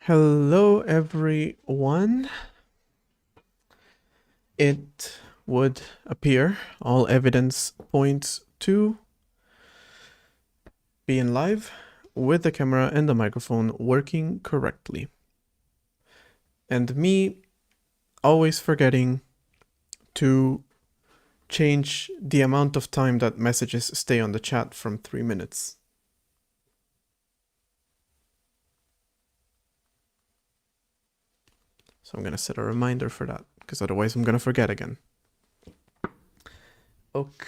Hello, everyone. It would appear all evidence points to being live with the camera and the microphone working correctly. And me always forgetting to change the amount of time that messages stay on the chat from 3 minutes. So I'm gonna set a reminder for that, because otherwise I'm gonna forget again. Okay.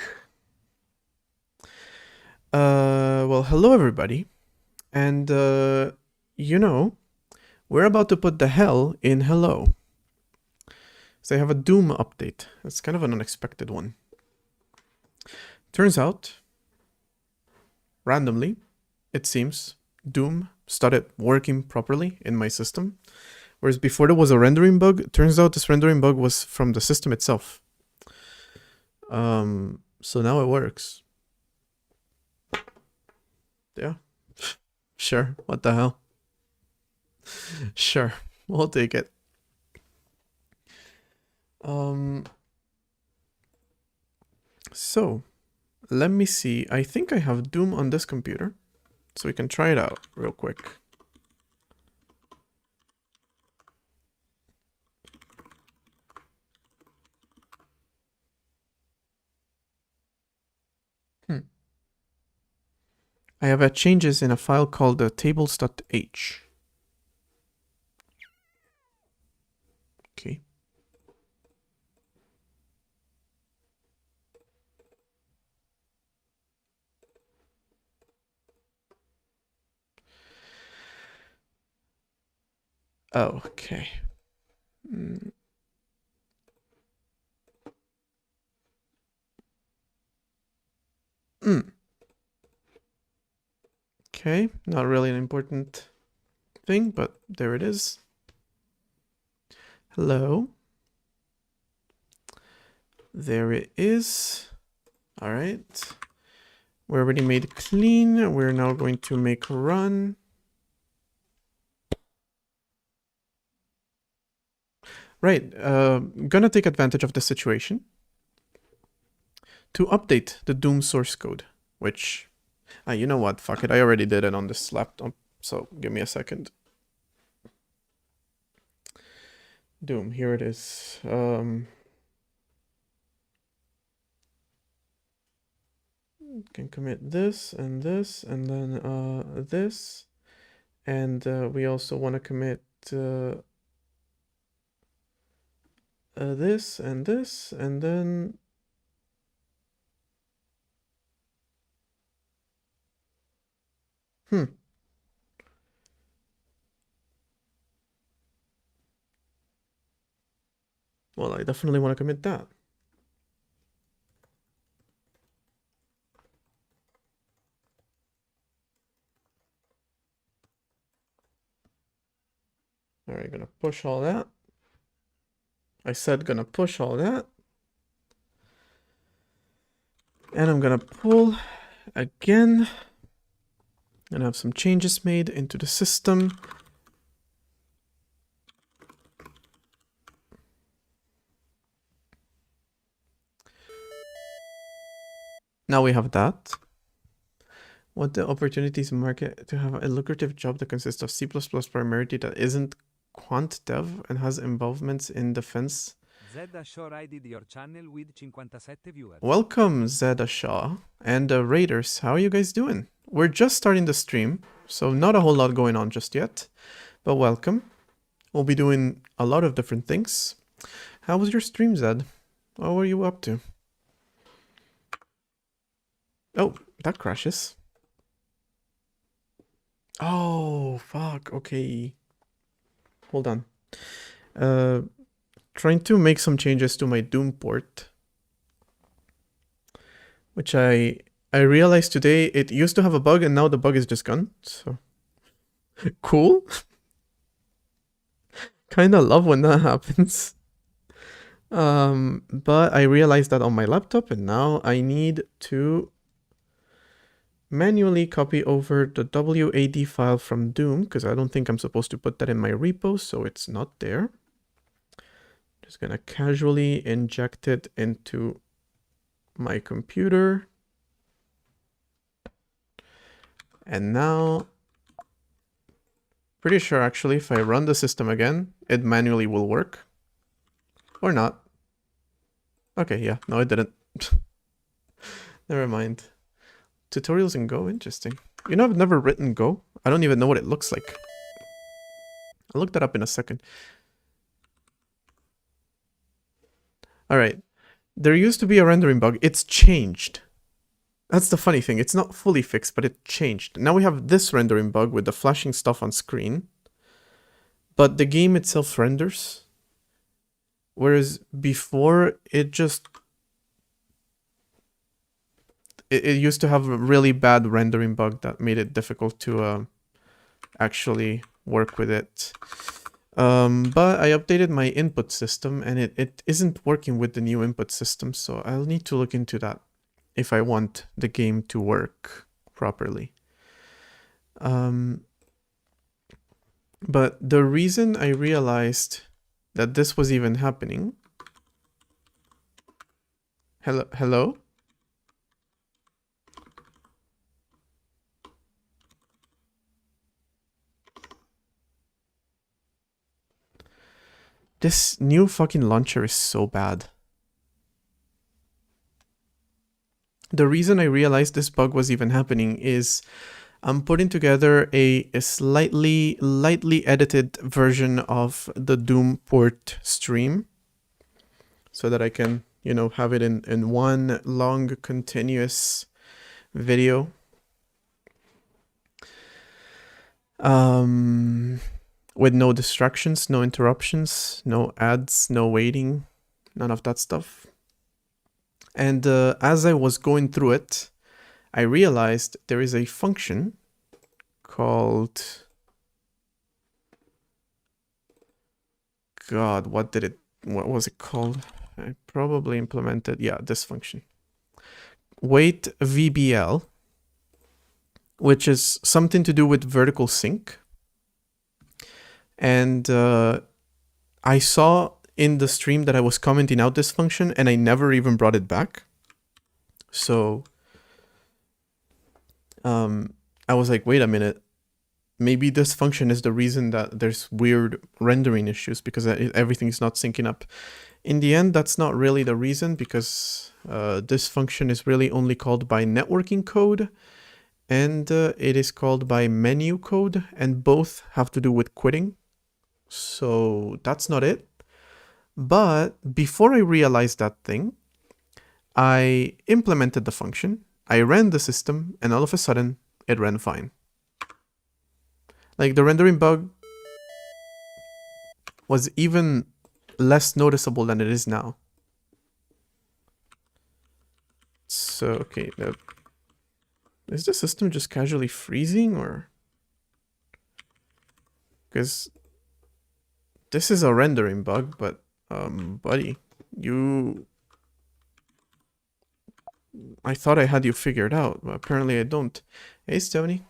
Well, hello everybody. And, we're about to put the hell in hello. So I have a Doom update. It's kind of an unexpected one. Turns out, randomly, it seems, Doom started working properly in my system. Whereas before there was a rendering bug, turns out this rendering bug was from the system itself. So now it works. Yeah. Sure, what the hell? Sure, we'll take it. So, let me see. I think I have Doom on this computer, so we can try it out real quick. I have changes in a file called tables.h. Okay. Oh, okay. Okay, not really an important thing, but there it is. Hello. There it is. All right. We already made clean. We're now going to make run. Right, gonna take advantage of the situation to update the Doom source code, which, you know what, fuck it, I already did it on this laptop, so give me a second. Doom, here it is. Can commit this, and then this, and we also want to commit this, and then well, I definitely want to commit that. All right, gonna push all that. I said gonna push all that. And I'm gonna pull again and have some changes made into the system. Now we have that. What the opportunities market to have a lucrative job that consists of C++ primarily that isn't quant dev and has involvements in defense. Zeda Shaw raided your channel with 57 viewers. Welcome, Zeda Shaw and Raiders. How are you guys doing? We're just starting the stream, so not a whole lot going on just yet, but welcome. We'll be doing a lot of different things. How was your stream, Zed? What were you up to? Oh, that crashes. Oh, fuck. Okay. Hold on. Trying to make some changes to my Doom port, which I realized today it used to have a bug and now the bug is just gone. So cool. Kind of love when that happens. But I realized that on my laptop and now I need to manually copy over the WAD file from Doom, because I don't think I'm supposed to put that in my repo, so it's not there. Just gonna casually inject it into my computer. And now, pretty sure actually if I run the system again, it manually will work. Or not. Okay, yeah, no it didn't. Never mind. Tutorials in Go, interesting. You know, I've never written Go. I don't even know what it looks like. I'll look that up in a second. All right. There used to be a rendering bug. It's changed. That's the funny thing. It's not fully fixed, but it changed. Now we have this rendering bug with the flashing stuff on screen. But the game itself renders. Whereas before, it just... It used to have a really bad rendering bug that made it difficult to actually work with it. But I updated my input system and it isn't working with the new input system, so I'll need to look into that if I want the game to work properly. But the reason I realized that this was even happening... Hello? This new fucking launcher is so bad. The reason I realized this bug was even happening is I'm putting together a lightly edited version of the Doom port stream so that I can, you know, have it in one long continuous video. With no distractions, no interruptions, no ads, no waiting, none of that stuff. And as I was going through it, I realized there is a function called... God, what was it called? I probably implemented, yeah, this function. Wait VBL, which is something to do with vertical sync. And I saw in the stream that I was commenting out this function and I never even brought it back. So I was like, wait a minute. Maybe this function is the reason that there's weird rendering issues because everything's not syncing up. In the end, that's not really the reason because this function is really only called by networking code and it is called by menu code, and both have to do with quitting. So that's not it. But before I realized that thing, I implemented the function, I ran the system, and all of a sudden, it ran fine. Like, the rendering bug was even less noticeable than it is now. So, okay, now, is the system just casually freezing, or... Because this is a rendering bug, but, buddy, I thought I had you figured out, but apparently I don't. Hey, Stony.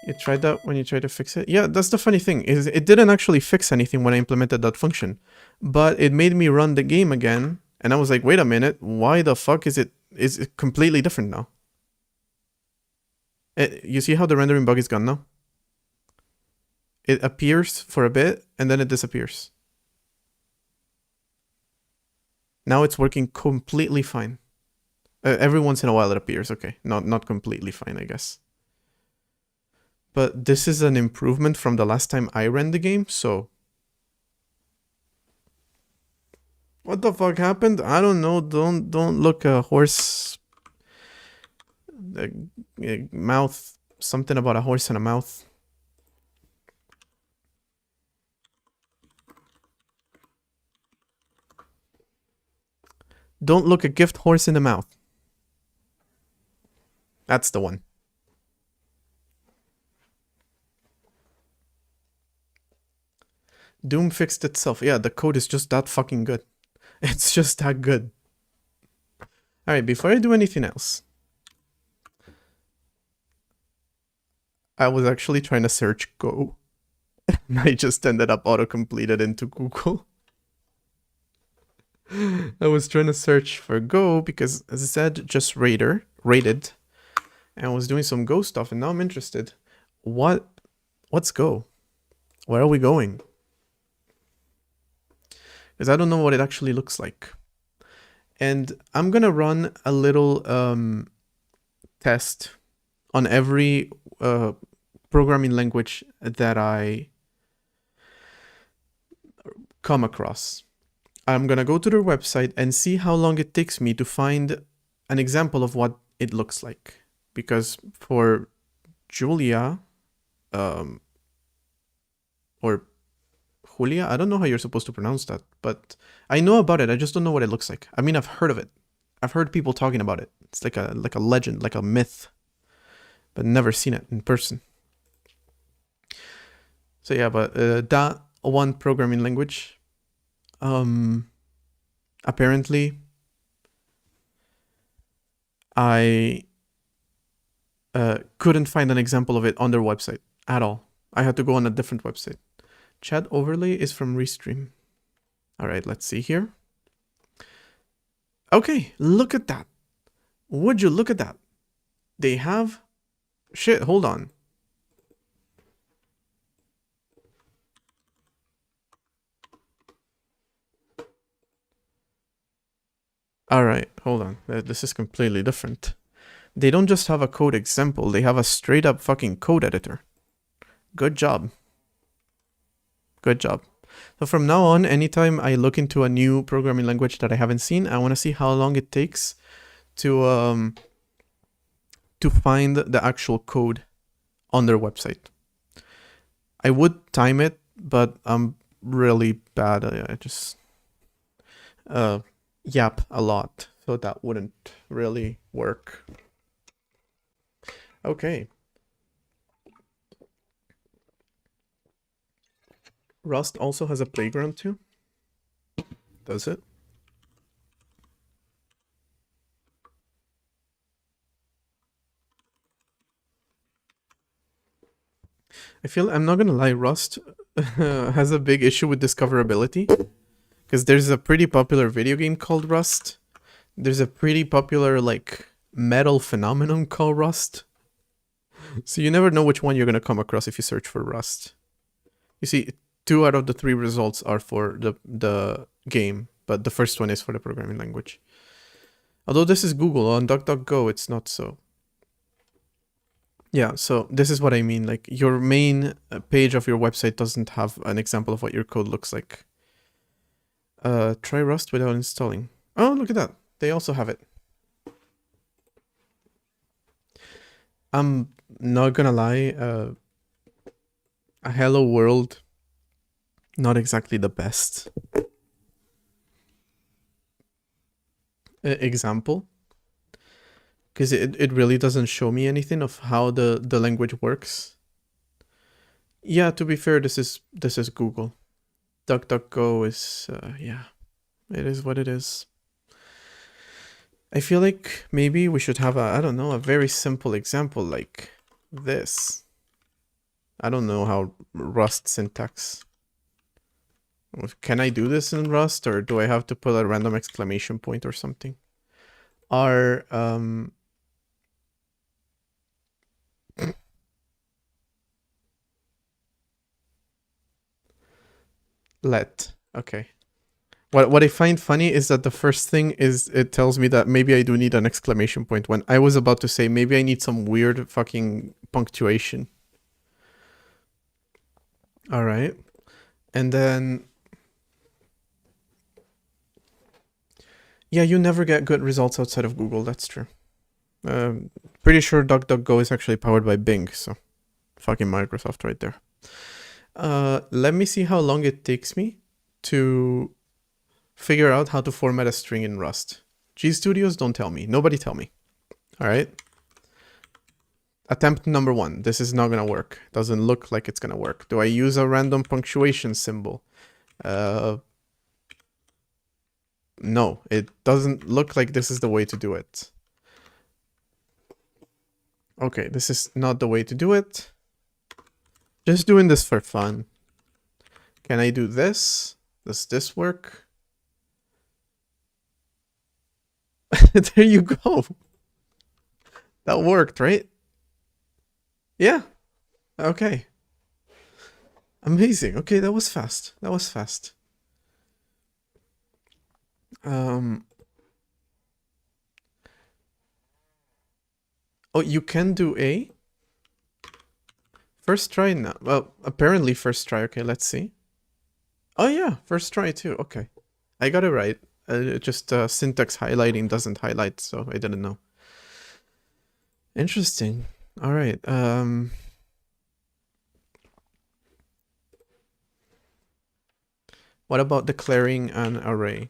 You tried that when you tried to fix it? Yeah, that's the funny thing, is it didn't actually fix anything when I implemented that function. But it made me run the game again, and I was like, wait a minute, why the fuck is it completely different now? You see how the rendering bug is gone now? It appears for a bit, and then it disappears. Now it's working completely fine. Every once in a while it appears, okay. Not completely fine, I guess. But this is an improvement from the last time I ran the game, so... What the fuck happened? I don't know, don't look a horse... A mouth, something about a horse and a mouth. Don't look a gift horse in the mouth. That's the one. Doom fixed itself. Yeah, the code is just that fucking good. It's just that good. Alright, before I do anything else, I was actually trying to search Go. And I just ended up auto-completed into Google. I was trying to search for Go because Zed just rated, and I was doing some Go stuff, and now I'm interested. What's Go? Where are we going? Because I don't know what it actually looks like. And I'm gonna run a little test on every programming language that I come across. I'm gonna go to their website and see how long it takes me to find an example of what it looks like. Because for Julia, or Julia, I don't know how you're supposed to pronounce that, but I know about it. I just don't know what it looks like. I mean, I've heard of it. I've heard people talking about it. It's like a legend, like a myth, but never seen it in person. So yeah, but that one programming language, apparently, I couldn't find an example of it on their website at all. I had to go on a different website. Chat overlay is from Restream. All right, let's see here. Okay, look at that. Would you look at that? They have... Shit, hold on. All right, hold on. This is completely different. They don't just have a code example, they have a straight up fucking code editor. Good job. Good job. So from now on, anytime I look into a new programming language that I haven't seen, I want to see how long it takes to find the actual code on their website. I would time it, but I'm really bad. I just yap a lot, so that wouldn't really work. Okay. Rust also has a playground too? Does it? I feel, I'm not gonna lie, Rust has a big issue with discoverability. Because there's a pretty popular video game called Rust. There's a pretty popular, like, metal phenomenon called Rust. So you never know which one you're gonna come across if you search for Rust. You see, 2 out of the 3 results are for the game, but the first one is for the programming language. Although this is Google, on DuckDuckGo it's not so. Yeah, so this is what I mean, like your main page of your website doesn't have an example of what your code looks like. Try Rust without installing. Oh, look at that. They also have it. I'm not gonna lie, a Hello World, not exactly the best example. Because it really doesn't show me anything of how the language works. Yeah, to be fair, this is Google. DuckDuckGo is, yeah, it is what it is. I feel like maybe we should have I don't know, a very simple example like this. I don't know how Rust syntax. Can I do this in Rust, or do I have to put a random exclamation point or something? Are, let, okay. What I find funny is that the first thing is it tells me that maybe I do need an exclamation point when I was about to say maybe I need some weird fucking punctuation. All right. And then, yeah, you never get good results outside of Google. That's true. Pretty sure DuckDuckGo is actually powered by Bing, so fucking Microsoft right there. Let me see how long it takes me to figure out how to format a string in Rust. GStudios, don't tell me. Nobody tell me. All right. Attempt number 1. This is not gonna work. Doesn't look like it's gonna work. Do I use a random punctuation symbol? No, it doesn't look like this is the way to do it. Okay, this is not the way to do it. Just doing this for fun. Can I do this? Does this work? There you go. That worked, right? Yeah. Okay. Amazing. Okay, that was fast. That was fast. Oh, you can do A? First try now. Well, apparently first try. Okay, let's see. Oh yeah, first try too. Okay. I got it right. Just syntax highlighting doesn't highlight, so I didn't know. Interesting. All right. What about declaring an array?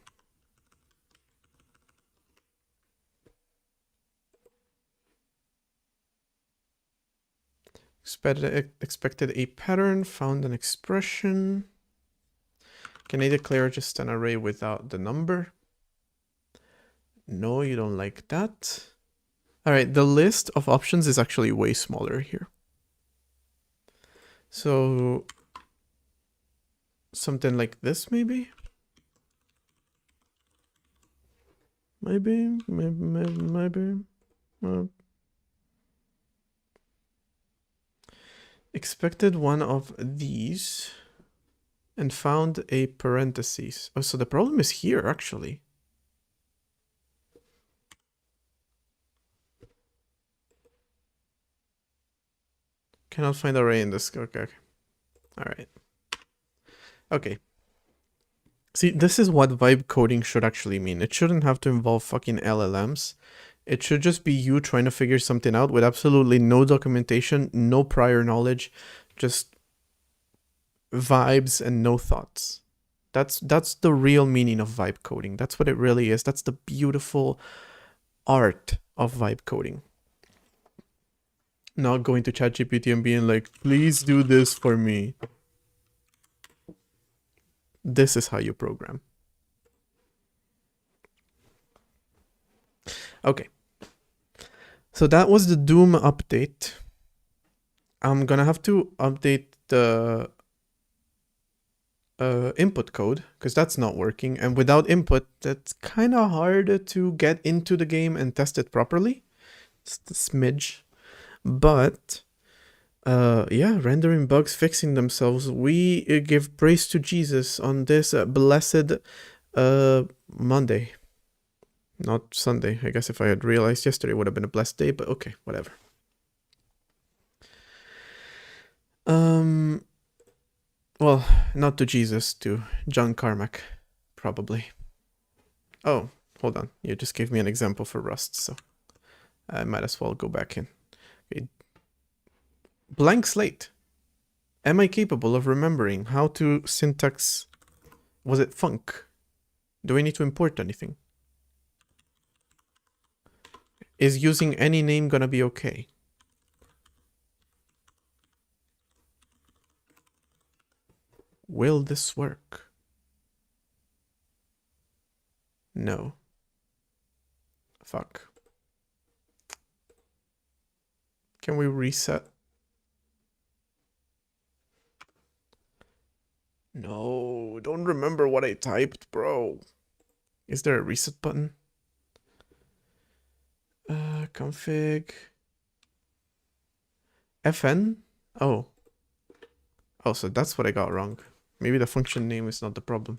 Expected a pattern, found an expression. Can I declare just an array without the number? No, you don't like that. All right, the list of options is actually way smaller here. So something like this, maybe? Maybe. Expected one of these and found a parentheses. Oh, so the problem is here, actually. Cannot find array in this. Okay. All right. Okay. See, this is what vibe coding should actually mean. It shouldn't have to involve fucking LLMs. It should just be you trying to figure something out with absolutely no documentation, no prior knowledge, just vibes and no thoughts. That's the real meaning of vibe coding. That's what it really is. That's the beautiful art of vibe coding. Not going to ChatGPT and being like, please do this for me. This is how you program. Okay. So that was the Doom update. I'm gonna have to update the input code because that's not working. And without input, that's kind of hard to get into the game and test it properly. It's the smidge. But yeah, rendering bugs fixing themselves. We give praise to Jesus on this blessed Monday. Not Sunday. I guess if I had realized yesterday, it would have been a blessed day, but okay, whatever. Well, not to Jesus, to John Carmack, probably. Oh, hold on. You just gave me an example for Rust, so I might as well go back in. Okay. Blank slate. Am I capable of remembering how to syntax? Was it func? Do I need to import anything? Is using any name gonna be okay? Will this work? No. Fuck. Can we reset? No, don't remember what I typed, bro. Is there a reset button? Config. FN? Oh. Oh, so that's what I got wrong. Maybe the function name is not the problem.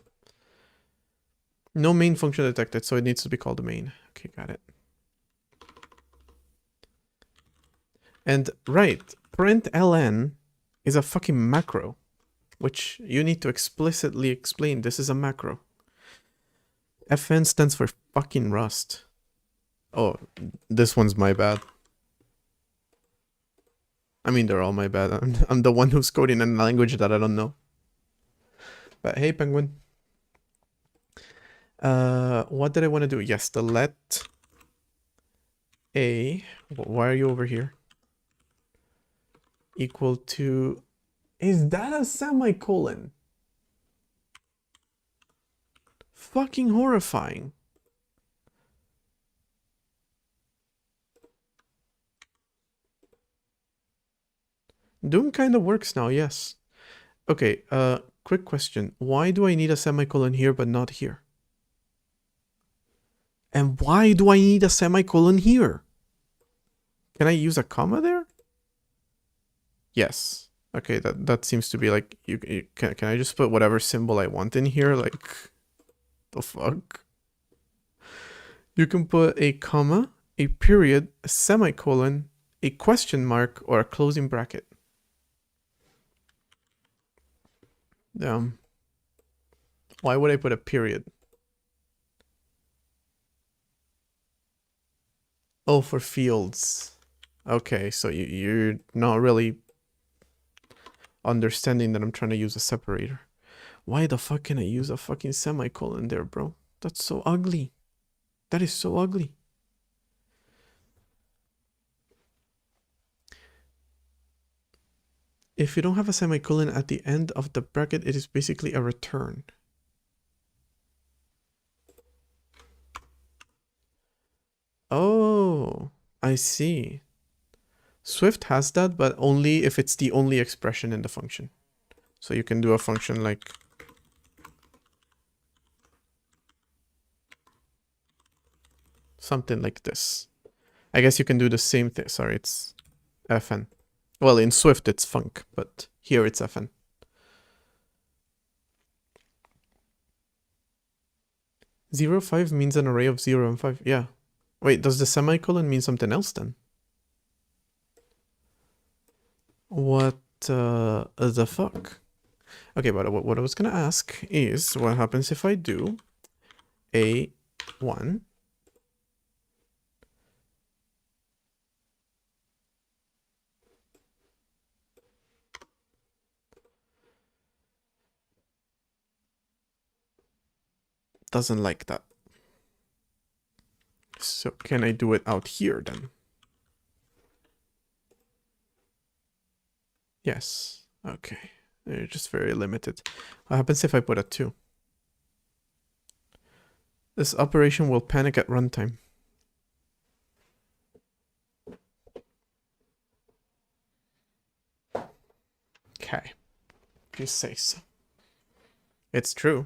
No main function detected, so it needs to be called the main. Okay, got it. And right, println is a fucking macro, which you need to explicitly explain. This is a macro. FN stands for fucking Rust. Oh, this one's my bad. I mean, they're all my bad. I'm the one who's coding in a language that I don't know. But hey, Penguin. What did I want to do? Yes, the let a. Why are you over here? Equal to. Is that a semicolon? Fucking horrifying. Doom kind of works now, yes. Okay, quick question. Why do I need a semicolon here but not here? And why do I need a semicolon here? Can I use a comma there? Yes. Okay, that seems to be like, can I just put whatever symbol I want in here? Like, the fuck? You can put a comma, a period, a semicolon, a question mark, or a closing bracket. Why would I put a period? Oh, for fields. Okay, so you're not really understanding that I'm trying to use a separator. Why the fuck can I use a fucking semicolon there, bro? That's so ugly. That is so ugly. If you don't have a semicolon at the end of the bracket, it is basically a return. Oh, I see. Swift has that, but only if it's the only expression in the function. So you can do a function like something like this. I guess you can do the same thing. Sorry, it's fn. Well, in Swift it's func, but here it's fn. Zero 5 means an array of 0 and 5. Yeah. Wait, does the semicolon mean something else then? What the fuck? Okay, but what I was gonna ask is what happens if I do A1 doesn't like that. So can I do it out here then? Yes. Okay. They're just very limited. What happens if I put a 2? This operation will panic at runtime. Okay. If you say so. It's true.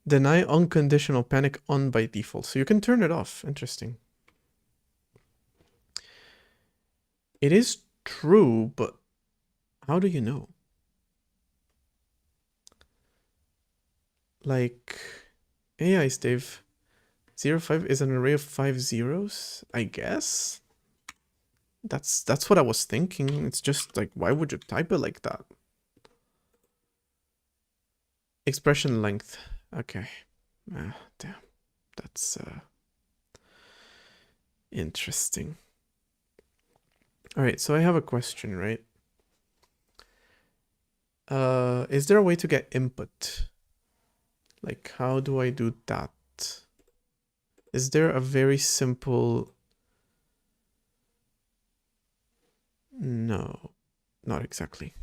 Deny unconditional panic on by default. So you can turn it off. Interesting. It is true, but how do you know? Like, AI Stave 05 is an array of 5 zeros, I guess? That's what I was thinking. It's just like, why would you type it like that? Expression length. Okay. Damn. That's interesting. All right, so I have a question, right? Is there a way to get input? Like, how do I do that? Is there a very simple... No, not exactly.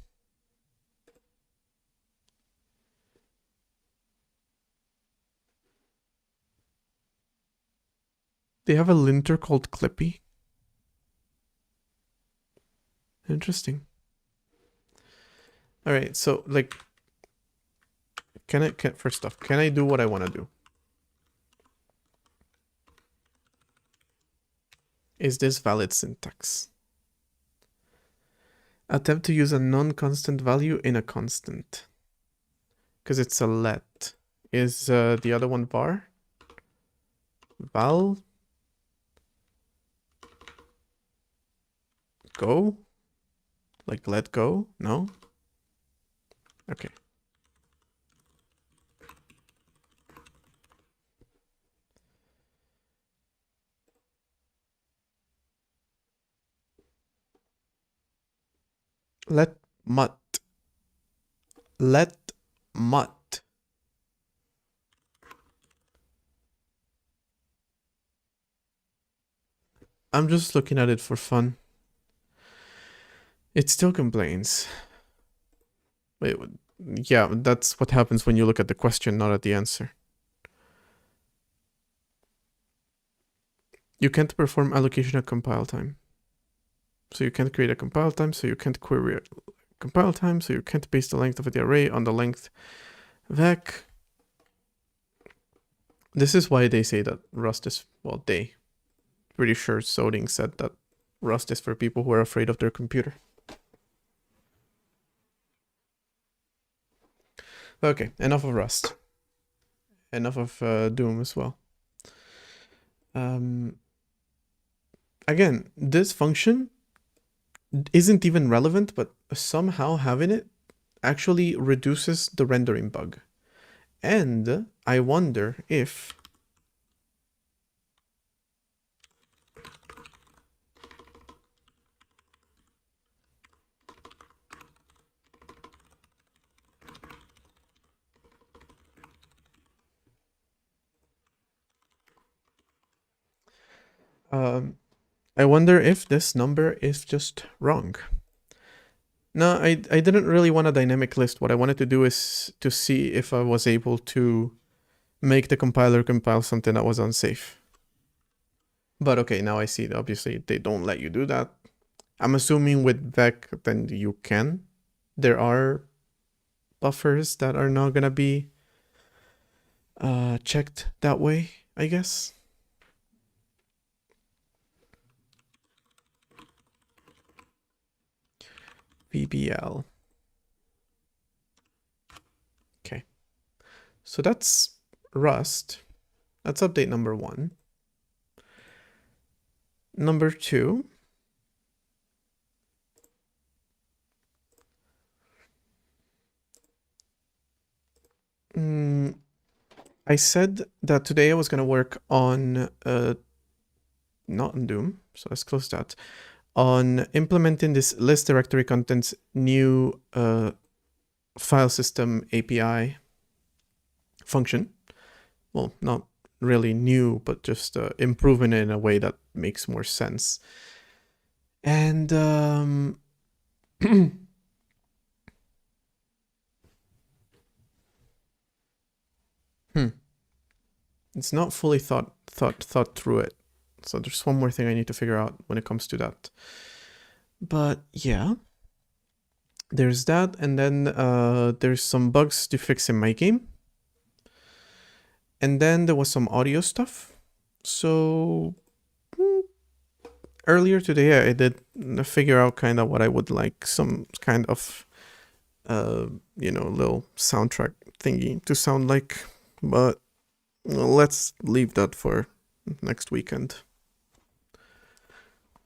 They have a linter called Clippy. Interesting. All right, so like, first off, can I do what I want to do? Is this valid syntax? Attempt to use a non-constant value in a constant. Because it's a let. Is the other one var? Val? Go? Like let go? No? Okay. Let mut. Let mut. I'm just looking at it for fun. It still complains. Wait, yeah, that's what happens when you look at the question, not at the answer. You can't perform allocation at compile time. So you can't create a compile time, so you can't query a compile time, so you can't base the length of the array on the length vec. This is why they say that Rust is, well, pretty sure Soding said that Rust is for people who are afraid of their computer. Okay, enough of Rust. Enough of Doom as well. Again, this function isn't even relevant, but somehow having it actually reduces the rendering bug. And I wonder if this number is just wrong. No, I didn't really want a dynamic list. What I wanted to do is to see if I was able to make the compiler compile something that was unsafe. But okay, now I see. Obviously, they don't let you do that. I'm assuming with vec, then you can. There are buffers that are not gonna be checked that way, I guess. VBL. Okay. So that's Rust. That's update number 1. Number 2. I said that today I was going to work on, not on Doom, so let's close that, on implementing this list directory contents new file system API function. Well, not really new, but just improving it in a way that makes more sense. And it's not fully thought through it. So there's one more thing I need to figure out when it comes to that. But yeah, there's that, and then there's some bugs to fix in my game. And then there was some audio stuff. So earlier today I did figure out kind of what I would like, some kind of little soundtrack thingy to sound like, but let's leave that for next weekend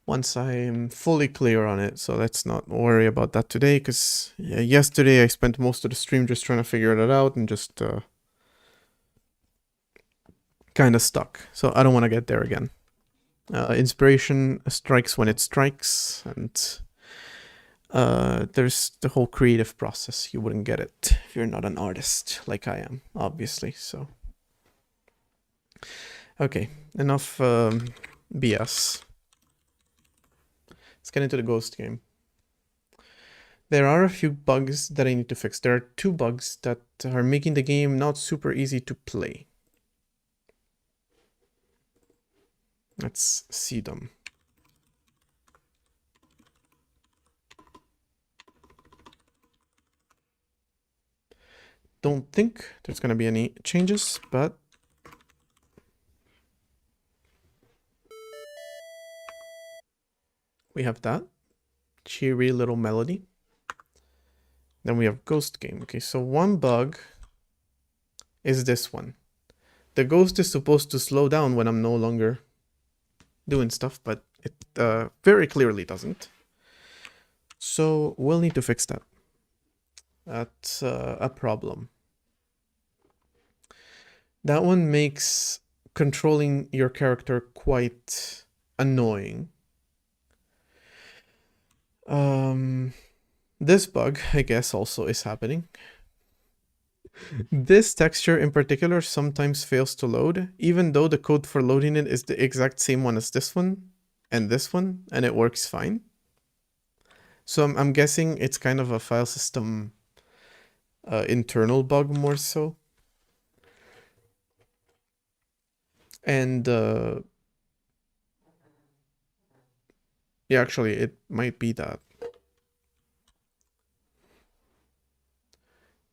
once I'm fully clear on it. So let's not worry about that today, because yesterday I spent most of the stream just trying to figure that out and just kind of stuck. So I don't want to get there again. Inspiration strikes when it strikes, and there's the whole creative process. You wouldn't get it if you're not an artist like I am, obviously. So okay, enough BS. Let's get into the ghost game. There are a few bugs that I need to fix. There are 2 bugs that are making the game not super easy to play. Let's see them. Don't think there's gonna be any changes, but we have that cheery little melody. Then we have ghost game. Okay, so one bug is this one. The ghost is supposed to slow down when I'm no longer doing stuff, but it very clearly doesn't. So we'll need to fix that. That's a problem. That one makes controlling your character quite annoying. This bug, I guess, also is happening. This texture in particular sometimes fails to load, even though the code for loading it is the exact same one as this one and this one, and it works fine. So I'm guessing it's kind of a file system internal bug more so. And Yeah, actually, it might be that.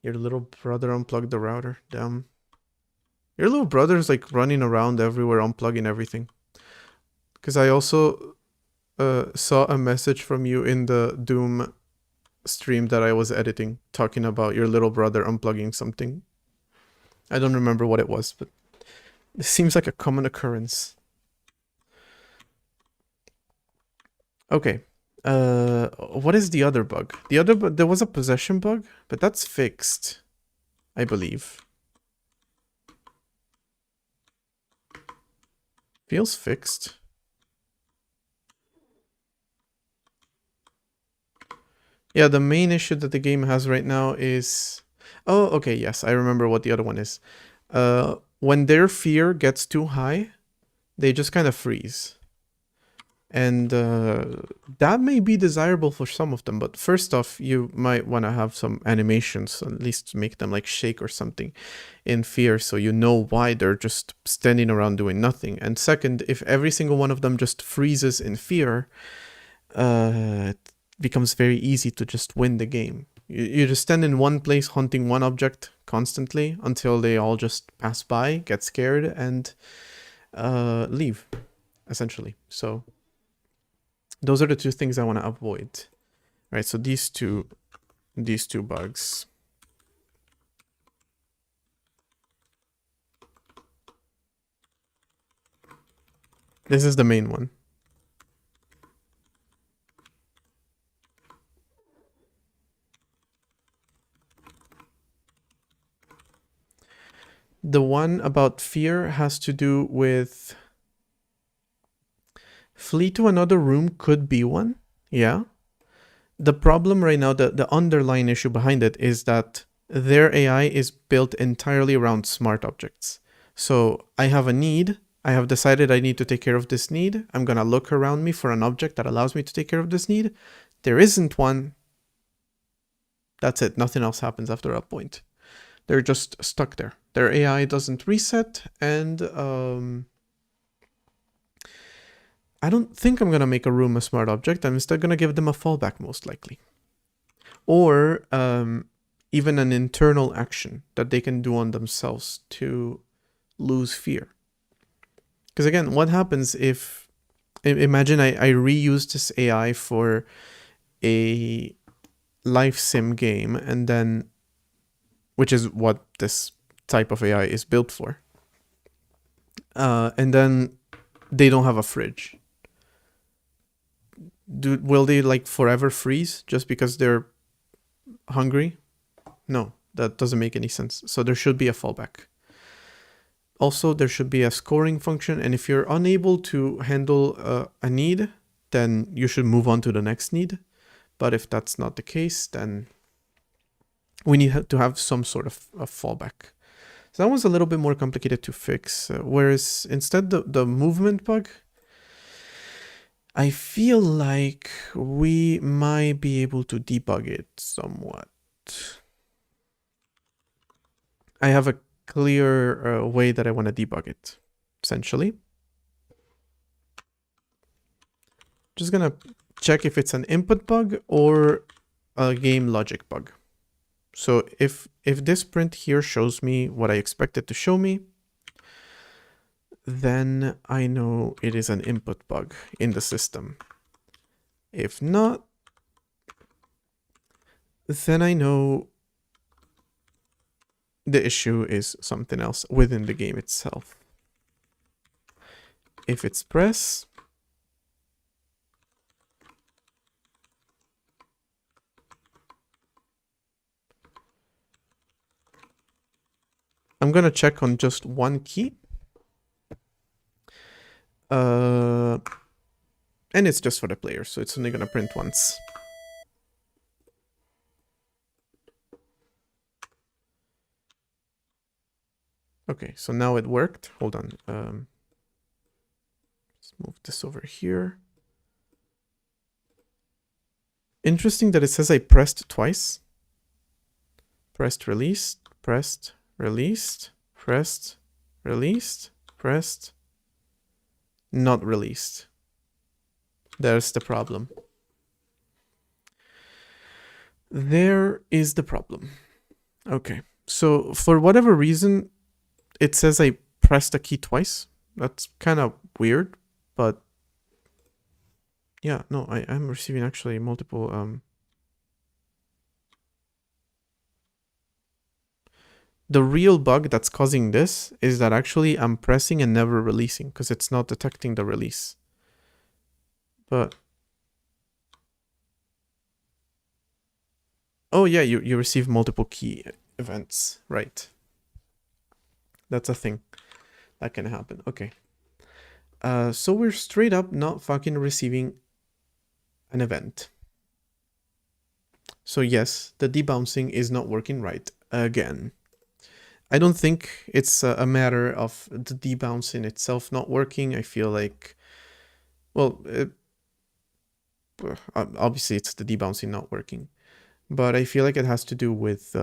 Your little brother unplugged the router. Damn. Your little brother's like running around everywhere, unplugging everything. Because I also saw a message from you in the Doom stream that I was editing, talking about your little brother unplugging something. I don't remember what it was, but it seems like a common occurrence. Okay. What is the other bug? There was a possession bug, but that's fixed, I believe. Feels fixed. Yeah, the main issue that the game has right now is... Oh, okay, yes, I remember what the other one is. When their fear gets too high, they just kind of freeze. And that may be desirable for some of them, but first off, you might want to have some animations, at least make them like shake or something in fear, so you know why they're just standing around doing nothing. And second, if every single one of them just freezes in fear, it becomes very easy to just win the game. You just stand in one place hunting one object constantly until they all just pass by, get scared, and leave, essentially. So those are the two things I want to avoid. Right, so these two bugs. This is the main one. The one about fear has to do with flee to another room could be one. Yeah. The problem right now, the underlying issue behind it is that their AI is built entirely around smart objects. So I have a need. I have decided I need to take care of this need. I'm going to look around me for an object that allows me to take care of this need. There isn't one. That's it. Nothing else happens after that point. They're just stuck there. Their AI doesn't reset, and I don't think I'm going to make a room a smart object. I'm instead going to give them a fallback, most likely. Or even an internal action that they can do on themselves to lose fear. Because again, what happens if... Imagine I reuse this AI for a life sim game, and then... Which is what this type of AI is built for. And then they don't have a fridge. Will they like forever freeze just because they're hungry? No, that doesn't make any sense. So there should be a fallback. Also, there should be a scoring function, and if you're unable to handle a need, then you should move on to the next need. But if that's not the case, then we need to have some sort of a fallback. So that one's a little bit more complicated to fix. Whereas instead the movement bug, I feel like we might be able to debug it somewhat. I have a clear way that I want to debug it, essentially. Just gonna check if it's an input bug or a game logic bug. So if this print here shows me what I expect it to show me, then I know it is an input bug in the system. If not, then I know the issue is something else within the game itself. If it's press, I'm gonna check on just one key. And it's just for the player, so it's only gonna print once. Okay, so now it worked. Hold on. Let's move this over here. Interesting that it says I pressed twice. Pressed, released, pressed, released, pressed, released, pressed, not released. There's the problem. There is the problem. Okay, so for whatever reason, it says I pressed a key twice. That's kind of weird, but yeah, no, I am receiving actually multiple. The real bug that's causing this is that actually I'm pressing and never releasing because it's not detecting the release. But oh yeah, you receive multiple key events, right? That's a thing that can happen. Okay. So we're straight up not fucking receiving an event. So yes, the debouncing is not working right again. I don't think it's a matter of the debouncing itself not working. I feel like, well, obviously it's the debouncing not working, but I feel like it has to do with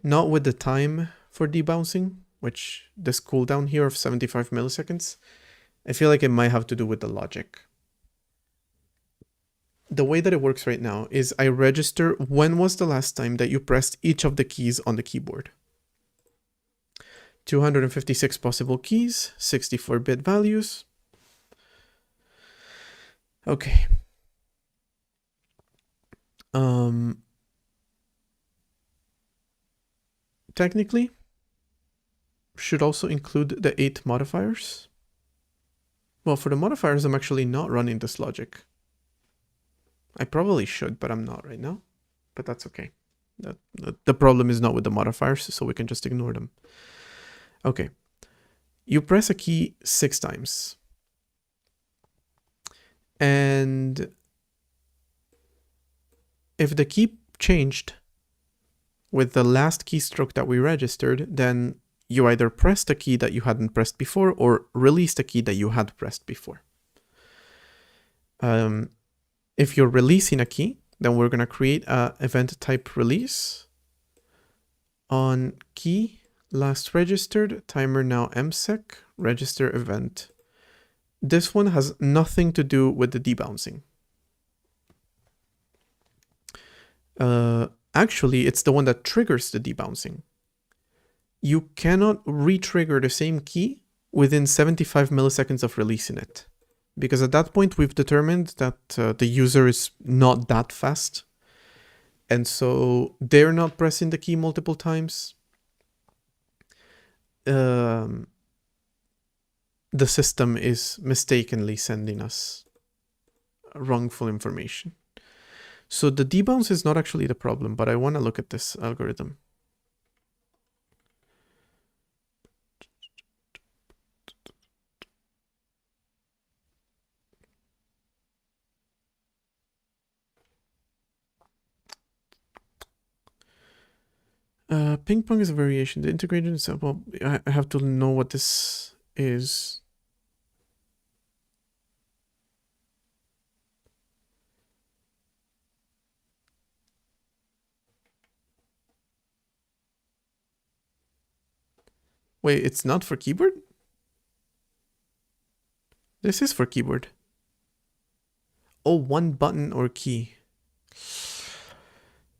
not with the time for debouncing, which this cooldown here of 75 milliseconds. I feel like it might have to do with the logic. The way that it works right now is I register when was the last time that you pressed each of the keys on the keyboard. 256 possible keys, 64-bit values. Okay. Technically, should also include the 8 modifiers. Well, for the modifiers, I'm actually not running this logic. I probably should, but I'm not right now. But that's okay. The problem is not with the modifiers, so we can just ignore them. Okay. You press a key 6 times. And if the key changed with the last keystroke that we registered, then you either pressed a key that you hadn't pressed before or released a key that you had pressed before. If you're releasing a key, then we're going to create an event type release on key last registered, timer now msec, register event. This one has nothing to do with the debouncing. Actually, it's the one that triggers the debouncing. You cannot re-trigger the same key within 75 milliseconds of releasing it. Because at that point, we've determined that the user is not that fast. And so they're not pressing the key multiple times. The system is mistakenly sending us wrongful information. So the debounce is not actually the problem, but I want to look at this algorithm. Ping pong is a variation. The integrated itself, well, I have to know what this is. Wait, it's not for keyboard? This is for keyboard. Oh, one button or key.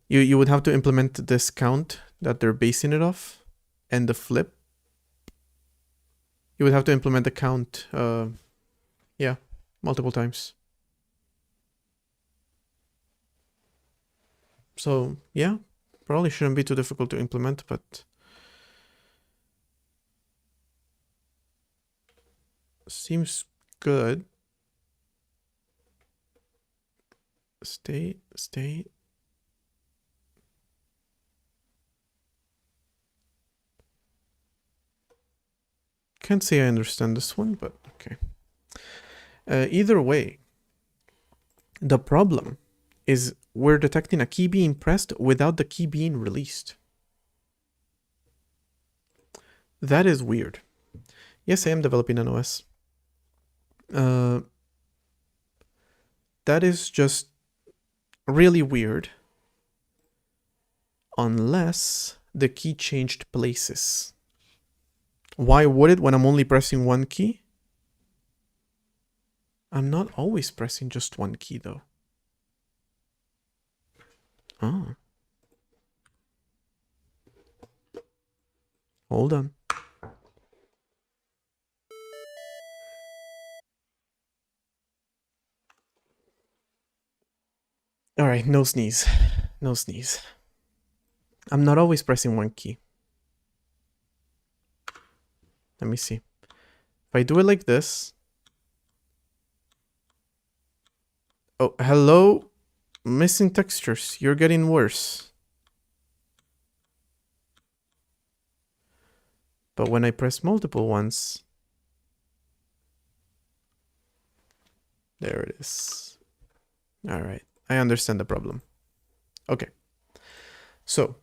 You would have to implement this count that they're basing it off, and the flip. You would have to implement the count, yeah, multiple times. So, yeah, probably shouldn't be too difficult to implement, but seems good. State. Can't say I understand this one, but okay. Either way, the problem is we're detecting a key being pressed without the key being released. That is weird. Yes, I am developing an OS. That is just really weird. Unless the key changed places. Why would it when I'm only pressing one key? I'm not always pressing just one key though. Oh. Hold on. All right, no sneeze. No sneeze. I'm not always pressing one key. Let me see. If I do it like this. Oh, hello. Missing textures. You're getting worse. But when I press multiple ones. There it is. All right. I understand the problem. Okay. So,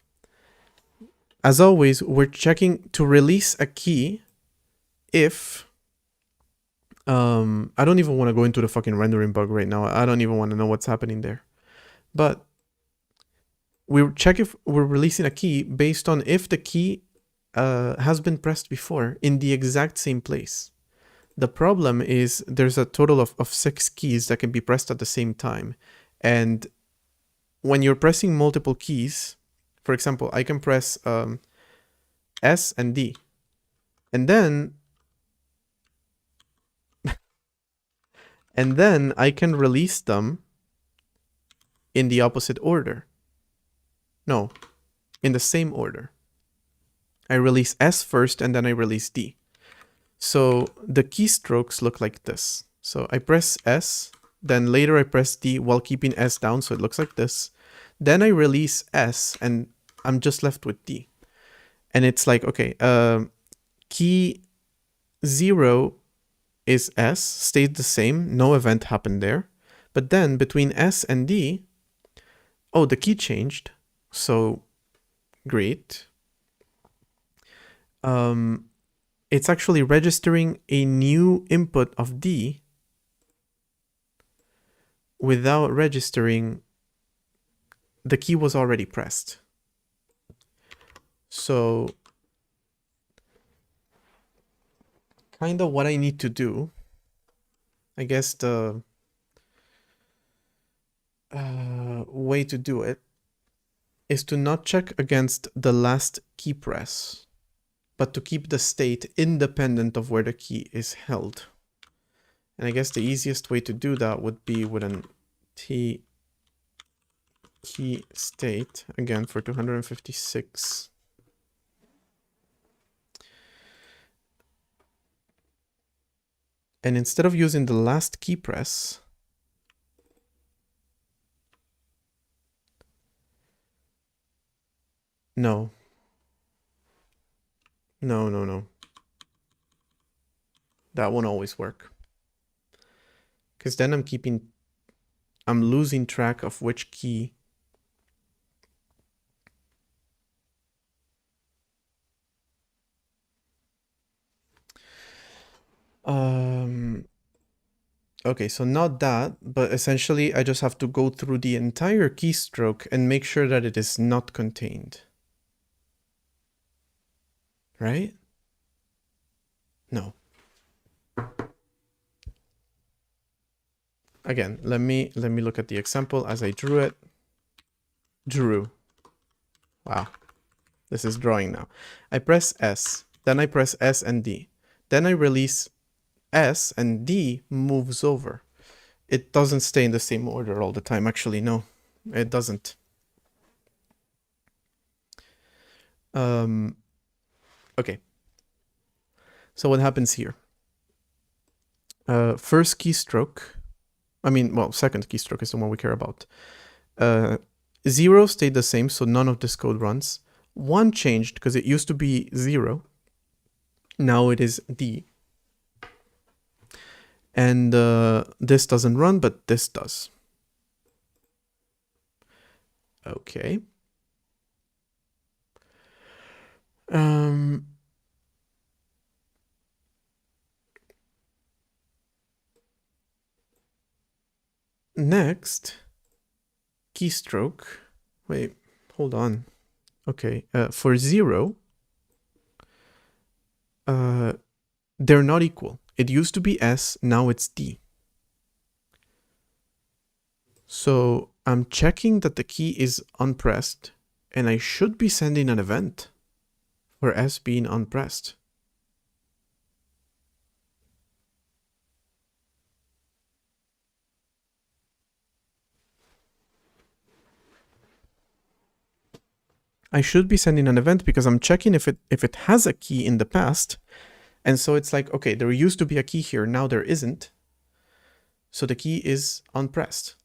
as always, we're checking to release a key if I don't even want to go into the fucking rendering bug right now. I don't even want to know what's happening there. But we check if we're releasing a key based on if the key has been pressed before in the exact same place. The problem is there's a total of 6 keys that can be pressed at the same time. And when you're pressing multiple keys, for example, I can press S and D. And then I can release them in the opposite order. No, in the same order. I release S first and then I release D. So the keystrokes look like this. So I press S, then later I press D while keeping S down, so it looks like this. Then I release S and I'm just left with D. And it's like, okay, key 0 is S, stayed the same, no event happened there. But then between S and D, oh, the key changed. So great. It's actually registering a new input of D without registering the key was already pressed. So kind of what I need to do, I guess the way to do it is to not check against the last key press, but to keep the state independent of where the key is held. And I guess the easiest way to do that would be with an T key state, again for 256. And instead of using the last key press, no. That won't always work. Because then I'm losing track of which key. Okay, so not that, but essentially I just have to go through the entire keystroke and make sure that it is not contained. Right? No. Again, let me look at the example as I drew it. Drew. Wow. This is drawing now. I press S, then I press S and D. Then I release S and D moves over. It doesn't stay in the same order all the time. Actually, no, it doesn't. Okay. So what happens here? First keystroke. Second keystroke is the one we care about. 0 stayed the same, so none of this code runs. 1 changed because it used to be 0. Now it is D. And this doesn't run, but this does. Okay. Next, keystroke. Wait, hold on. Okay, for 0, they're not equal. It used to be S, now it's D. So I'm checking that the key is unpressed, and I should be sending an event for S being unpressed. I should be sending an event because I'm checking if it has a key in the past. And so it's like, okay, there used to be a key here, now there isn't. So the key is unpressed.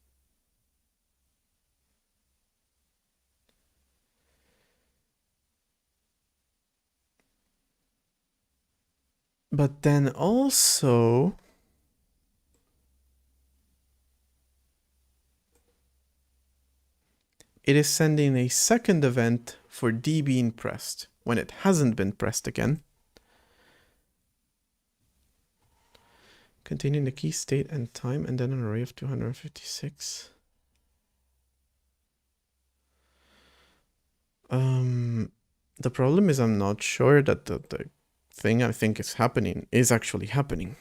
But then also, it is sending a second event for D being pressed when it hasn't been pressed again. Containing the key state and time, and then an array of 256. The problem is I'm not sure that the thing I think is happening is actually happening.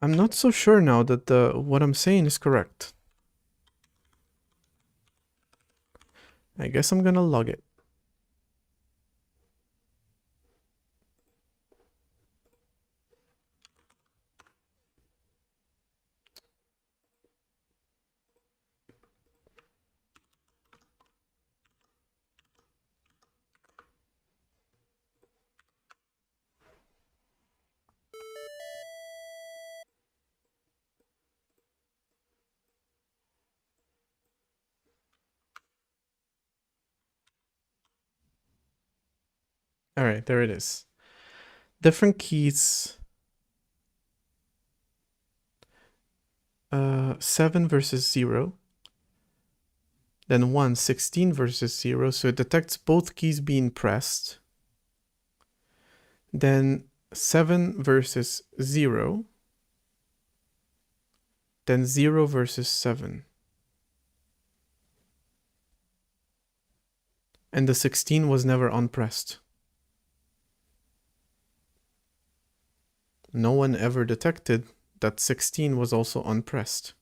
I'm not so sure now that what I'm saying is correct. I guess I'm gonna log it. All right, there it is. Different keys. 7 versus 0. Then 1, 16 versus 0. So it detects both keys being pressed. Then 7 versus 0. Then 0 versus 7. And the 16 was never unpressed. No one ever detected that 16 was also unpressed.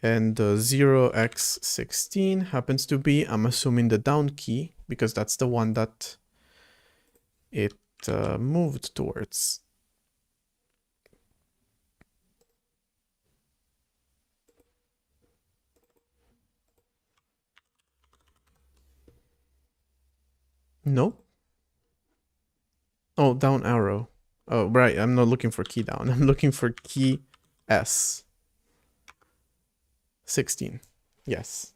And 0x16 happens to be, I'm assuming, the down key, because that's the one that it moved towards. Nope. Oh, down arrow. Oh, right, I'm not looking for key down. I'm looking for key S. 16. Yes.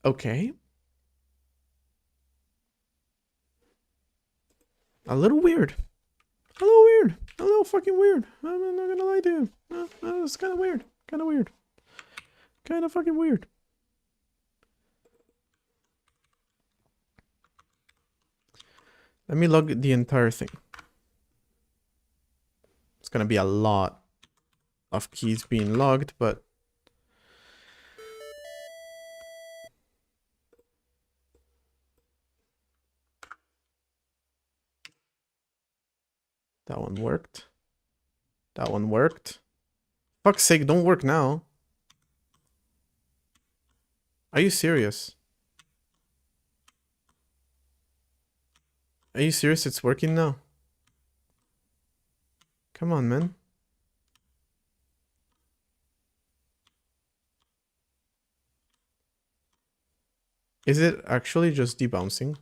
Okay. A little weird. A little weird. A little fucking weird. I'm not gonna lie to you. It's kind of weird. Kind of weird. Kind of fucking weird. Let me log the entire thing. It's gonna be a lot of keys being logged, but that one worked. That one worked. Fuck's sake, don't work now. Are you serious? Are you serious? It's working now. Come on, man. Is it actually just debouncing?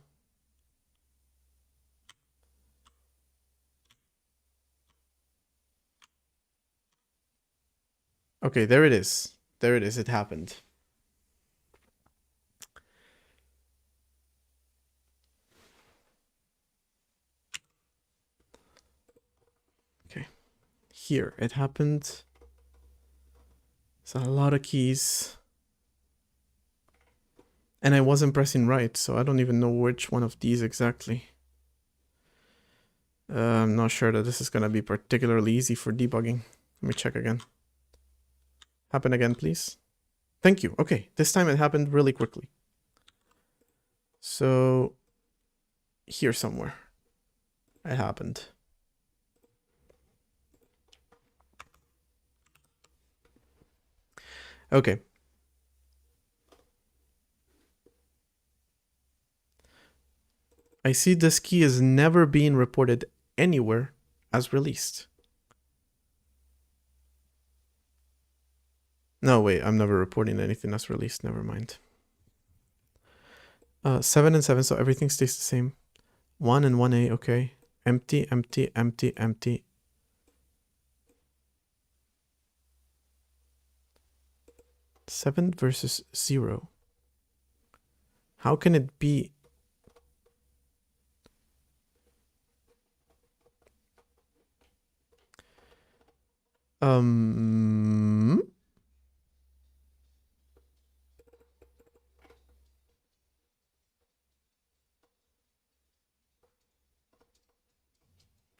Okay, there it is. There it is. It happened. here. It happened. It's a lot of keys. And I wasn't pressing right, so I don't even know which one of these exactly. I'm not sure that this is gonna be particularly easy for debugging. Let me check again. Happen again, please. Thank you. Okay, this time it happened really quickly. So here somewhere it happened. Okay. I see this key is never being reported anywhere as released. No, wait, I'm never reporting anything as released. Never mind. 7 and 7, so everything stays the same. 1 and 1A, okay. Empty, empty, empty, empty. Seven versus 0. How can it be?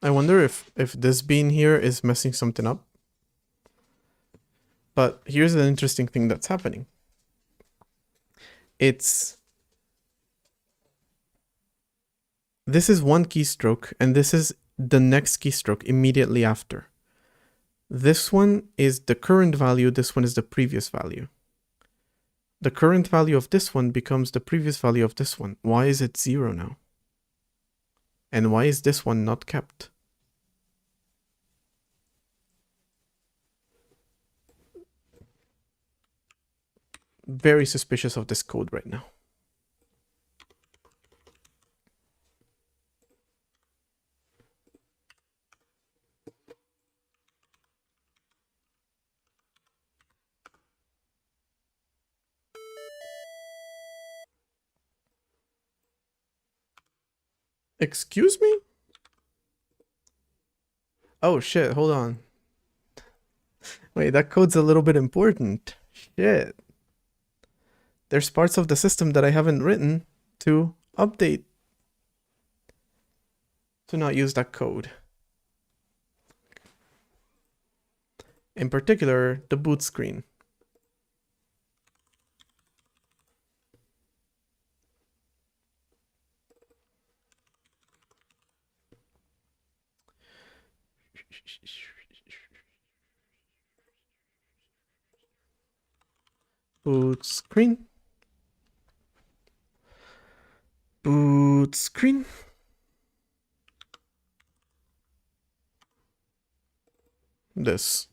I wonder if this being here is messing something up. But here's an interesting thing that's happening. This is one keystroke, and this is the next keystroke immediately after. This one is the current value, this one is the previous value. The current value of this one becomes the previous value of this one. Why is it 0 now? And why is this one not kept? Very suspicious of this code right now. Excuse me? Oh shit, hold on. Wait, that code's a little bit important. Shit. There's parts of the system that I haven't written to update to not use that code. In particular, the boot screen. Boot screen. Boot screen. This.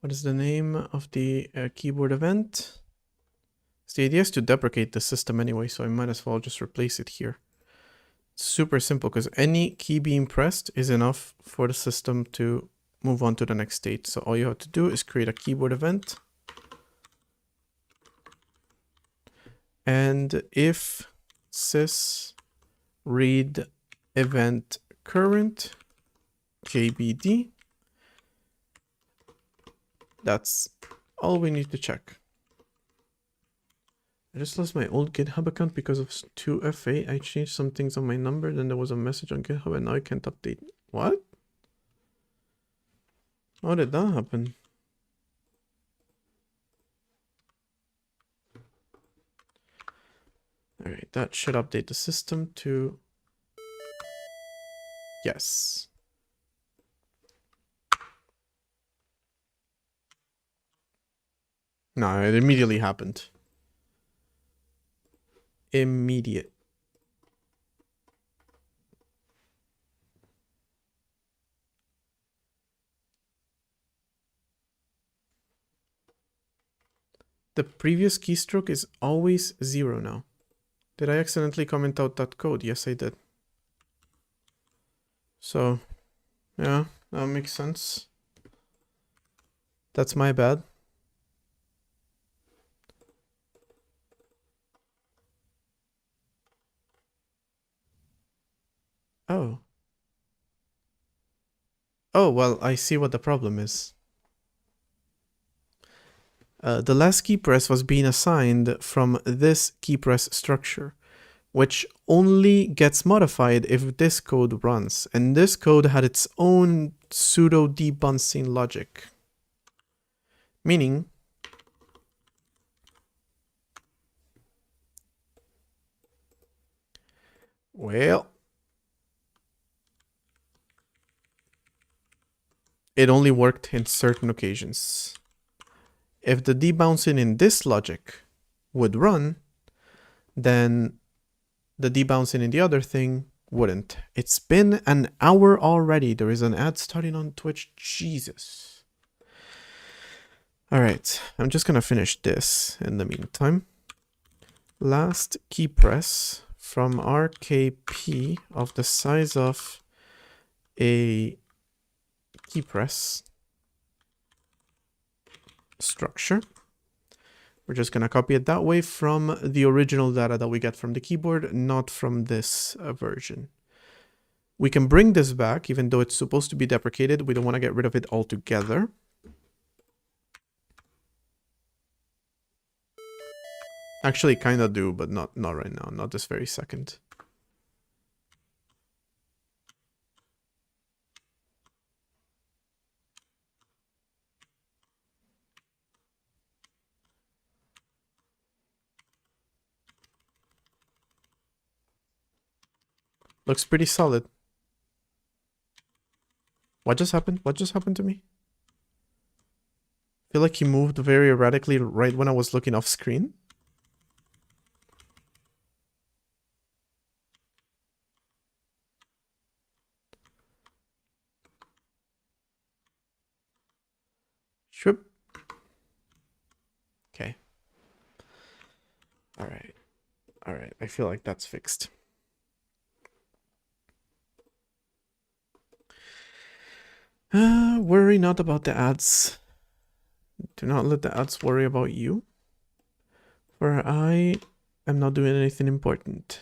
What is the name of the keyboard event? So the idea is to deprecate the system anyway, so I might as well just replace it here. It's super simple because any key being pressed is enough for the system to move on to the next state. So all you have to do is create a keyboard event. And if sys read event current KBD, that's all we need to check. I just lost my old GitHub account because of 2FA. I changed some things on my number, then there was a message on GitHub and now I can't update. What? How did that happen? Alright, that should update the system to yes. No, it immediately happened. Immediate. The previous keystroke is always 0 now. Did I accidentally comment out that code? Yes, I did. So, yeah, that makes sense. That's my bad. Oh, well, I see what the problem is. The last key press was being assigned from this key press structure, which only gets modified if this code runs. And this code had its own pseudo debouncing logic. Meaning, well, it only worked in certain occasions. If the debouncing in this logic would run, then the debouncing in the other thing wouldn't. It's been an hour already. There is an ad starting on Twitch. Jesus. All right, I'm just gonna finish this in the meantime. Last key press from RKP of the size of a key press structure. We're just going to copy it that way from the original data that we get from the keyboard, not from this version. We can bring this back, even though it's supposed to be deprecated. We don't want to get rid of it altogether. Actually, kind of do, but not right now, not this very second. Looks pretty solid. What just happened? What just happened to me? I feel like he moved very erratically right when I was looking off screen. Shoop. Okay. All right. All right. I feel like that's fixed. Worry not about the ads. Do not let the ads worry about you. For I am not doing anything important.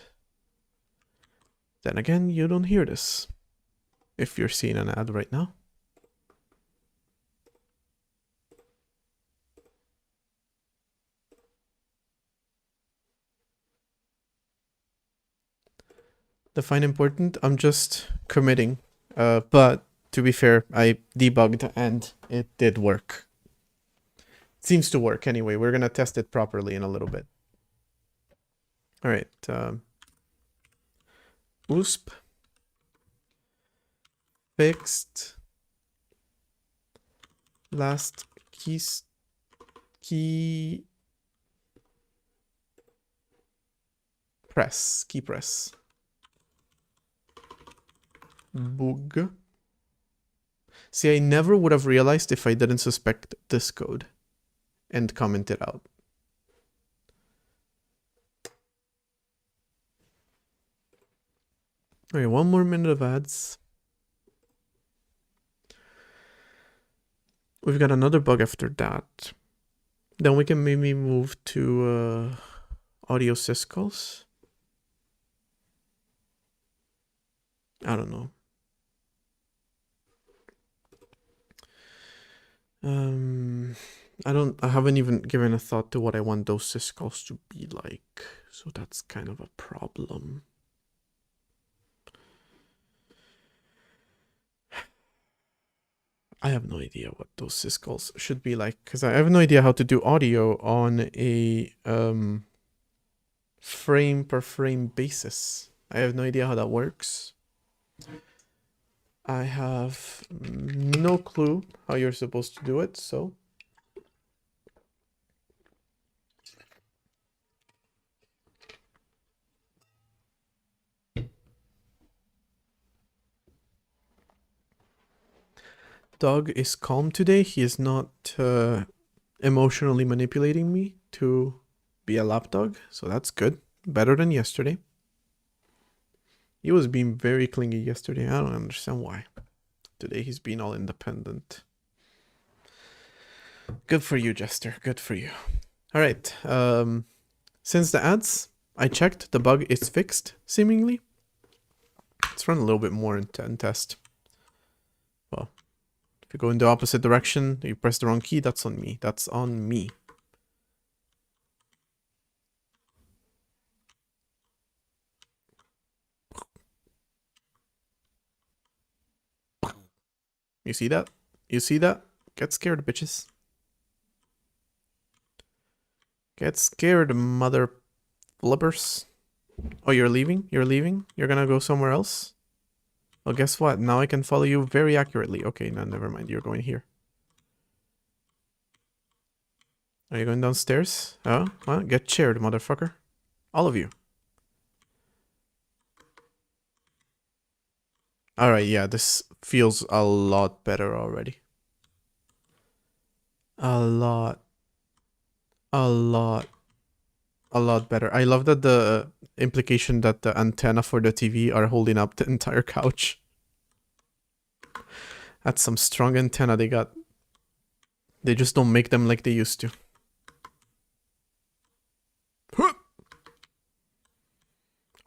Then again, you don't hear this. If you're seeing an ad right now. Define important, I'm just committing. But to be fair, I debugged and it did work. It seems to work anyway. We're gonna test it properly in a little bit. All right. USP. Fixed. Last key press. Key press. Bug. See, I never would have realized if I didn't suspect this code and comment it out. Okay, one more minute of ads. We've got another bug after that. Then we can maybe move to audio syscalls. I don't know. I haven't even given a thought to what I want those syscalls to be like. So that's kind of a problem. I have no idea what those syscalls should be like, because I have no idea how to do audio on a frame per frame basis. I have no idea how that works. I have no clue how you're supposed to do it, so. Dog is calm today. He is not emotionally manipulating me to be a lapdog, so that's good. Better than yesterday. He was being very clingy yesterday. I don't understand why. Today he's being all independent. Good for you, Jester. Good for you. All right. Since the ads, I checked. The bug is fixed, seemingly. Let's run a little bit more and test. Well, If you go in the opposite direction, you press the wrong key, that's on me. That's on me. You see that? You see that? Get scared, bitches. Get scared, mother flippers. Oh, you're leaving? You're leaving? You're gonna go somewhere else? Well, guess what? Now I can follow you very accurately. Okay, no, never mind. You're going here. Are you going downstairs? Oh, well, get chaired, motherfucker. All of you. Alright, yeah, this feels a lot better already. A lot better. I love that the implication that the antenna for the TV are holding up the entire couch. That's some strong antenna they got. They just don't make them like they used to. Are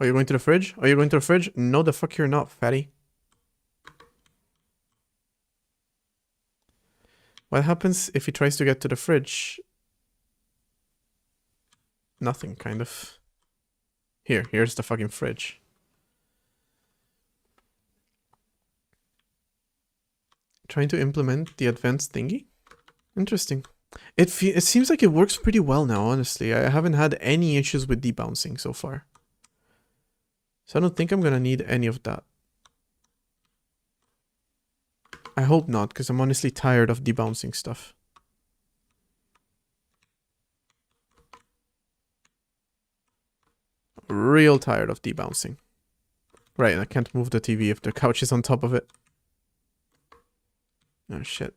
you going to the fridge? Are you going to the fridge? No, the fuck you're not, fatty. What happens if he tries to get to the fridge? Nothing, kind of. Here's the fucking fridge. Trying to implement the advanced thingy? Interesting. It seems like it works pretty well now, honestly. I haven't had any issues with debouncing so far. So I don't think I'm gonna need any of that. I hope not, because I'm honestly tired of debouncing stuff. Real tired of debouncing. Right, and I can't move the TV if the couch is on top of it. Oh, shit.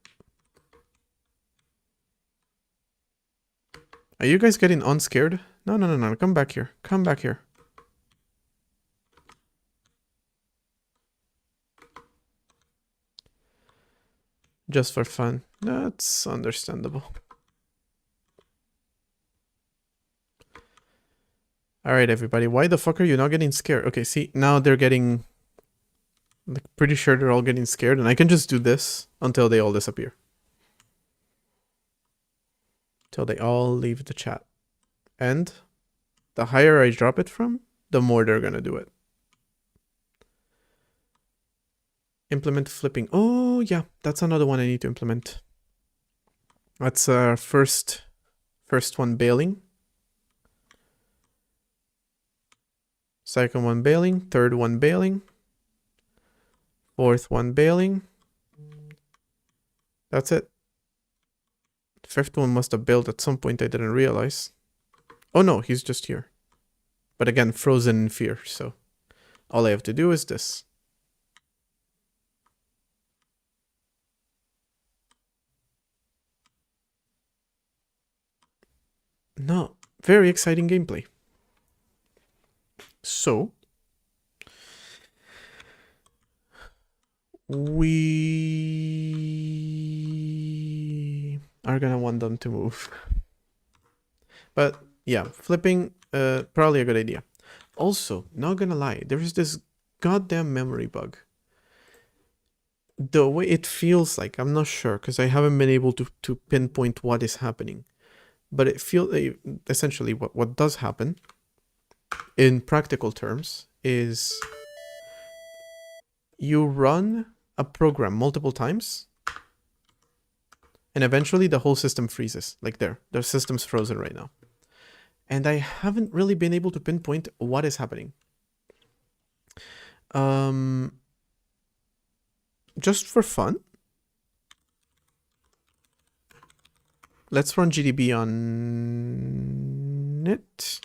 Are you guys getting unscared? No, no, no, no. Come back here. Come back here. Just for fun. That's understandable. Alright, everybody. Why the fuck are you not getting scared? Okay, see, now they're getting... Like, pretty sure they're all getting scared, and I can just do this until they all disappear. Till they all leave the chat. And the higher I drop it from, the more they're gonna do it. Implement flipping. Oh, yeah, that's another one I need to implement. That's first one bailing. Second one bailing. Third one bailing. Fourth one bailing. That's it. The fifth one must have bailed at some point I didn't realize. Oh no, he's just here. But again, frozen in fear, so all I have to do is this. No, very exciting gameplay. So, we are gonna want them to move. But yeah, flipping, probably a good idea. Also, not gonna lie, there is this goddamn memory bug. The way it feels like, I'm not sure, because I haven't been able to pinpoint what is happening. But it feels, essentially, what does happen, in practical terms, is you run a program multiple times, and eventually the whole system freezes. Like there, the system's frozen right now. And I haven't really been able to pinpoint what is happening. Just for fun, let's run GDB on it.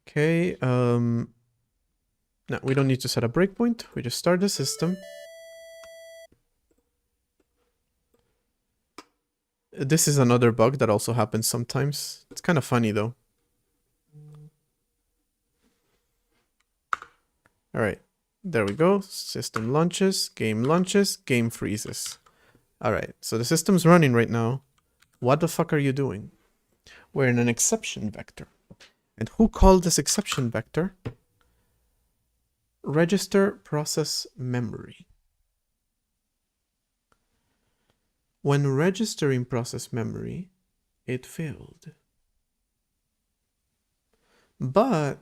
Okay, no, we don't need to set a breakpoint. We just start the system. This is another bug that also happens sometimes. It's kind of funny though. All right, there we go. System launches, game freezes. All right, so the system's running right now. What the fuck are you doing? We're in an exception vector. And who called this exception vector? Register process memory. When registering process memory, it failed. But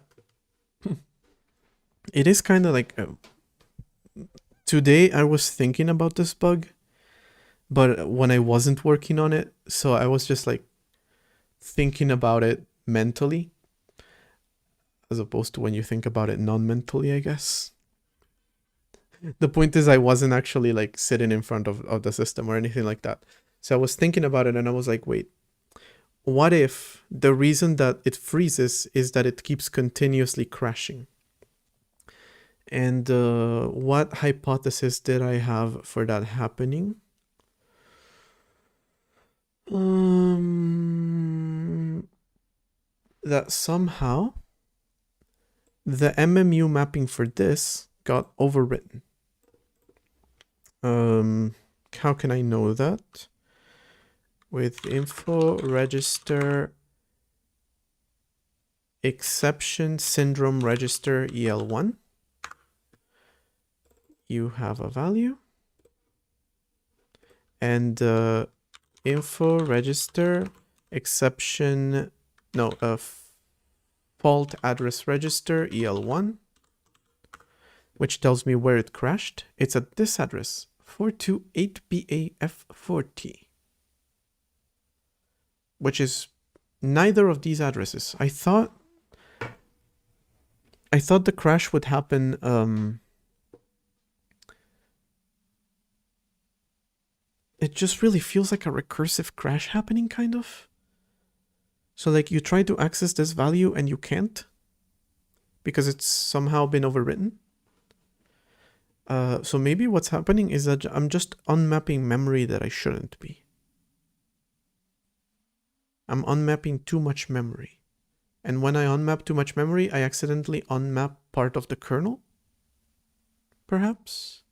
it is kind of like today I was thinking about this bug, but when I wasn't working on it, so I was just like thinking about it mentally as opposed to when you think about it non-mentally, I guess. The point is I wasn't actually like sitting in front of the system or anything like that. So I was thinking about it and I was like, wait, what if the reason that it freezes is that it keeps continuously crashing? And what hypothesis did I have for that happening? That somehow the MMU mapping for this got overwritten. How can I know that? With info register exception syndrome register EL1. You have a value. And info register exception, no, fault address register EL1, which tells me where it crashed. It's at this address, 428BAF40, which is neither of these addresses. I thought the crash would happen. It just really feels like a recursive crash happening, kind of. So like you try to access this value and you can't because it's somehow been overwritten. So maybe what's happening is that I'm just unmapping memory that I shouldn't be. I'm unmapping too much memory. And when I unmap too much memory, I accidentally unmap part of the kernel, perhaps.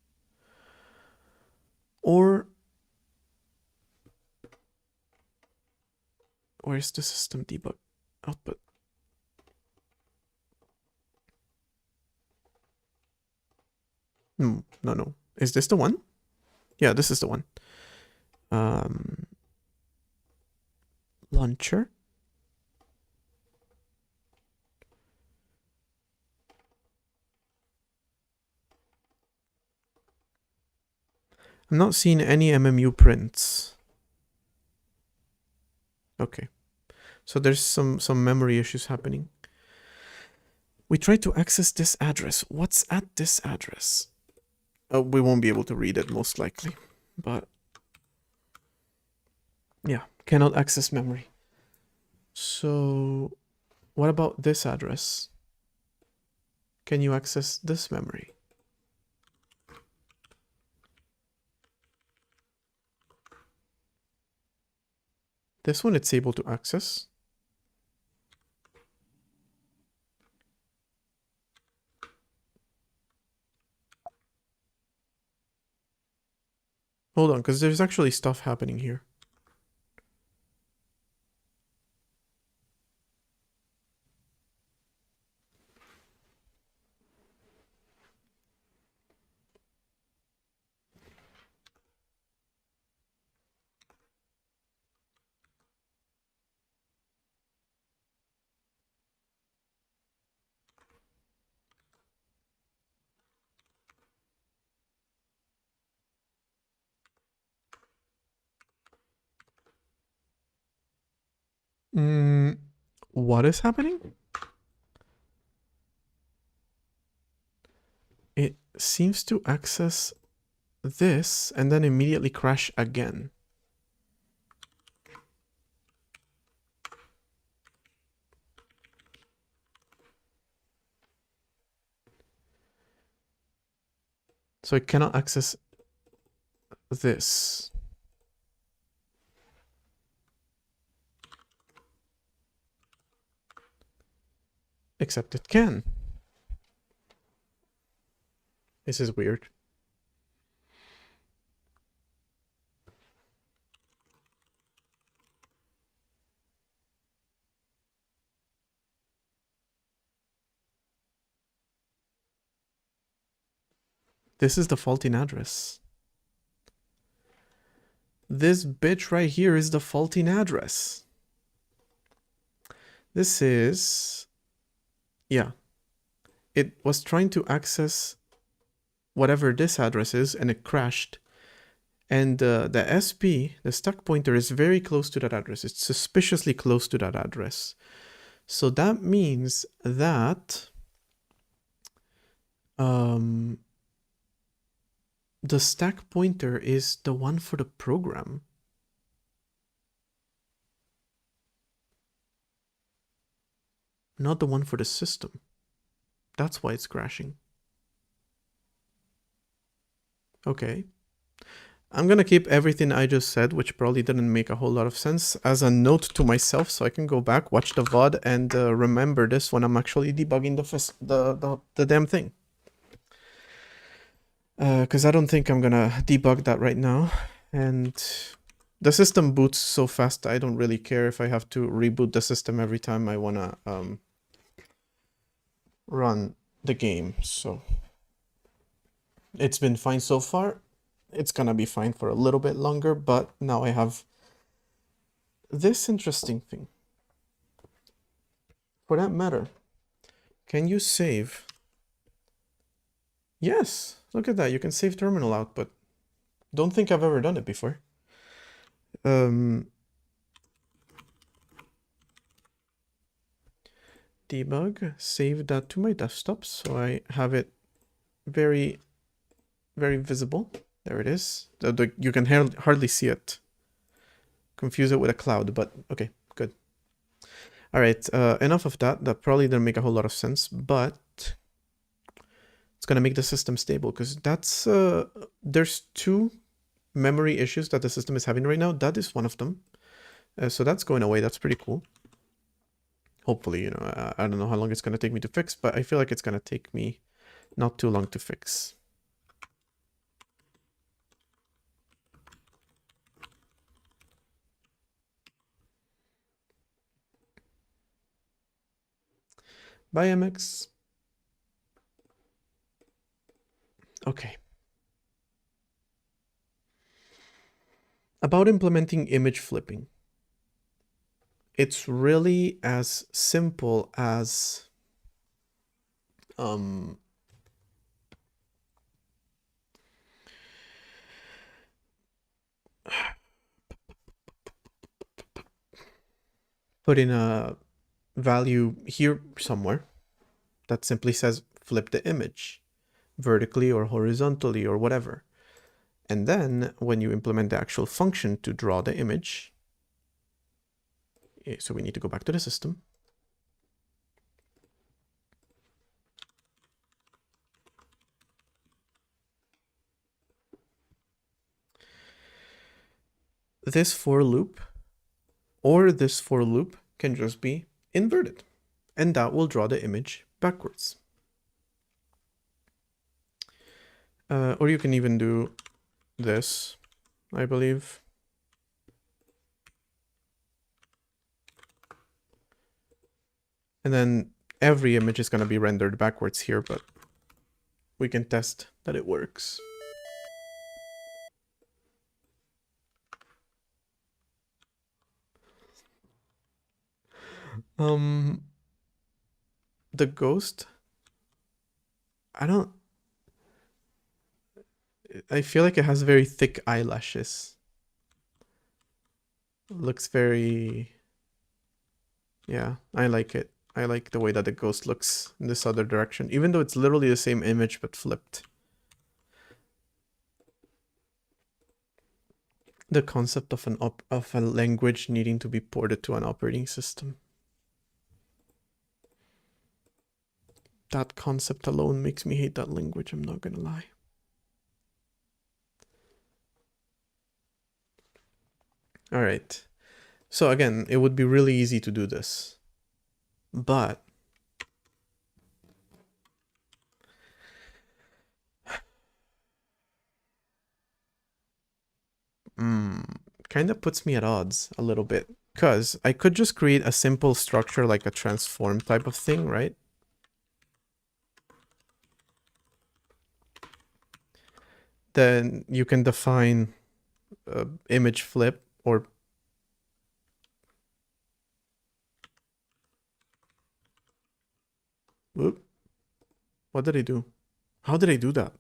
Or where's the system debug output? No. Is this the one? Yeah, this is the one. Launcher. I'm not seeing any MMU prints. Okay. So there's some memory issues happening. We try to access this address. What's at this address? We won't be able to read it most likely, but yeah, cannot access memory. So what about this address? Can you access this memory? This one it's able to access. Hold on, because there's actually stuff happening here. What is happening? It seems to access this and then immediately crash again. So it cannot access this. Except it can. This is weird. This is the faulty address. This bitch right here is the faulty address. This is, yeah. It was trying to access whatever this address is, and it crashed. And the SP, the stack pointer, is very close to that address. It's suspiciously close to that address. So that means that the stack pointer is the one for the program. Not the one for the system. That's why it's crashing. Okay. I'm gonna keep everything I just said, which probably didn't make a whole lot of sense, as a note to myself, so I can go back, watch the VOD, and remember this when I'm actually debugging the damn thing. Because I don't think I'm gonna debug that right now, and the system boots so fast I don't really care if I have to reboot the system every time I wanna run the game. So it's been fine so far. It's gonna be fine for a little bit longer, but now I have this interesting thing. For that matter, can you save? Yes, look at that. You can save terminal output. Don't think I've ever done it before. Debug, save that to my desktop so I have it very, very visible. There it is. You can hardly see it. Confuse it with a cloud, but okay, good. All right, enough of that. That probably didn't make a whole lot of sense, but it's gonna make the system stable, because that's there's two memory issues that the system is having right now. That is one of them. So that's going away. That's pretty cool. Hopefully, you know, I don't know how long it's gonna take me to fix, but I feel like it's gonna take me not too long to fix. Bye, MX. Okay. About implementing image flipping. It's really as simple as putting a value here somewhere that simply says flip the image vertically or horizontally or whatever. And then when you implement the actual function to draw the image, so we need to go back to the system. This for loop or this for loop can just be inverted, and that will draw the image backwards. Or you can even do this, I believe. And then every image is going to be rendered backwards here, but we can test that it works. The ghost, I feel like it has very thick eyelashes. Looks very, yeah, I like it. I like the way that the ghost looks in this other direction, even though it's literally the same image but flipped. The concept of a language needing to be ported to an operating system. That concept alone makes me hate that language, I'm not gonna lie. All right. So again, it would be really easy to do this, but kind of puts me at odds a little bit, because I could just create a simple structure like a transform type of thing, right? then you can define image flip or whoop. What did I do? How did I do that?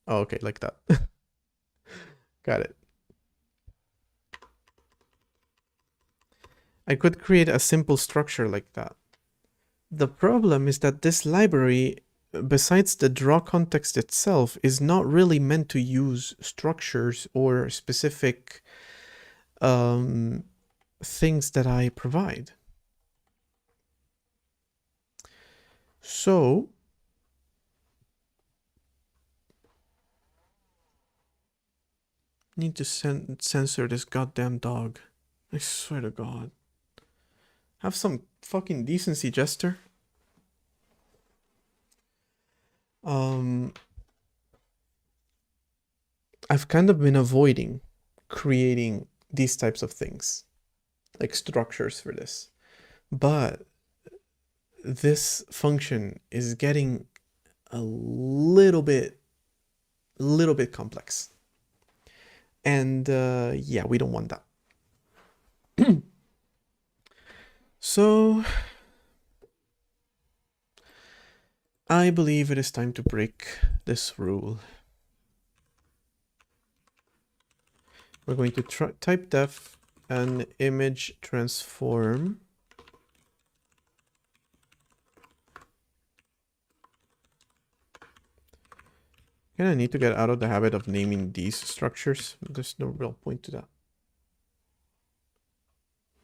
Oh, okay, like that. Got it. I could create a simple structure like that. The problem is that this library, besides the draw context itself, is not really meant to use structures or specific things that I provide. So need to censor this goddamn dog. I swear to God. Have some fucking decency, Jester. I've kind of been avoiding creating these types of things, like structures for this. But this function is getting a little bit complex. And yeah, we don't want that. So I believe it is time to break this rule. We're going to type def an image transform. Kind of need to get out of the habit of naming these structures. There's no real point to that.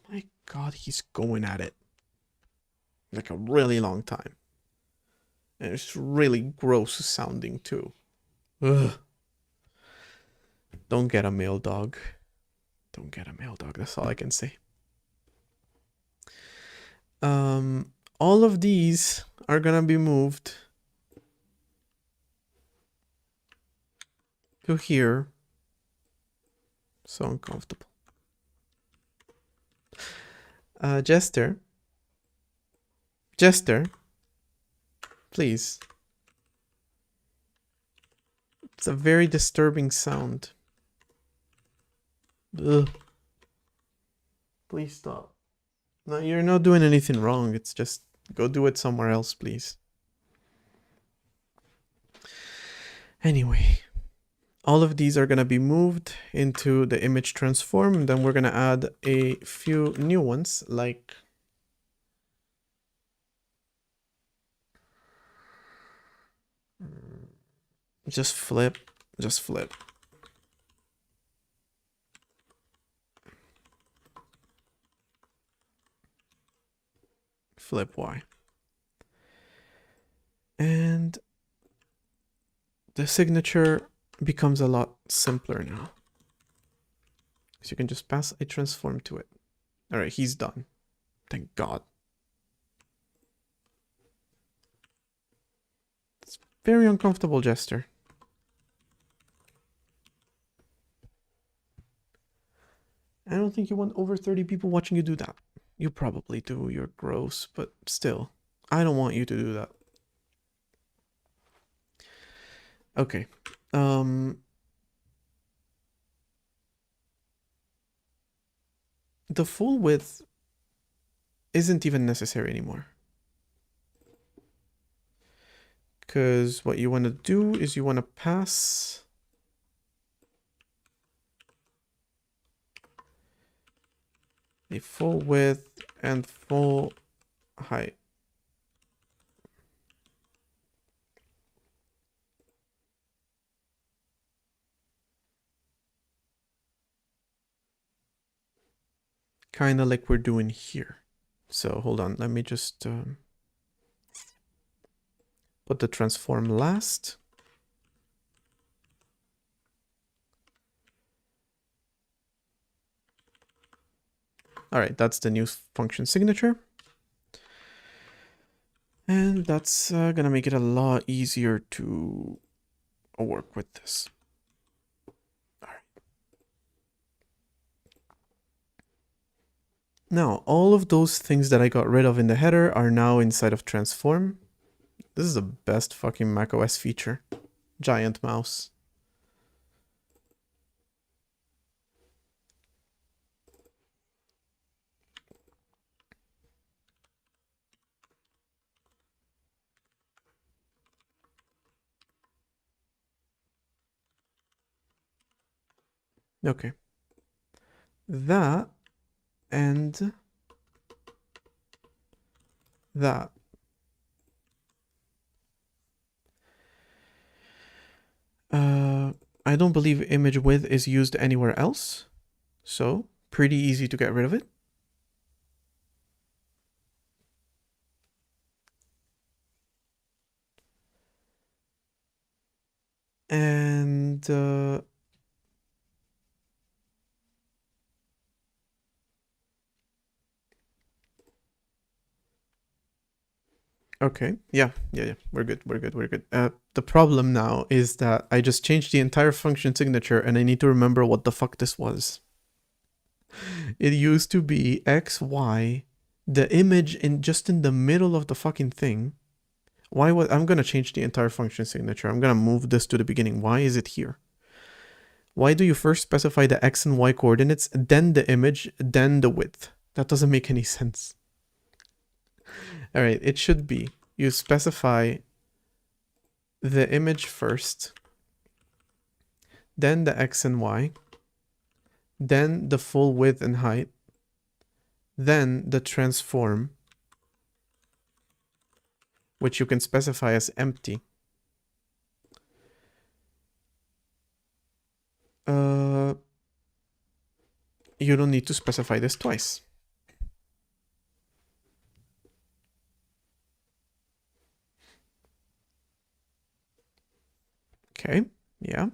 My God, he's going at it. Like a really long time. And it's really gross sounding too. Ugh. Don't get a male dog. Don't get a male dog. That's all I can say. All of these are gonna be moved to here. So uncomfortable. Jester, please. It's a very disturbing sound. Ugh. Please stop. No, you're not doing anything wrong. It's just go do it somewhere else, please. Anyway, all of these are going to be moved into the image transform, and then we're going to add a few new ones, like just flip. Flip Y. And the signature becomes a lot simpler now. So you can just pass a transform to it. All right, he's done. Thank God. It's very uncomfortable, Jester. I don't think you want over 30 people watching you do that. You probably do. You're gross, but still, I don't want you to do that. Okay. The full width isn't even necessary anymore. Because what you want to do is you want to pass a full width and full height. Kind of like we're doing here. So hold on, let me just put the transform last. All right, that's the new function signature. And that's gonna make it a lot easier to work with this. All right. Now, all of those things that I got rid of in the header are now inside of transform. This is the best fucking macOS feature. giant mouse. Okay. That and that. I don't believe image width is used anywhere else, so pretty easy to get rid of it. And okay, yeah, we're good. The problem now is that I just changed the entire function signature and I need to remember what the fuck this was. It used to be x, y, the image just in the middle of the fucking thing. I'm gonna change the entire function signature. I'm gonna move this to the beginning. Why is it here? Why do you first specify the x and y coordinates, then the image, then the width? That doesn't make any sense. All right, it should be you specify the image first, then the x and y, then the full width and height, then the transform, which you can specify as empty. You don't need to specify this twice. Okay, yeah.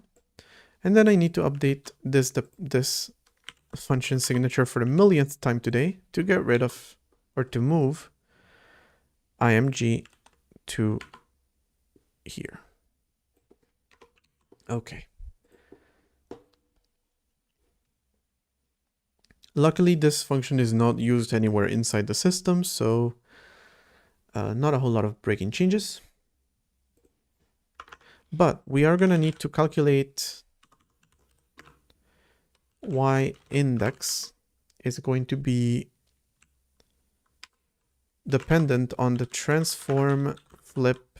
And then I need to update this function signature for the millionth time today to get rid of, or to move img to here. Okay. Luckily, this function is not used anywhere inside the system, so not a whole lot of breaking changes. But we are going to need to calculate y index is going to be dependent on the transform flip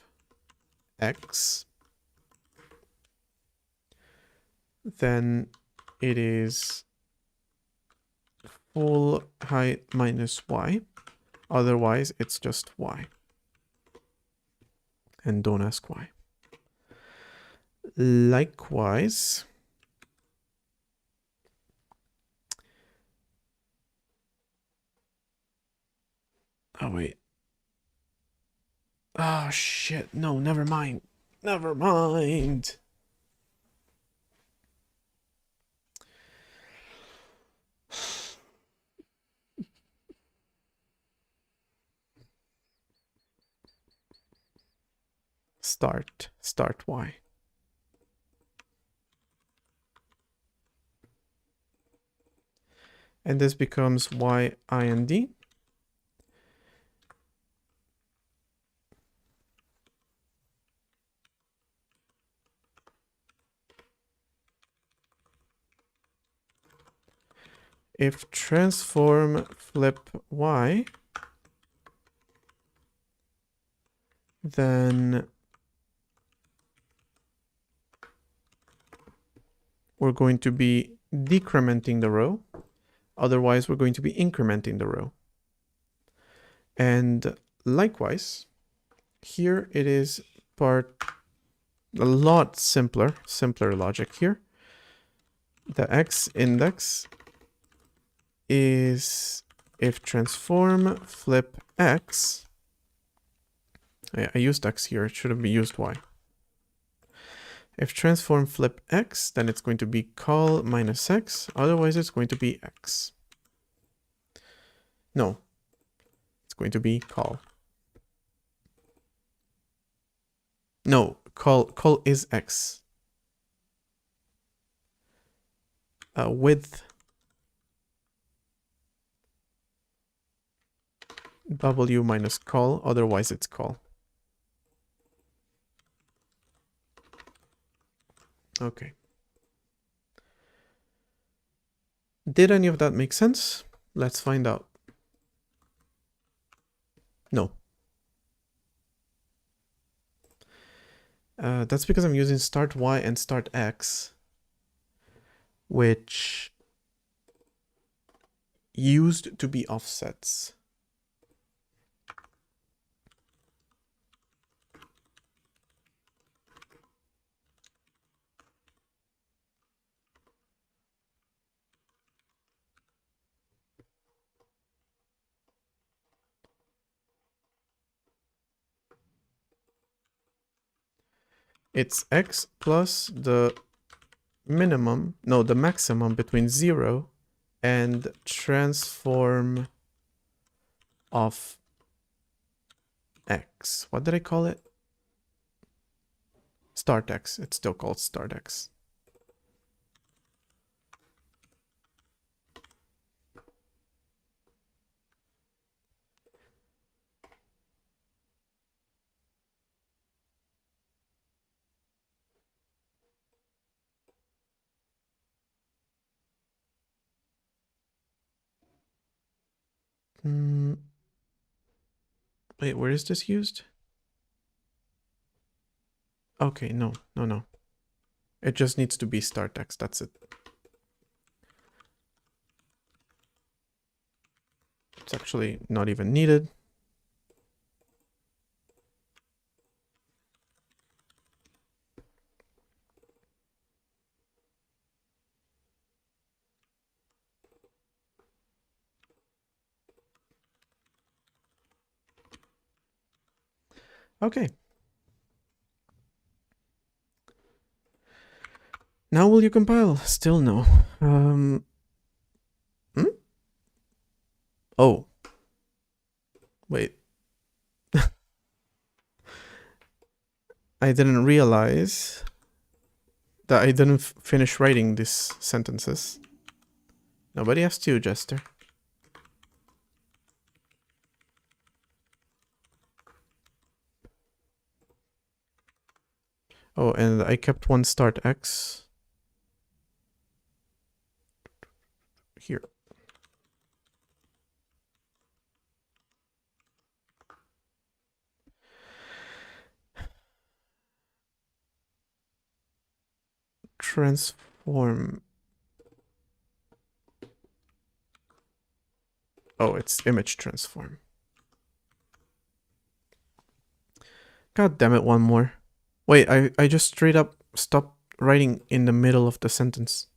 x. Then it is full height minus y. Otherwise, it's just y. And don't ask why. Likewise, oh wait. Oh shit, no, never mind. Never mind. Start y. And this becomes y ind. If transform flip y, then we're going to be decrementing the row. Otherwise, we're going to be incrementing the row. And likewise, here it is a lot simpler logic here. The x index is if transform flip x. I used x here, it shouldn't be used y. If transform flip x, then it's going to be col minus x, otherwise it's going to be x. No, it's going to be col. No, col is x. Width w minus col, otherwise it's col. Okay. Did any of that make sense? Let's find out. No. That's because I'm using start Y and start X, which used to be offsets. It's X plus the minimum, no, the maximum between 0 and transform of X. What did I call it? Start X. It's still called start X. Wait, where is this used? Okay, no. It just needs to be start X, that's it. It's actually not even needed. Okay. Now will you compile? Still no. Oh. Wait. I didn't realize that I didn't finish writing these sentences. Nobody asked you, Jester. Oh, and I kept one start X here. Transform. Oh, it's image transform. God damn it, one more. Wait, I just straight up stopped writing in the middle of the sentence.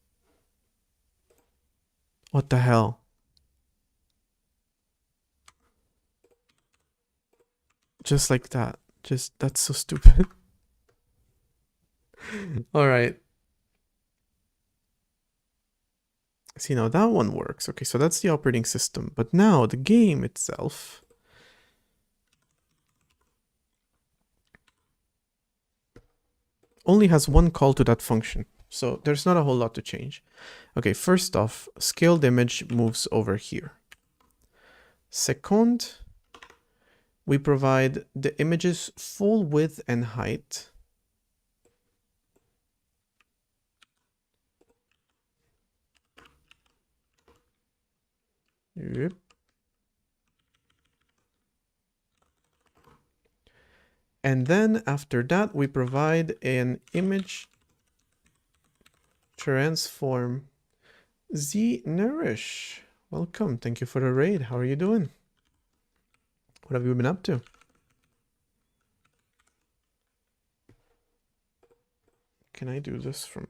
What the hell? Just like that. That's so stupid. Alright. See, now that one works. Okay, so that's the operating system. But now the game itself. Only has one call to that function. So there's not a whole lot to change. Okay, first off, scaled image moves over here. Second, we provide the image's full width and height. Yep. And then after that, we provide an image transform. Z Nourish. Welcome. Thank you for the raid. How are you doing? What have you been up to? Can I do this from...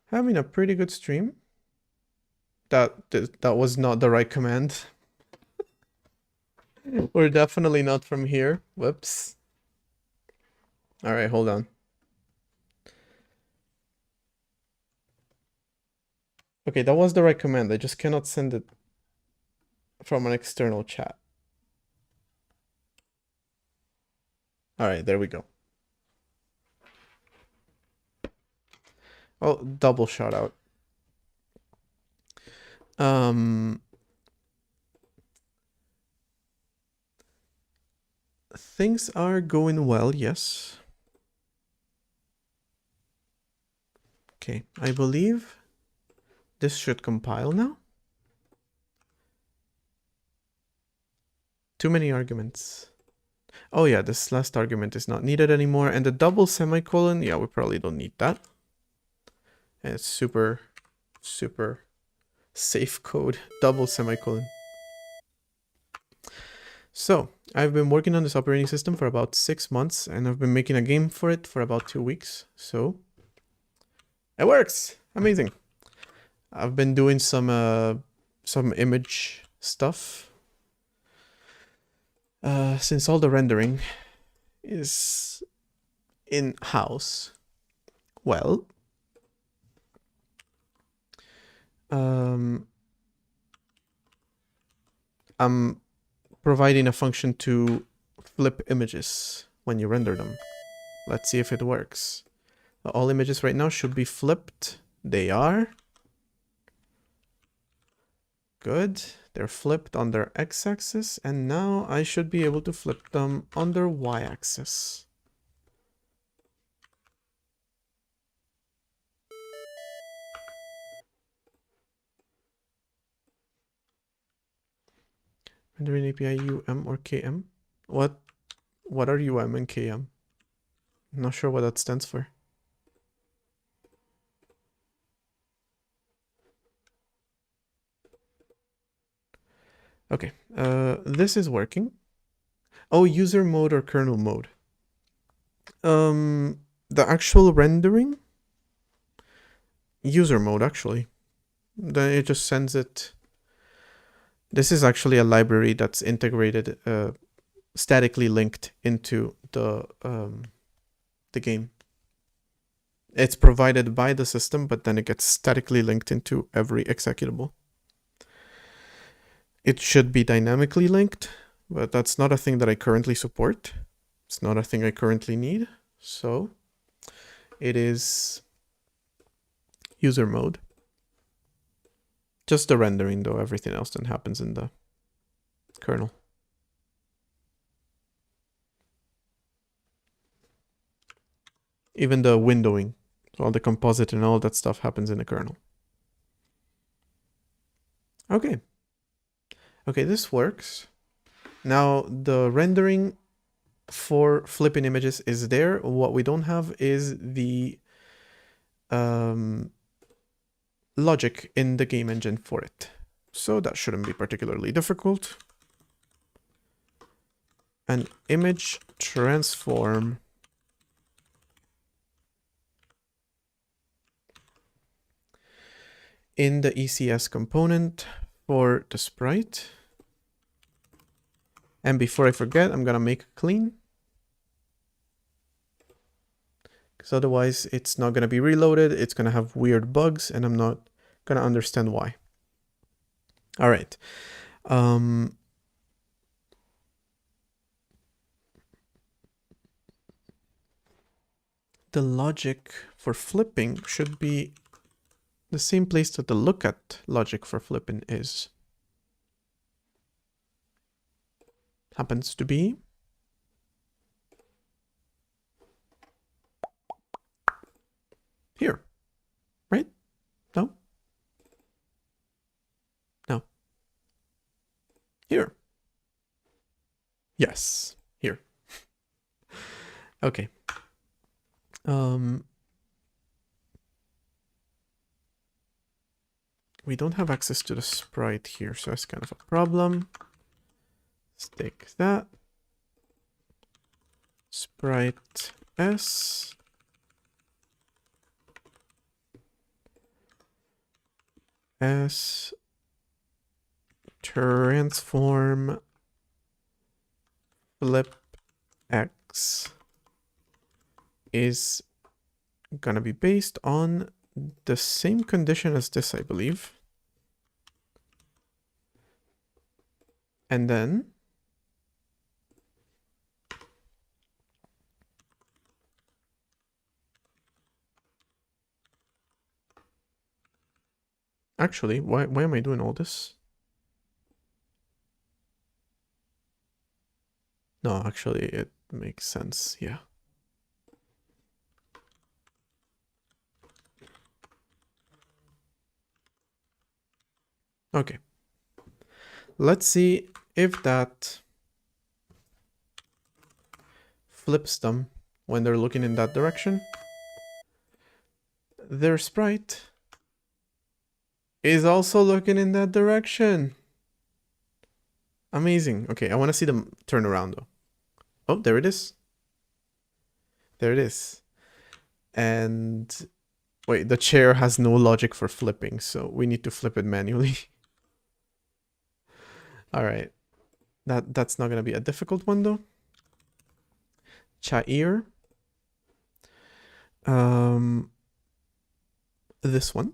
Having a pretty good stream. That was not the right command. We're definitely not from here. Whoops. All right, hold on. Okay, that was the right command. I just cannot send it from an external chat. All right, there we go. Oh, double shout out. Things are going well, yes. Okay, I believe this should compile now. Too many arguments. Oh yeah, this last argument is not needed anymore. And the double semicolon, yeah, we probably don't need that. And it's super, super safe code, double semicolon. So, I've been working on this operating system for about 6 months, and I've been making a game for it for about 2 weeks. So, it works! Amazing. I've been doing some image stuff. Since all the rendering is in-house, well, I'm providing a function to flip images when you render them. Let's see if it works. All images right now should be flipped. They are. Good. They're flipped on their x-axis, and now I should be able to flip them on their y-axis. Rendering API UM or KM? What are UM and KM? I'm not sure what that stands for. Okay, this is working. Oh, user mode or kernel mode. The actual rendering? User mode, actually. Then it just sends it. This is actually a library that's integrated, statically linked into the game. It's provided by the system, but then it gets statically linked into every executable. It should be dynamically linked, but that's not a thing that I currently support. It's not a thing I currently need. So it is user mode. Just the rendering though, everything else then happens in the kernel. Even the windowing, so all the composite and all that stuff happens in the kernel. Okay. Okay, this works. Now the rendering for flipping images is there. What we don't have is the logic in the game engine for it. So that shouldn't be particularly difficult. An image transform in the ECS component for the sprite. And before I forget, I'm gonna make a clean. Because otherwise it's not gonna be reloaded, it's gonna have weird bugs, and I'm not gonna understand why. All right. The logic for flipping should be the same place that the lookat logic for flipping is. Happens to be here, right? No? No. Here. Yes, here. Okay. We don't have access to the sprite here, so that's kind of a problem. Let's take that. Sprite S. S transform flip X is gonna be based on the same condition as this, I believe. And then actually, why am I doing all this? No, actually, it makes sense. Yeah. Okay. Let's see if that flips them when they're looking in that direction. Their sprite is also looking in that direction. Amazing. Okay, I want to see them turn around though. Oh, there it is. There it is. And wait, the chair has no logic for flipping, so we need to flip it manually. All right. That's not going to be a difficult one though. Chair. This one.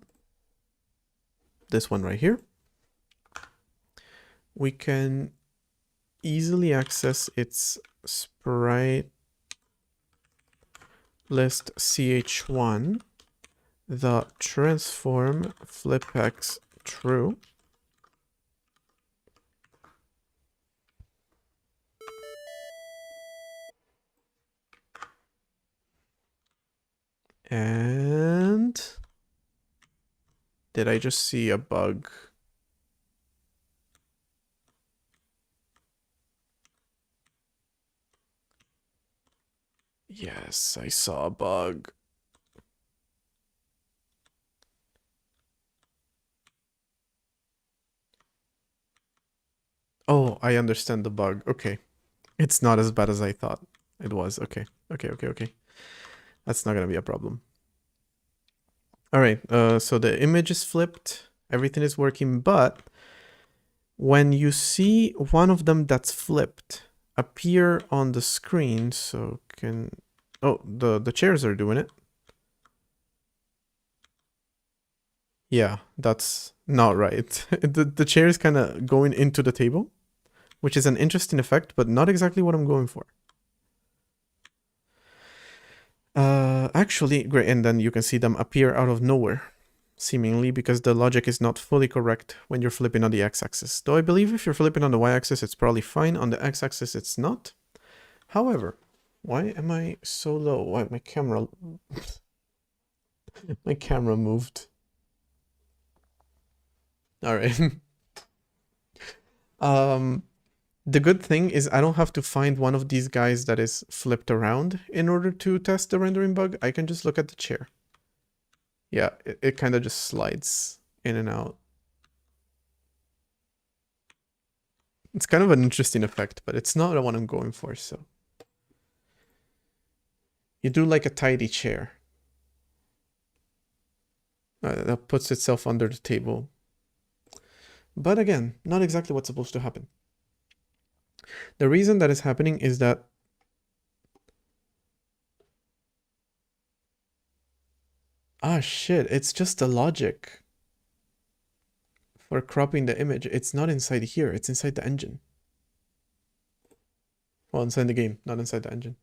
This one right here. We can easily access its sprite list ch1 the transform flipx true and did I just see a bug? Yes, I saw a bug. Oh, I understand the bug. Okay. It's not as bad as I thought it was. Okay. Okay. That's not gonna be a problem. All right. So the image is flipped. Everything is working, but when you see one of them that's flipped appear on the screen, so can... Oh, the chairs are doing it. Yeah, that's not right. The chair is kind of going into the table, which is an interesting effect, but not exactly what I'm going for. Actually, great, and then you can see them appear out of nowhere, seemingly, because the logic is not fully correct when you're flipping on the x-axis. Though I believe if you're flipping on the y-axis, it's probably fine. On the x-axis, it's not. However, why am I so low? Why my camera... my camera moved. All right. The good thing is I don't have to find one of these guys that is flipped around in order to test the rendering bug. I can just look at the chair. Yeah, it kind of just slides in and out. It's kind of an interesting effect, but it's not the one I'm going for, so. You do like a tidy chair. That puts itself under the table. But again, not exactly what's supposed to happen. The reason that is happening is that shit, it's just the logic for cropping the image. It's not inside here, it's inside the engine. Well, inside the game, not inside the engine.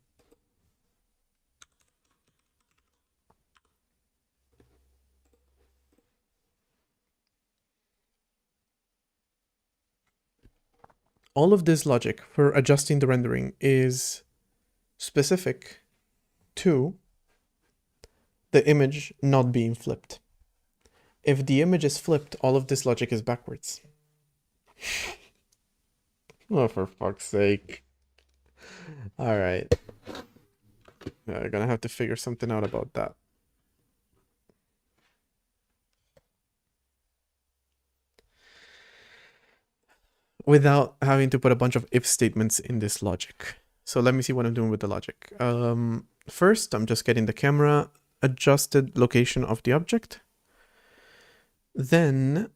All of this logic for adjusting the rendering is specific to the image not being flipped. If the image is flipped, all of this logic is backwards. Oh, for fuck's sake. All right. I'm gonna have to figure something out about that. Without having to put a bunch of if statements in this logic. So let me see what I'm doing with the logic. First, I'm just getting the camera adjusted location of the object. Then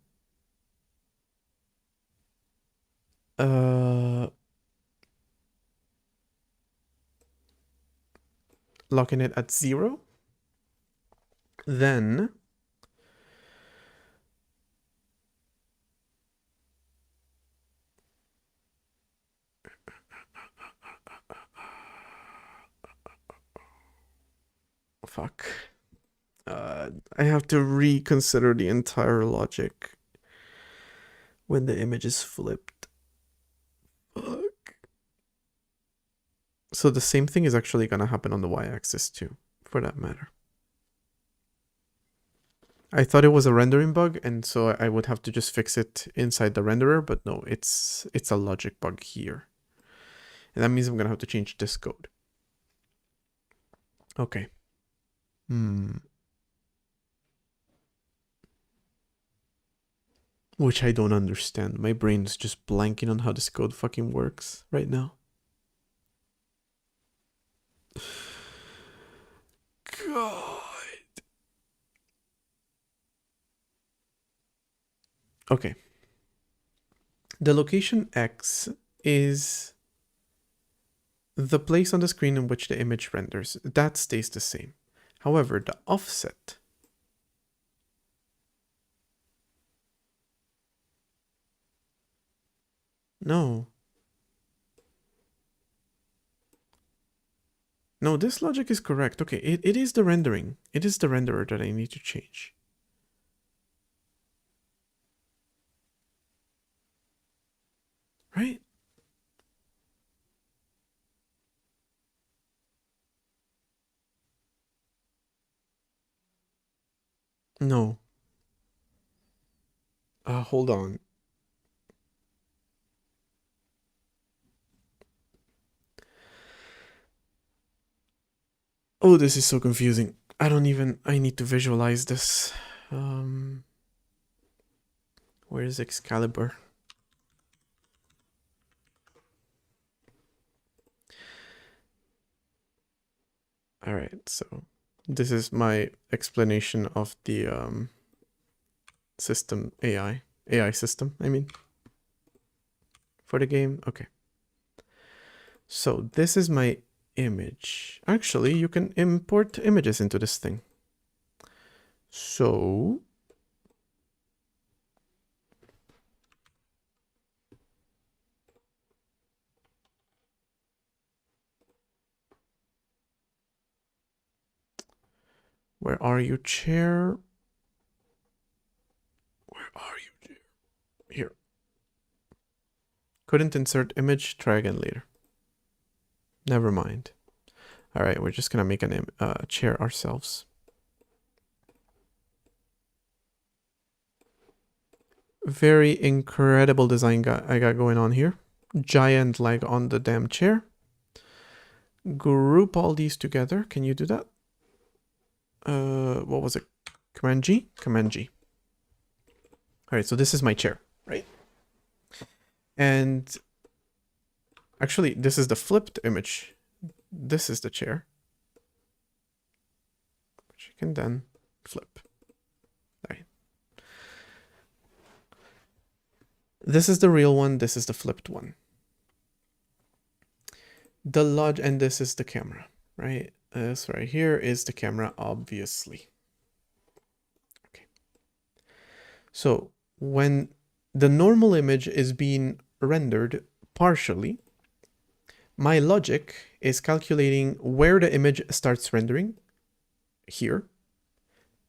locking it at 0. Then fuck. God, I have to reconsider the entire logic when the image is flipped. Fuck. So the same thing is actually gonna happen on the y-axis too, for that matter. I thought it was a rendering bug, and so I would have to just fix it inside the renderer, but no, it's a logic bug here. And that means I'm gonna have to change this code. Okay. Which I don't understand. My brain's just blanking on how this code fucking works right now. God. Okay. The location X is the place on the screen in which the image renders. That stays the same. However, the offset No, this logic is correct. Okay, it is the rendering. It is the renderer that I need to change. Right? No. Hold on. Oh, this is so confusing. I need to visualize this. Where is Excalibur? All right, so this is my explanation of the system AI system, I mean, for the game. Okay. So this is my image. Actually, you can import images into this thing. So where are you, chair? Where are you, chair? Here. Couldn't insert image. Try again later. Never mind. All right, we're just gonna make a chair ourselves. Very incredible design I got going on here. Giant leg on the damn chair. Group all these together. Can you do that? What was it? Command G? Command G. All right, so this is my chair, right? And actually, this is the flipped image. This is the chair, which you can then flip. Right. This is the real one. This is the flipped one. And this is the camera, right? This right here is the camera, obviously. Okay. So when the normal image is being rendered partially, my logic is calculating where the image starts rendering, here,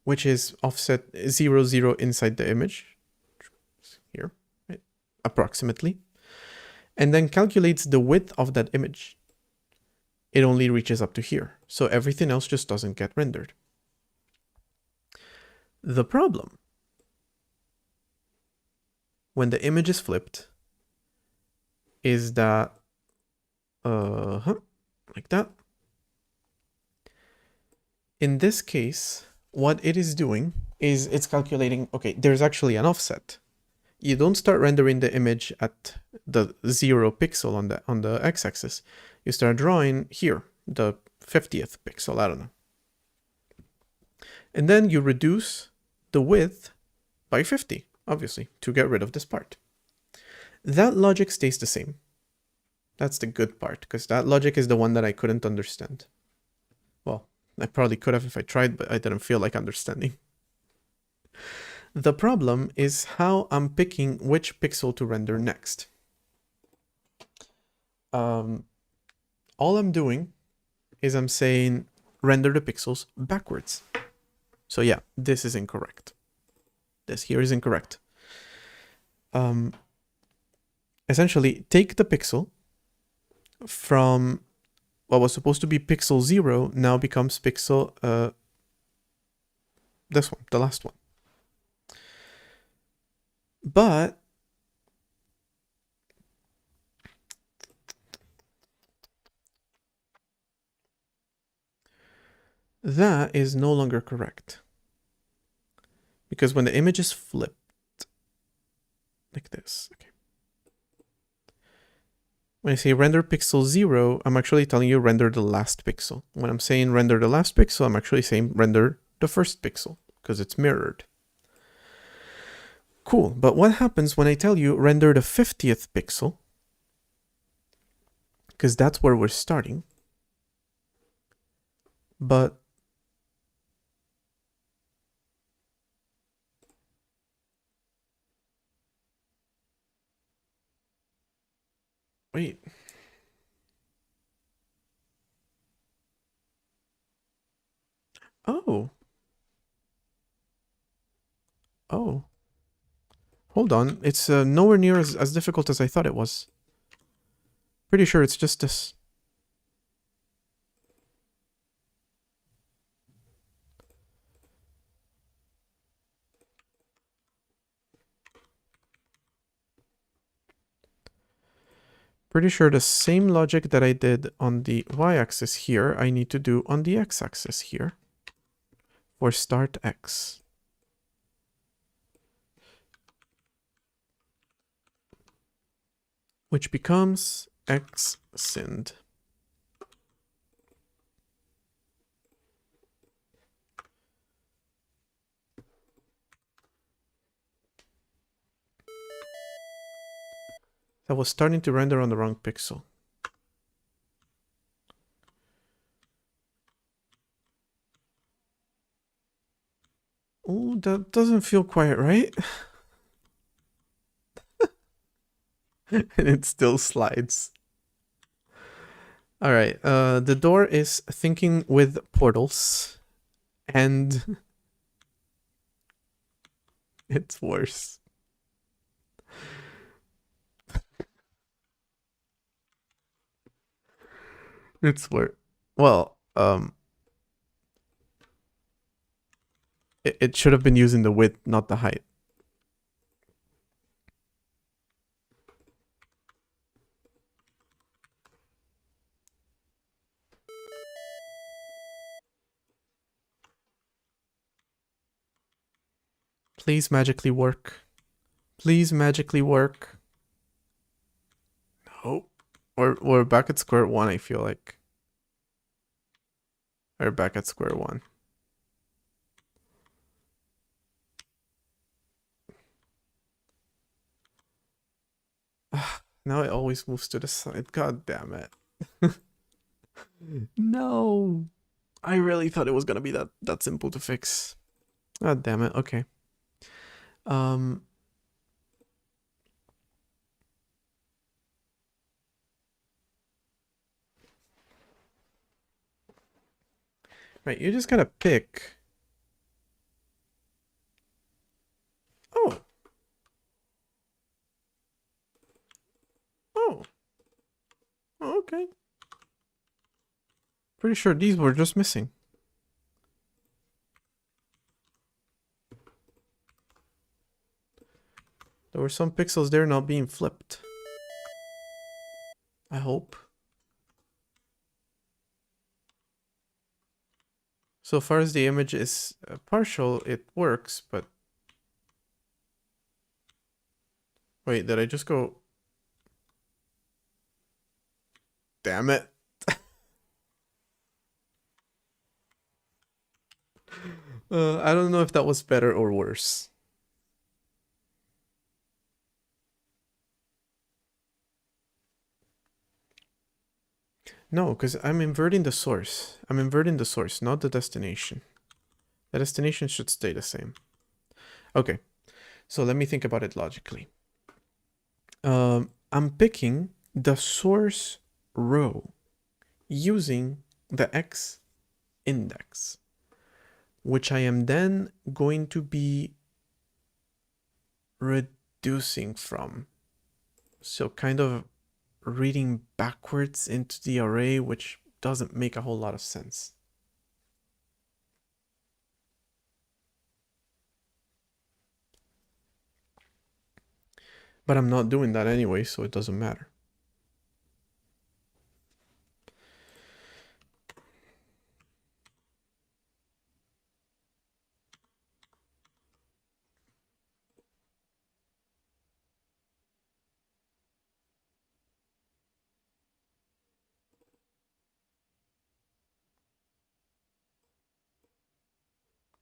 which is offset 0, 0 inside the image, here, right? Approximately, and then calculates the width of that image. It only reaches up to here, so everything else just doesn't get rendered. The problem, when the image is flipped, is that like that. In this case, what it is doing is it's calculating, okay, there's actually an offset. You don't start rendering the image at the 0 pixel on the x-axis. You start drawing here, the 50th pixel, I don't know. And then you reduce the width by 50, obviously, to get rid of this part. That logic stays the same. That's the good part, because that logic is the one that I couldn't understand. Well, I probably could have if I tried, but I didn't feel like understanding. The problem is how I'm picking which pixel to render next. All I'm doing is I'm saying render the pixels backwards. So yeah, this is incorrect. This here is incorrect. Essentially, take the pixel from what was supposed to be pixel 0, now becomes pixel, this one, the last one. But that is no longer correct. Because when the image is flipped, like this, okay. When I say render pixel 0, I'm actually telling you render the last pixel. When I'm saying render the last pixel, I'm actually saying render the first pixel, because it's mirrored. Cool, but what happens when I tell you render the 50th pixel? Because that's where we're starting. But wait. Oh. Oh. Hold on. It's nowhere near as difficult as I thought it was. Pretty sure it's just this. Pretty sure the same logic that I did on the y-axis here, I need to do on the x-axis here for start x. Which becomes x sinned. That was starting to render on the wrong pixel. Oh, that doesn't feel quite right. And it still slides. All right, the door is thinking with portals, and it's worse. It's worse. Well, it should have been using the width, not the height. Please magically work. Please magically work. No. We're back at square one, I feel like. We're back at square one. Now it always moves to the side. God damn it. No. I really thought it was gonna be that simple to fix. God damn it. Okay. Right, you just gotta pick. Oh. Oh. Oh, okay. Pretty sure these were just missing. There were some pixels there not being flipped. I hope. So far as the image is partial, it works, but... Wait, did I just go... Damn it. I don't know if that was better or worse. No, because I'm inverting the source. I'm inverting the source, not the destination. The destination should stay the same. Okay, so let me think about it logically. I'm picking the source row using the x index. which I am then going to be reducing from. So kind of reading backwards into the array, which doesn't make a whole lot of sense. But I'm not doing that anyway, so it doesn't matter.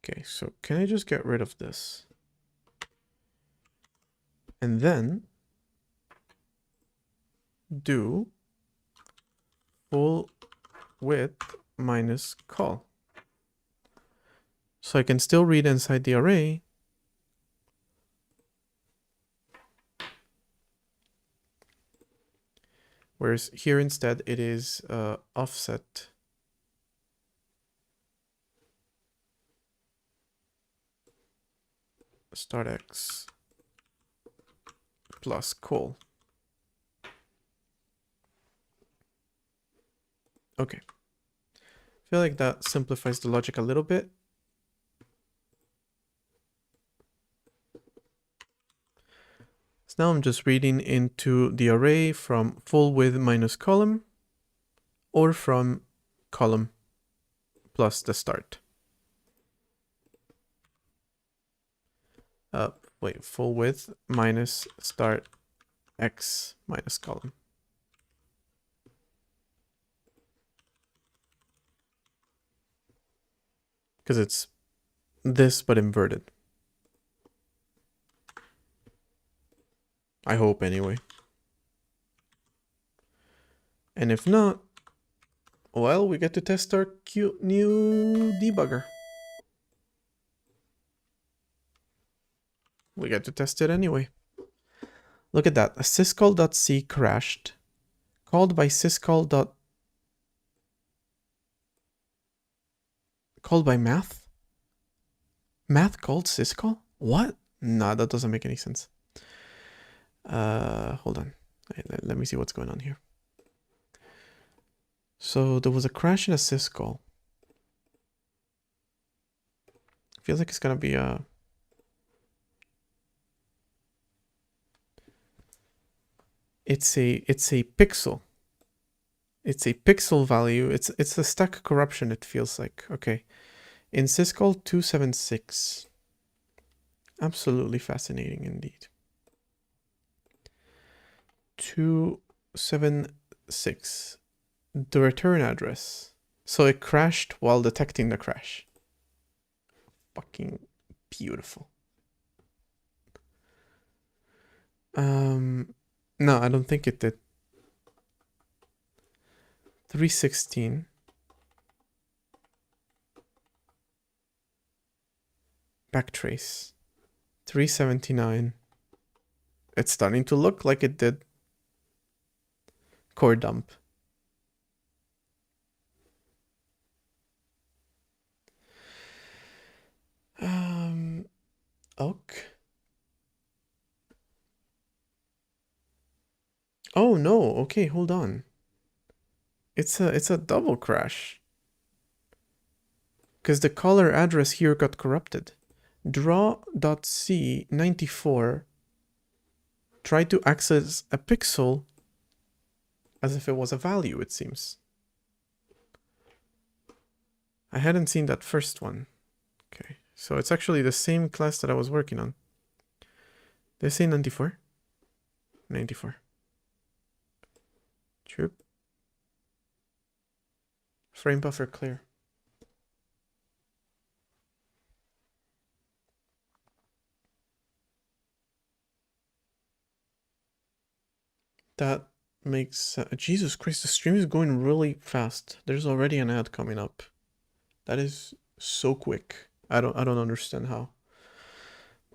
Okay, so can I just get rid of this? And then do full width minus call. So I can still read inside the array, whereas here instead it is offset start x plus call. Okay. I feel like that simplifies the logic a little bit. So now I'm just reading into the array from full width minus column or from column plus the start. Wait, full width minus start x minus column. Because it's this but inverted. I hope anyway. And if not, well, we get to test our cute new debugger. We get to test it anyway. Look at that. A syscall.c crashed. Called by syscall. Called by math? Math called syscall? What? Nah, that doesn't make any sense. Hold on. Let me see what's going on here. So there was a crash in a syscall. Feels like it's gonna be a... It's a pixel. It's a pixel value. It's a stack corruption, it feels like. Okay. In syscall 276. Absolutely fascinating indeed. 276. The return address. So it crashed while detecting the crash. Fucking beautiful. No, I don't think it did. 316. Backtrace. 379. It's starting to look like it did. Core dump. Ok. Oh no, okay, hold on. It's a double crash. Because the caller address here got corrupted. Draw.c94 tried to access a pixel as if it was a value, it seems. I hadn't seen that first one. Okay, so it's actually the same class that I was working on. Did I say 94? 94. Troop. Frame buffer clear. That makes... Jesus Christ, the stream is going really fast. There's already an ad coming up. That is so quick. I don't understand how.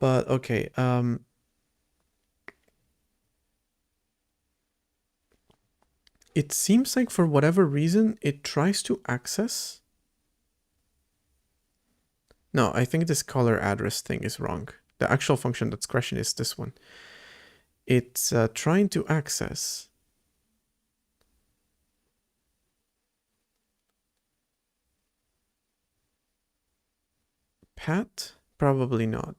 But okay, it seems like for whatever reason it tries to access No, I think this caller address thing is wrong. The actual function that's crashing is this one. It's trying to access Pat? Probably not.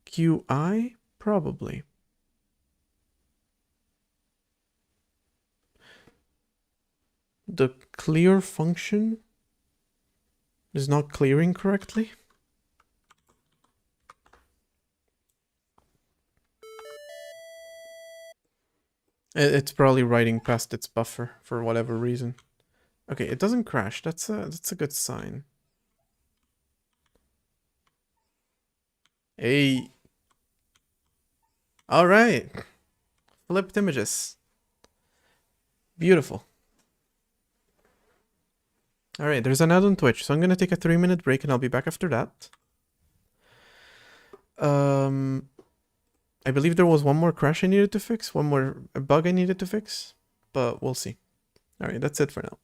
QI? Probably. The clear function is not clearing correctly. It's probably writing past its buffer for whatever reason. Okay, it doesn't crash. That's a good sign. Hey. All right. Flipped images. Beautiful. All right, there's an ad on Twitch, so I'm gonna take a 3-minute break and I'll be back after that. I believe there was one more crash I needed to fix, one more bug I needed to fix, but we'll see. All right, that's it for now.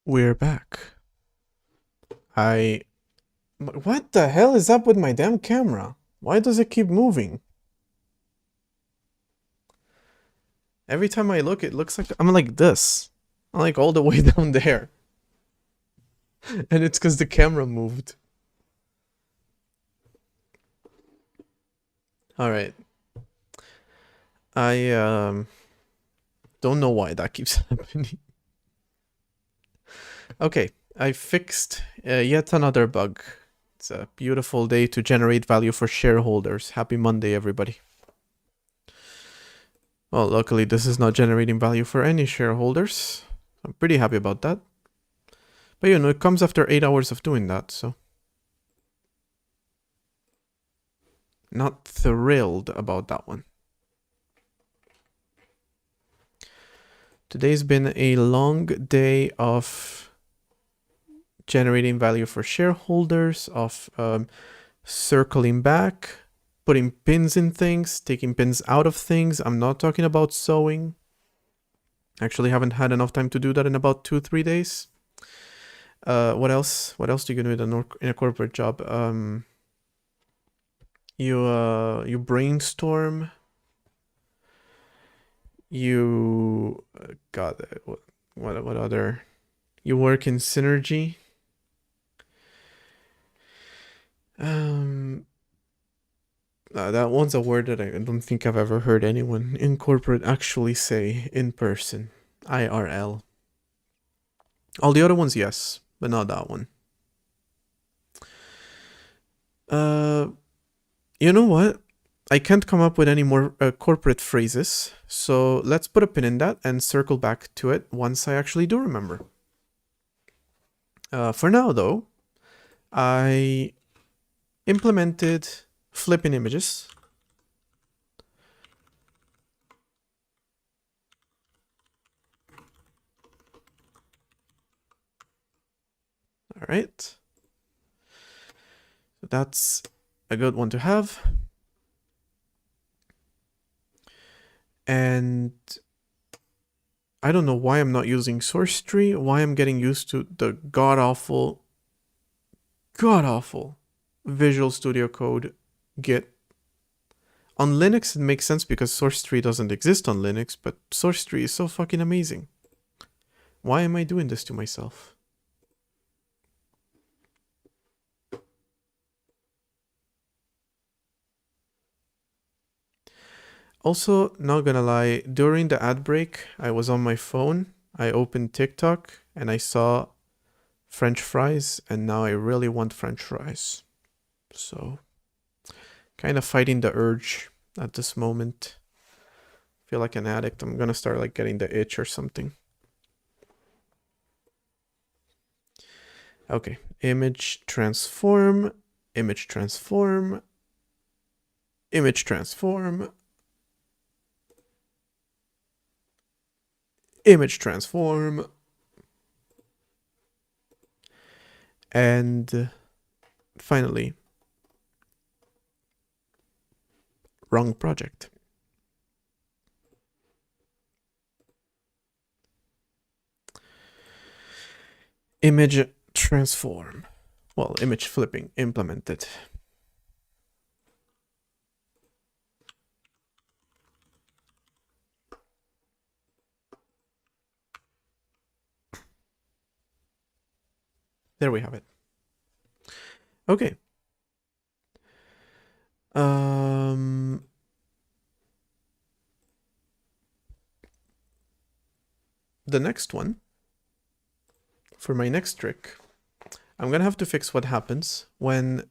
We're back. I What the hell is up with my damn camera? Why does it keep moving? Every time I look, it looks like I'm like this. I'm like all the way down there. And it's because the camera moved. Alright. I don't know why that keeps happening. Okay, I fixed yet another bug. It's a beautiful day to generate value for shareholders. Happy Monday, everybody. Well, luckily this is not generating value for any shareholders. I'm pretty happy about that. But you know, it comes after 8 hours of doing that, so. Not thrilled about that one. Today's been a long day of generating value for shareholders, of circling back, putting pins in things, taking pins out of things. I'm not talking about sewing. Actually, haven't had enough time to do that in about 2-3 days. What else? What else do you do in a corporate job? You brainstorm. You God, what other? You work in synergy. That one's a word that I don't think I've ever heard anyone in corporate actually say in person. IRL. All the other ones, yes, but not that one. You know what? I can't come up with any more corporate phrases, so let's put a pin in that and circle back to it once I actually do remember. For now, though, I implemented flipping images. All right. That's a good one to have. And I don't know why I'm not using source tree, why I'm getting used to the god-awful Visual Studio Code Git. On Linux, it makes sense because source tree doesn't exist on Linux, but source tree is so fucking amazing. Why am I doing this to myself? Also, not gonna lie, during the ad break, I was on my phone, I opened TikTok, and I saw French fries, and now I really want French fries. So, kind of fighting the urge at this moment. Feel like an addict. I'm gonna start like getting the itch or something. Okay, image transform, image transform, image transform, image transform, and finally, wrong project. Image transform. Well, image flipping implemented. There we have it. Okay. The next one, for my next trick, I'm gonna have to fix what happens when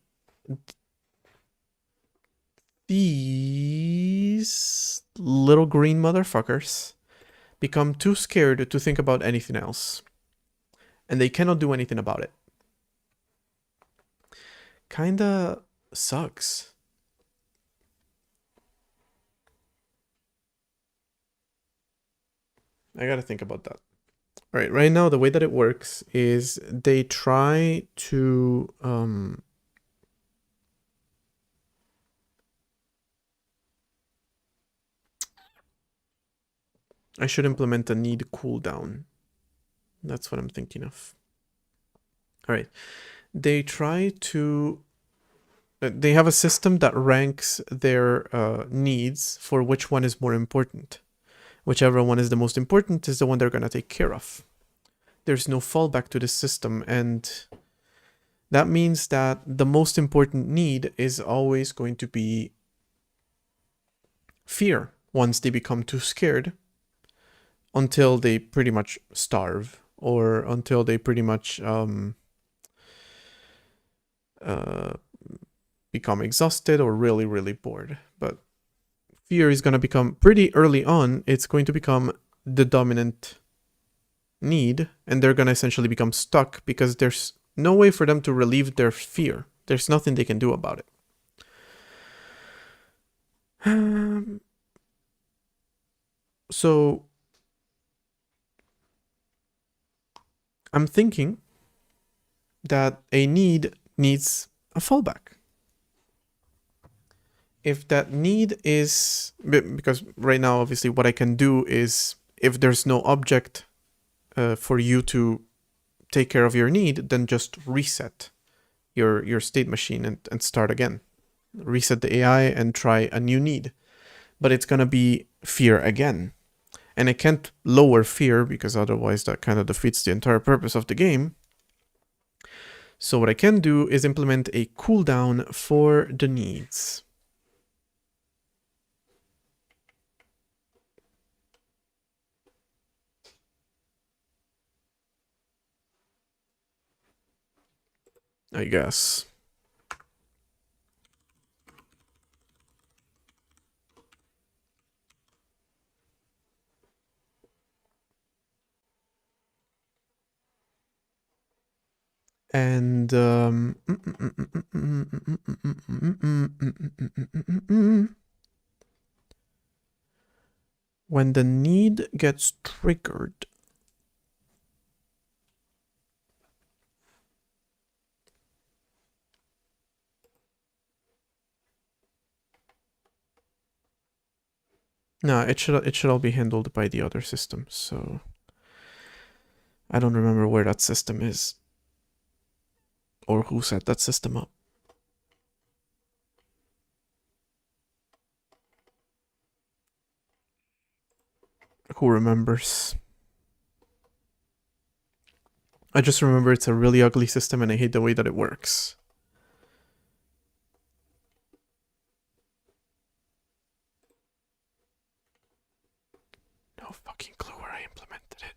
these little green motherfuckers become too scared to think about anything else. And they cannot do anything about it. Kinda sucks. I gotta think about that. All right now the way that it works is they try to I should implement a need cooldown. That's what I'm thinking of. All right. they try to they have a system that ranks their needs for which one is more important. Whichever one is the most important is the one they're going to take care of. There's no fallback to this system, and that means that the most important need is always going to be fear once they become too scared, until they pretty much starve, or until they pretty much become exhausted or really, really bored. But fear is going to become pretty early on, it's going to become the dominant need, and they're going to essentially become stuck because there's no way for them to relieve their fear. There's nothing they can do about it. So I'm thinking that a need needs a fallback. If that need is, because right now obviously what I can do is, if there's no object for you to take care of your need, then just reset your state machine and start again. Reset the AI and try a new need. But it's gonna be fear again. And I can't lower fear because otherwise that kind of defeats the entire purpose of the game. So what I can do is implement a cooldown for the needs. I guess. And when the need gets triggered, no, it should all be handled by the other system. So I don't remember where that system is or who set that system up. Who remembers? I just remember it's a really ugly system and I hate the way that it works. No fucking clue where I implemented it.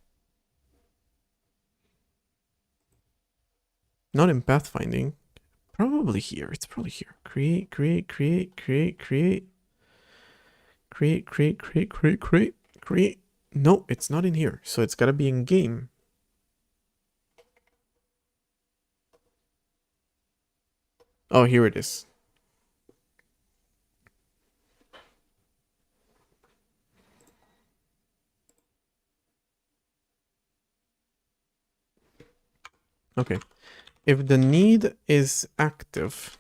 Not in pathfinding. Probably here. It's probably here. Create. No, it's not in here. So it's gotta be in game. Oh, here it is. Okay. If the need is active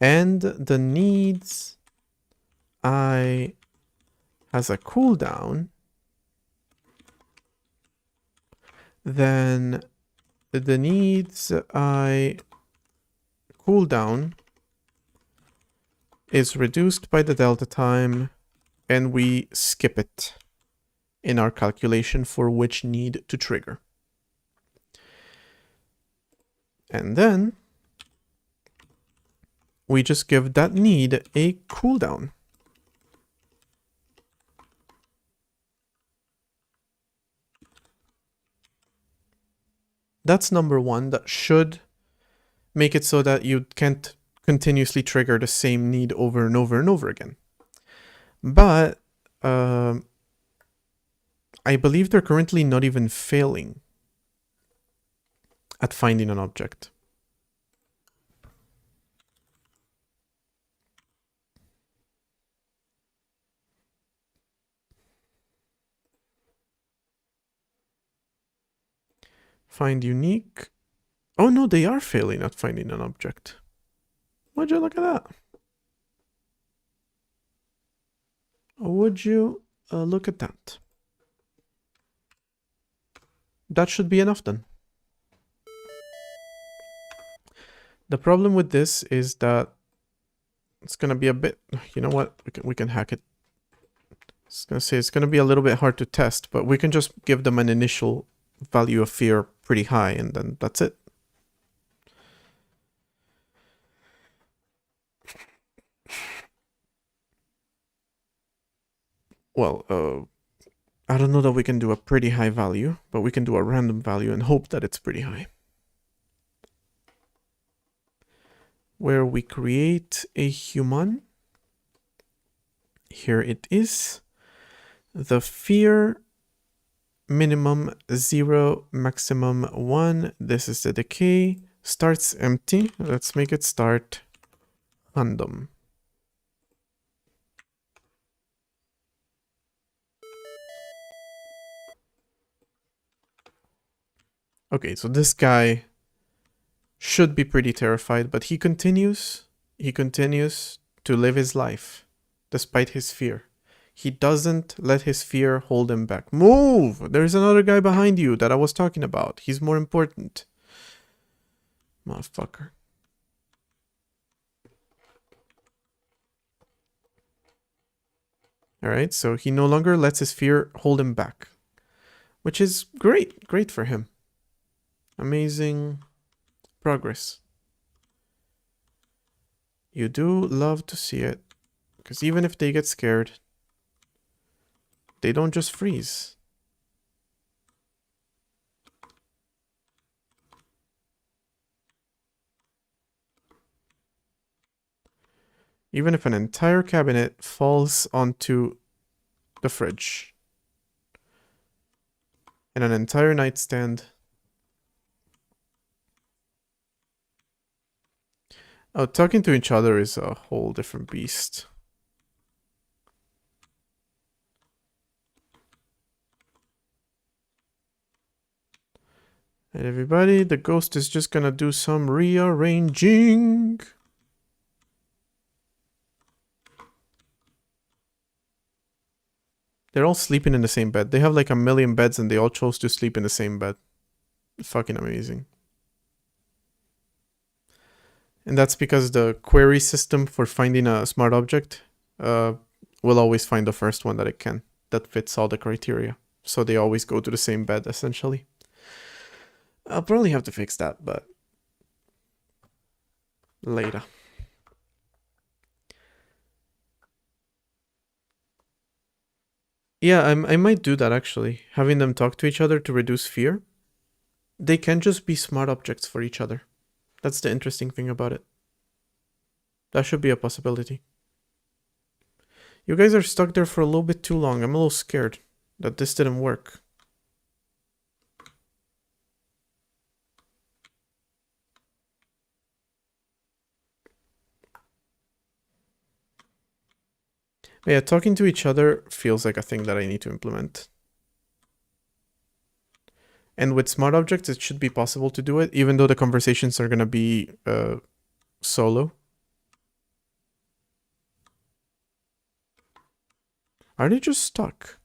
and the needs I has a cooldown, then the needs I cooldown is reduced by the delta time, and we skip it in our calculation for which need to trigger. And then we just give that need a cooldown. That's number one. That should make it so that you can't continuously trigger the same need over and over and over again. But I believe they're currently not even failing at finding an object. Find unique. Oh no, they are failing at finding an object. Would you look at that? Would you look at that? That should be enough then. The problem with this is that it's gonna be a bit, you know what, we can hack it. It's gonna say it's gonna be a little bit hard to test, but we can just give them an initial value of fear pretty high, and then that's it. Well, I don't know that we can do a pretty high value, but we can do a random value and hope that it's pretty high. Where we create a human. Here it is. The fear minimum 0, maximum 1. This is the decay. Starts empty. Let's make it start random. Okay, so this guy should be pretty terrified, but he continues to live his life despite his fear. He doesn't let his fear hold him back. Move! There's another guy behind you that I was talking about. He's more important. Motherfucker. Alright, so he no longer lets his fear hold him back. Which is great. Great for him. Amazing progress. You do love to see it. Because even if they get scared, they don't just freeze. Even if an entire cabinet falls onto the fridge. And an entire nightstand. Oh, talking to each other is a whole different beast. And everybody, the ghost is just gonna do some rearranging. They're all sleeping in the same bed. They have like a million beds and they all chose to sleep in the same bed. Fucking amazing. And that's because the query system for finding a smart object will always find the first one that it can, that fits all the criteria. So they always go to the same bed, essentially. I'll probably have to fix that, but later. Yeah, I might do that actually. Having them talk to each other to reduce fear. They can just be smart objects for each other. That's the interesting thing about it. That should be a possibility. You guys are stuck there for a little bit too long. I'm a little scared that this didn't work. Yeah, talking to each other feels like a thing that I need to implement. And with smart objects, it should be possible to do it, even though the conversations are going to be solo. Are they just stuck?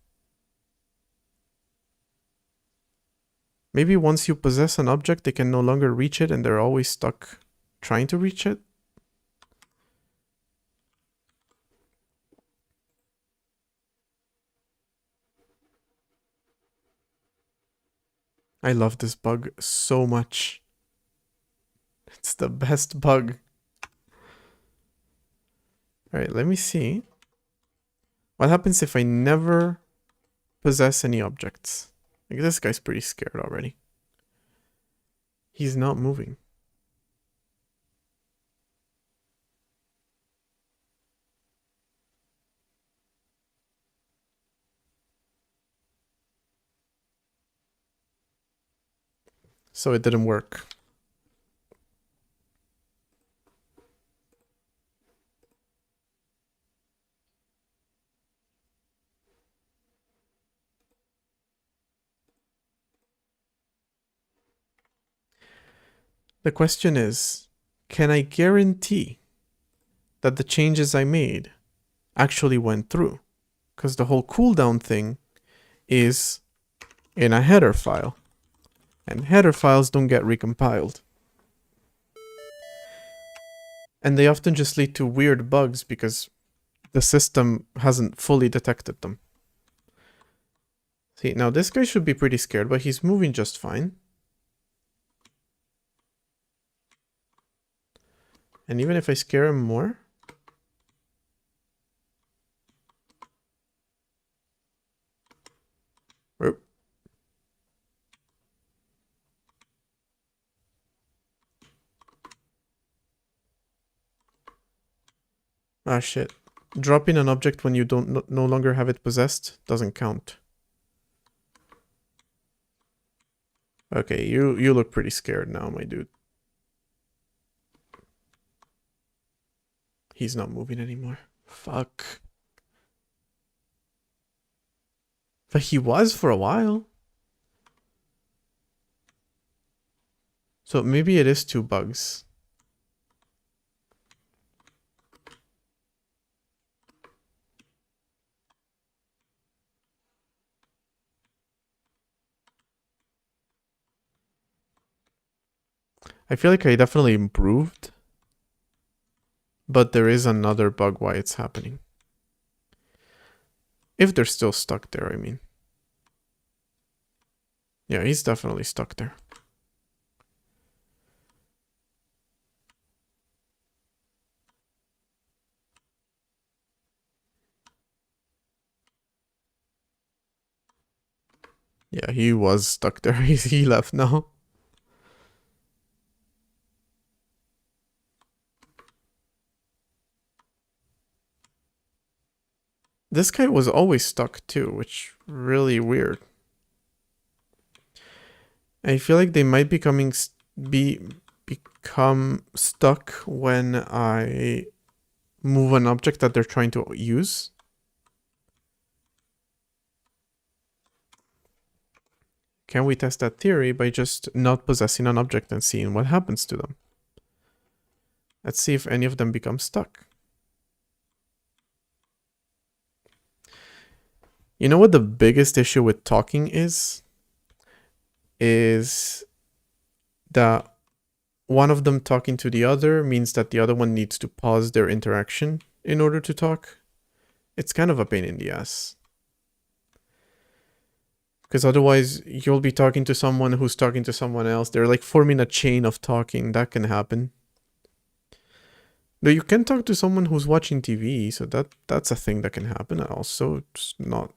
Maybe once you possess an object, they can no longer reach it and they're always stuck trying to reach it? I love this bug so much. It's the best bug. Alright, let me see. What happens if I never possess any objects? Like, this guy's pretty scared already. He's not moving. So it didn't work. The question is, can I guarantee that the changes I made actually went through? Because the whole cooldown thing is in a header file. And header files don't get recompiled. And they often just lead to weird bugs because the system hasn't fully detected them. See, now this guy should be pretty scared, but he's moving just fine. And even if I scare him more... Oop. Ah, shit. Dropping an object when you don't no longer have it possessed doesn't count. Okay, you look pretty scared now, my dude. He's not moving anymore. Fuck. But he was for a while. So maybe it is two bugs. I feel like I definitely improved. But there is another bug why it's happening. If they're still stuck there, I mean. Yeah, he's definitely stuck there. Yeah, he was stuck there. He left now. This guy was always stuck too, which really weird. I feel like they might become stuck when I move an object that they're trying to use. Can we test that theory by just not possessing an object and seeing what happens to them? Let's see if any of them become stuck. You know what the biggest issue with talking is? Is that one of them talking to the other means that the other one needs to pause their interaction in order to talk. It's kind of a pain in the ass. Because otherwise, you'll be talking to someone who's talking to someone else. They're like forming a chain of talking. That can happen. Though you can talk to someone who's watching TV, so that's a thing that can happen. And also, it's not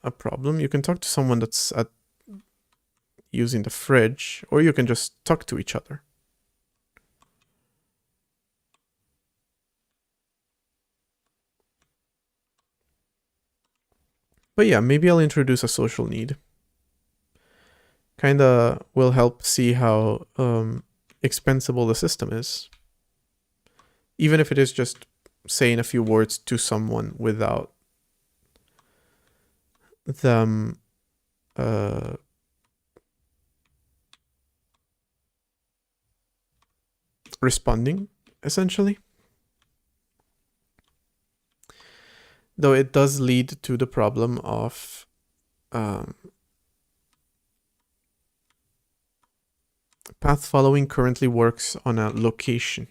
a problem. You can talk to someone that's using the fridge, or you can just talk to each other. But yeah, maybe I'll introduce a social need. Kinda will help see how expensible the system is. Even if it is just saying a few words to someone without them responding, essentially. Though it does lead to the problem of path following currently works on a location.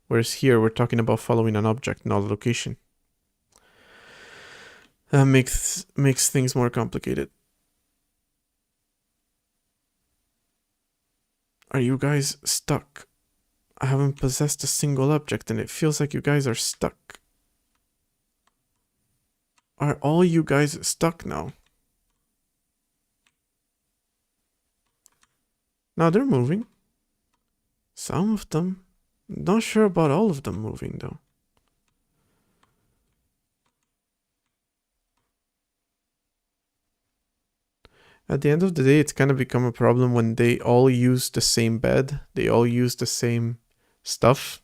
Whereas here we're talking about following an object, not a location. That makes things more complicated. Are you guys stuck? I haven't possessed a single object and it feels like you guys are stuck. Are all you guys stuck now? Now they're moving. Some of them. Not sure about all of them moving though. At the end of the day, it's kind of become a problem when they all use the same bed. They all use the same stuff.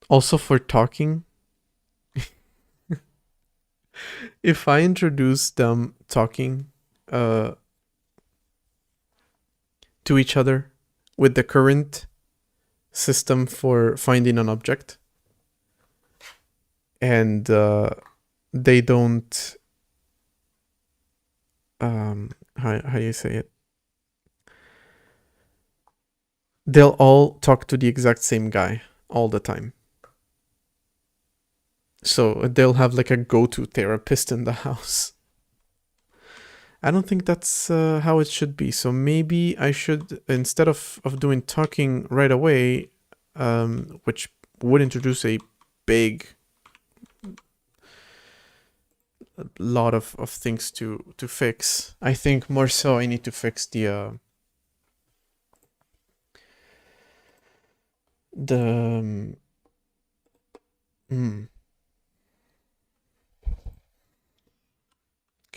Also for talking. If I introduce them talking to each other with the current system for finding an object, and they don't how you say it, they'll all talk to the exact same guy all the time. So they'll have like a go-to therapist in the house. I don't think that's how it should be. So maybe I should, instead of doing talking right away, which would introduce a big lot of things to fix. I think more so I need to fix the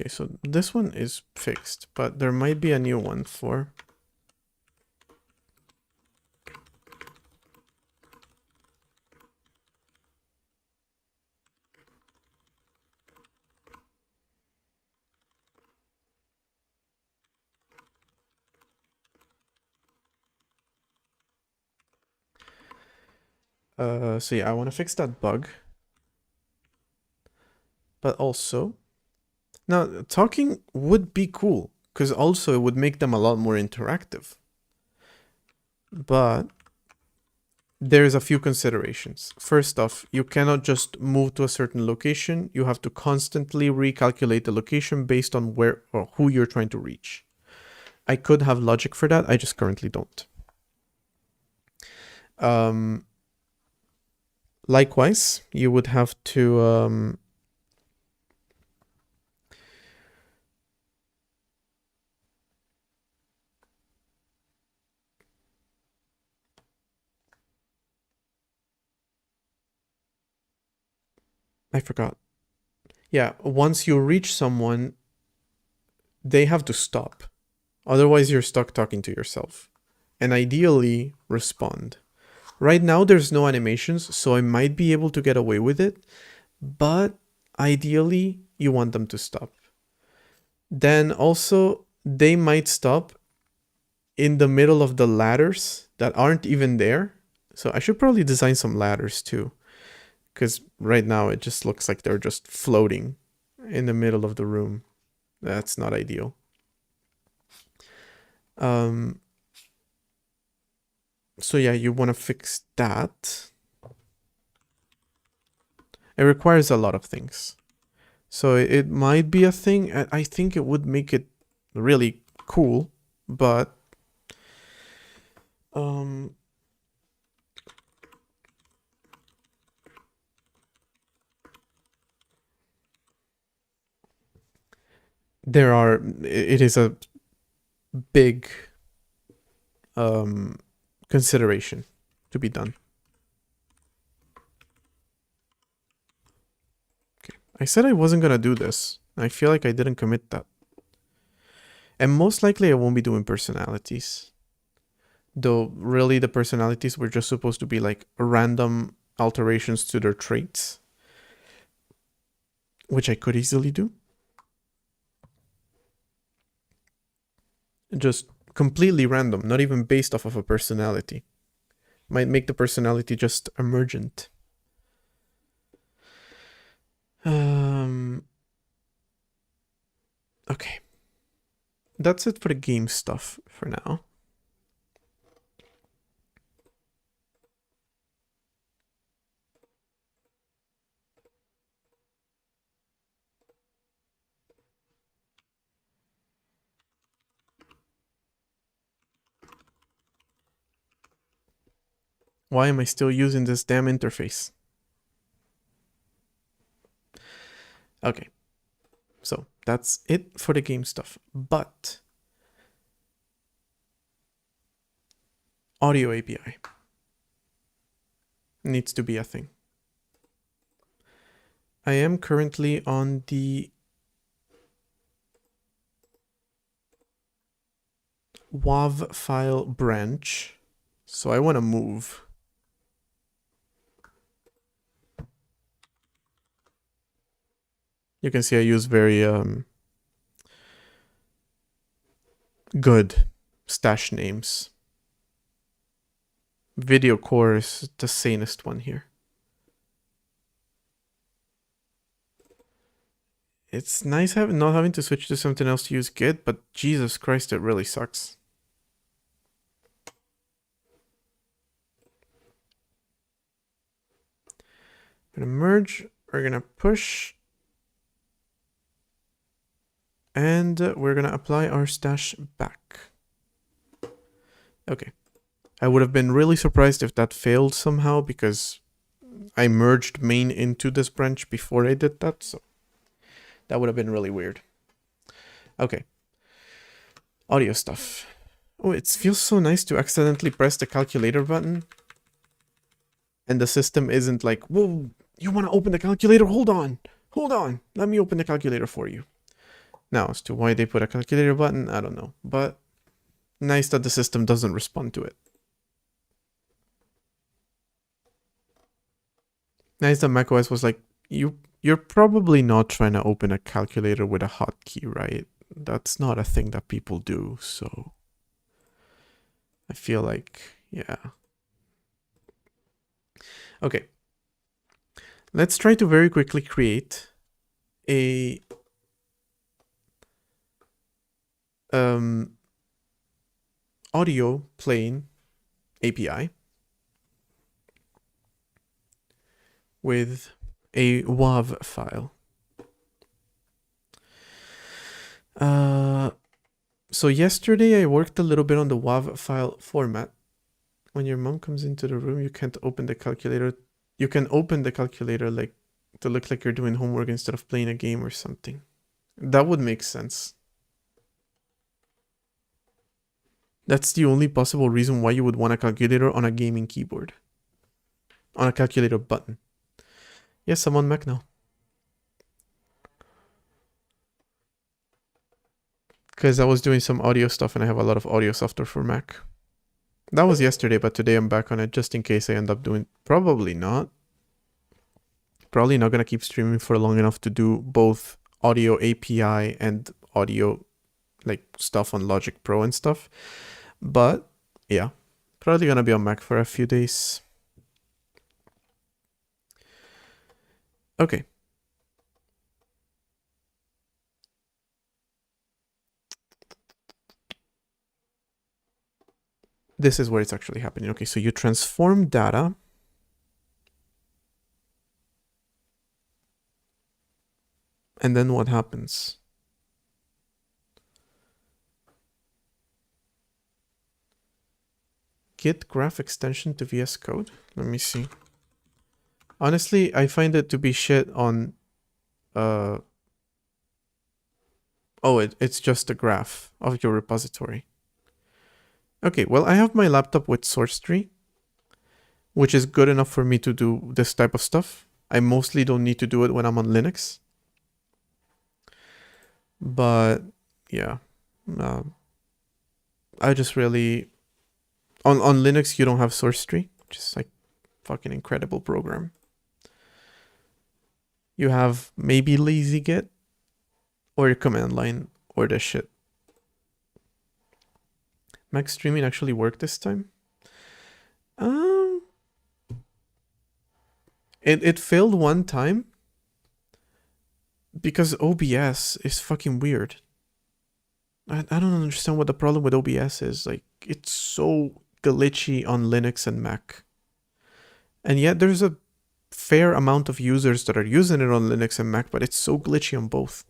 Okay, so this one is fixed, but there might be a new one for... So yeah, I want to fix that bug. But also... Now, talking would be cool, because also it would make them a lot more interactive. But there's a few considerations. First off, you cannot just move to a certain location. You have to constantly recalculate the location based on where or who you're trying to reach. I could have logic for that. I just currently don't. Likewise, you would have to I forgot. Yeah, once you reach someone, they have to stop. Otherwise, you're stuck talking to yourself. And ideally, respond. Right now, there's no animations, so I might be able to get away with it. But ideally, you want them to stop. Then also, they might stop in the middle of the ladders that aren't even there. So I should probably design some ladders too. Because right now it just looks like they're just floating in the middle of the room. That's not ideal. So yeah, you want to fix that. It requires a lot of things. So it might be a thing. I think it would make it really cool, but it is a big consideration to be done. Okay, I said I wasn't gonna do this. I feel like I didn't commit that. And most likely I won't be doing personalities. Though really the personalities were just supposed to be like random alterations to their traits, which I could easily do. Just completely random, not even based off of a personality. Might make the personality just emergent. Okay. That's it for the game stuff for now. Why am I still using this damn interface? Okay. So that's it for the game stuff. But audio API needs to be a thing. I am currently on the WAV file branch, so I want to move. You can see I use very good stash names. Video core is the sanest one here. It's nice not having to switch to something else to use Git, but Jesus Christ, it really sucks. We're gonna merge, we're gonna push, and we're gonna apply our stash back. Okay. I would have been really surprised if that failed somehow because I merged main into this branch before I did that, so that would have been really weird. Okay. Audio stuff. Oh, it feels so nice to accidentally press the calculator button and the system isn't like, whoa, you want to open the calculator? Hold on, let me open the calculator for you. Now, as to why they put a calculator button, I don't know, but nice that the system doesn't respond to it. Nice that macOS was like, you're probably not trying to open a calculator with a hotkey, right? That's not a thing that people do, so I feel like, yeah. Okay. Let's try to very quickly create a audio plane API with a WAV file. So yesterday I worked a little bit on the WAV file format. When your mom comes into the room, you can't open the calculator. You can open the calculator like to look like you're doing homework instead of playing a game or something. That would make sense. That's the only possible reason why you would want a calculator on a gaming keyboard. On a calculator button. Yes, I'm on Mac now. Because I was doing some audio stuff and I have a lot of audio software for Mac. That was yesterday, but today I'm back on it just in case I end up doing... Probably not. Probably not going to keep streaming for long enough to do both audio API and audio like stuff on Logic Pro and stuff. But yeah, probably going to be on Mac for a few days. Okay. This is where it's actually happening. Okay, so you transform data. And then what happens? Git graph extension to VS Code. Let me see. Honestly, I find it to be shit on... Oh, it's just a graph of your repository. Okay, well, I have my laptop with source tree, which is good enough for me to do this type of stuff. I mostly don't need to do it when I'm on Linux. But, yeah. I just really... On Linux, you don't have source tree, which is like fucking incredible program. You have maybe lazy git or your command line or this shit. Mac streaming actually worked this time. It failed one time because OBS is fucking weird. I don't understand what the problem with OBS is. Like, it's so glitchy on Linux and Mac. And yet there's a fair amount of users that are using it on Linux and Mac, but it's so glitchy on both.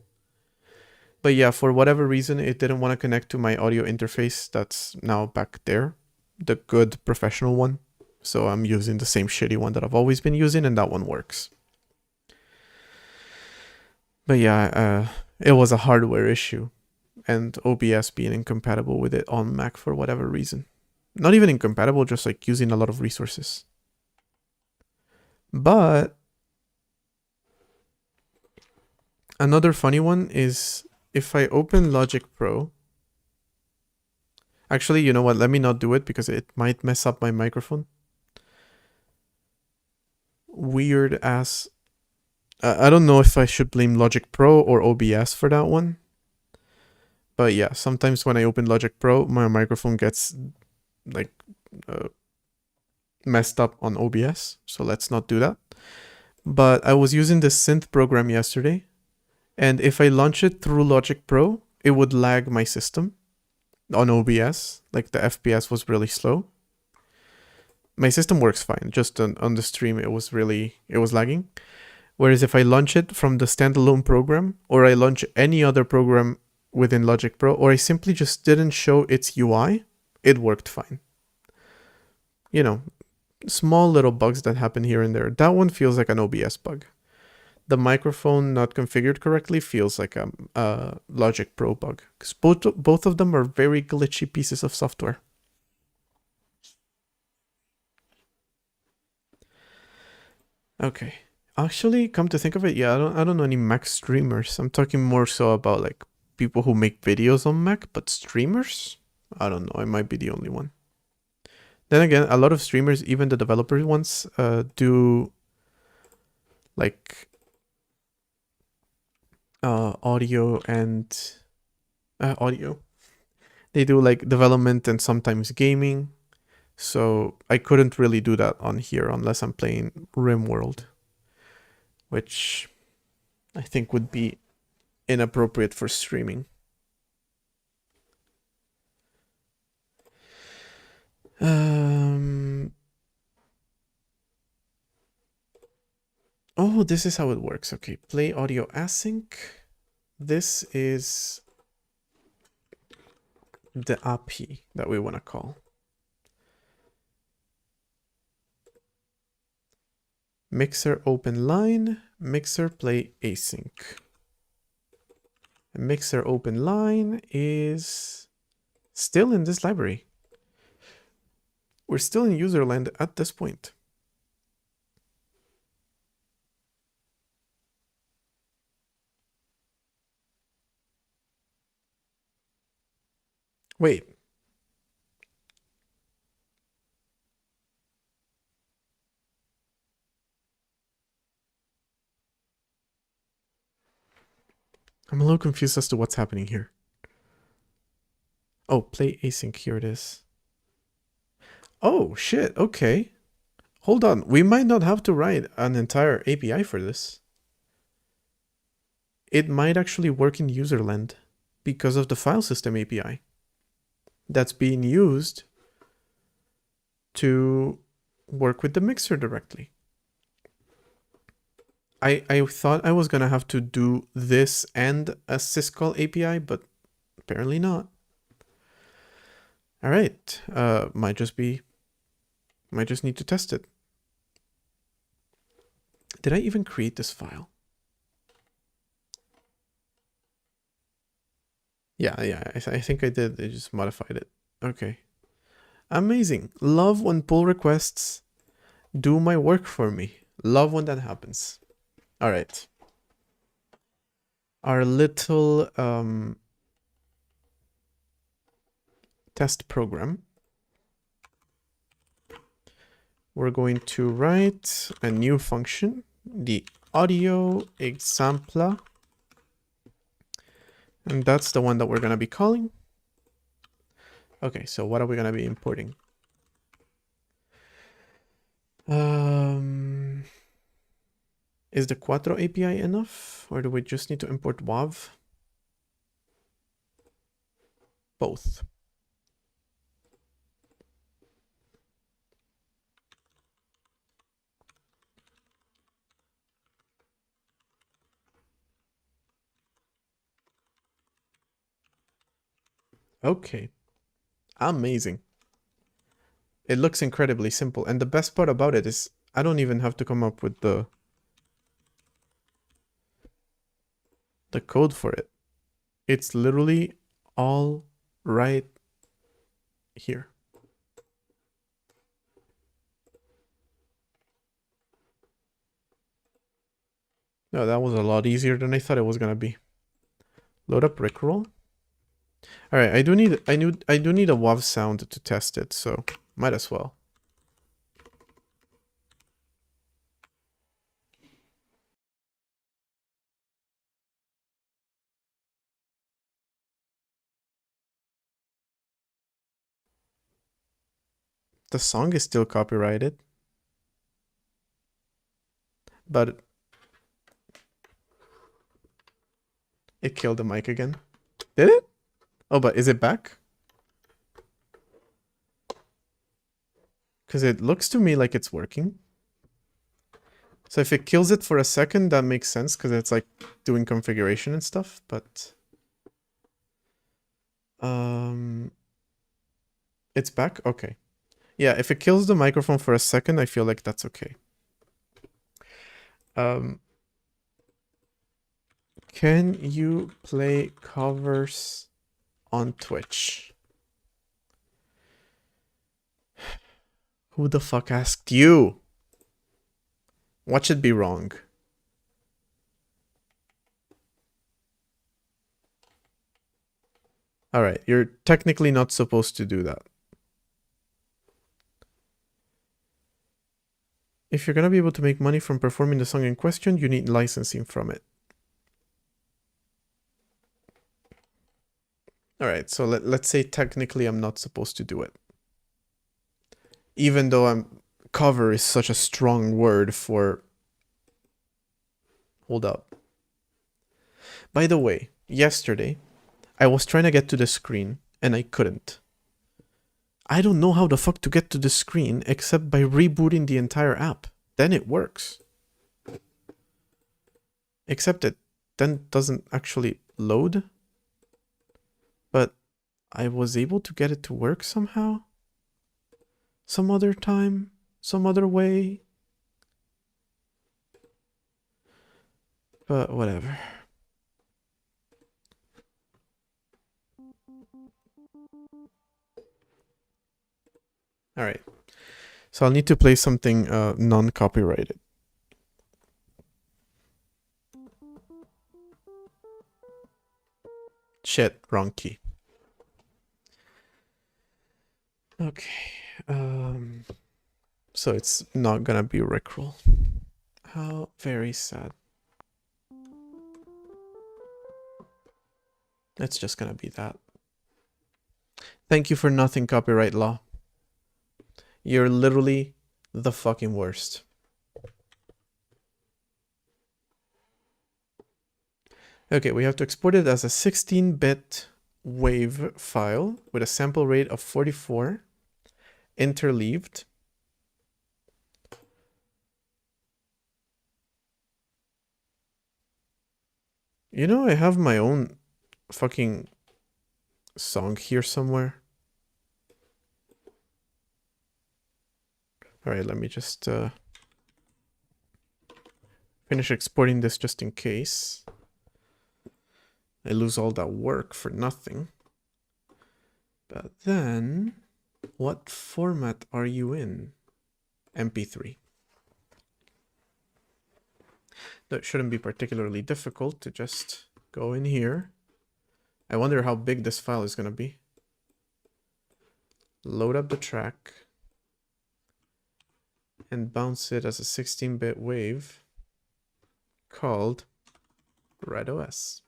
But yeah, for whatever reason, it didn't want to connect to my audio interface that's now back there, the good professional one. So I'm using the same shitty one that I've always been using, and that one works. But yeah, it was a hardware issue, and OBS being incompatible with it on Mac for whatever reason. Not even incompatible, just like using a lot of resources. But another funny one is if I open Logic Pro. Actually, you know what? Let me not do it because it might mess up my microphone. Weird ass. I don't know if I should blame Logic Pro or OBS for that one. But yeah, sometimes when I open Logic Pro, my microphone gets like messed up on OBS. So let's not do that. But I was using this synth program yesterday. And if I launch it through Logic Pro, it would lag my system on OBS. Like the FPS was really slow. My system works fine. Just on the stream, it was lagging. Whereas if I launch it from the standalone program, or I launch any other program within Logic Pro, or I simply just didn't show its UI, it worked fine. You know, small little bugs that happen here and there. That one feels like an OBS bug. The microphone not configured correctly feels like a Logic Pro bug. Because both of them are very glitchy pieces of software. Okay. Actually, come to think of it, yeah, I don't know any Mac streamers. I'm talking more so about like people who make videos on Mac, but streamers? I don't know. I might be the only one. Then again, a lot of streamers, even the developer ones, do like audio and audio. They do like development and sometimes gaming. So I couldn't really do that on here unless I'm playing RimWorld, which I think would be inappropriate for streaming. Oh, this is how it works. Okay, play audio async. This is the API that we want to call. Mixer open line, mixer play async. And mixer open line is still in this library. We're still in userland at this point. Wait. I'm a little confused as to what's happening here. Oh, play async, here it is. Oh, shit, okay. Hold on, we might not have to write an entire API for this. It might actually work in userland because of the Filesystem API that's being used to work with the mixer directly. I thought I was gonna have to do this and a syscall API, but apparently not. All right, might just need to test it. Did I even create this file? Yeah, I think I did. I just modified it. Okay. Amazing. Love when pull requests do my work for me. Love when that happens. All right. Our little test program. We're going to write a new function, the audio example. And that's the one that we're going to be calling. Okay, so what are we going to be importing? Is the Quattro API enough? Or do we just need to import WAV? Both. Okay. Amazing. It looks incredibly simple. And the best part about it is I don't even have to come up with the code for it. It's literally all right here. No, that was a lot easier than I thought it was gonna be. Load up Rickroll. All right, I do need a WAV sound to test it, so might as well. The song is still copyrighted, but it killed the mic again. Did it? Oh, but is it back? Because it looks to me like it's working. So if it kills it for a second, that makes sense because it's like doing configuration and stuff, but it's back? Okay. Yeah, if it kills the microphone for a second, I feel like that's okay. Can you play covers on Twitch? Who the fuck asked you? What should be wrong? Alright, you're technically not supposed to do that. If you're gonna be able to make money from performing the song in question, you need licensing from it. Alright, so let's say technically I'm not supposed to do it. Even though cover is such a strong word for... Hold up. By the way, yesterday, I was trying to get to the screen, and I couldn't. I don't know how the fuck to get to the screen except by rebooting the entire app. Then it works. Except it then doesn't actually load. But I was able to get it to work somehow. Some other time. Some other way. But whatever. Alright. So I'll need to play something non-copyrighted. Shit, wrong key. Okay. So it's not gonna be Rickroll. How very sad. It's just gonna be that. Thank you for nothing, copyright law. You're literally the fucking worst. Okay, we have to export it as a 16-bit wave file with a sample rate of 44, interleaved. You know, I have my own fucking song here somewhere. Alright, let me just finish exporting this just in case I lose all that work for nothing. But then, what format are you in? MP3. That shouldn't be particularly difficult to just go in here. I wonder how big this file is going to be. Load up the track and bounce it as a 16-bit wave called RedOS.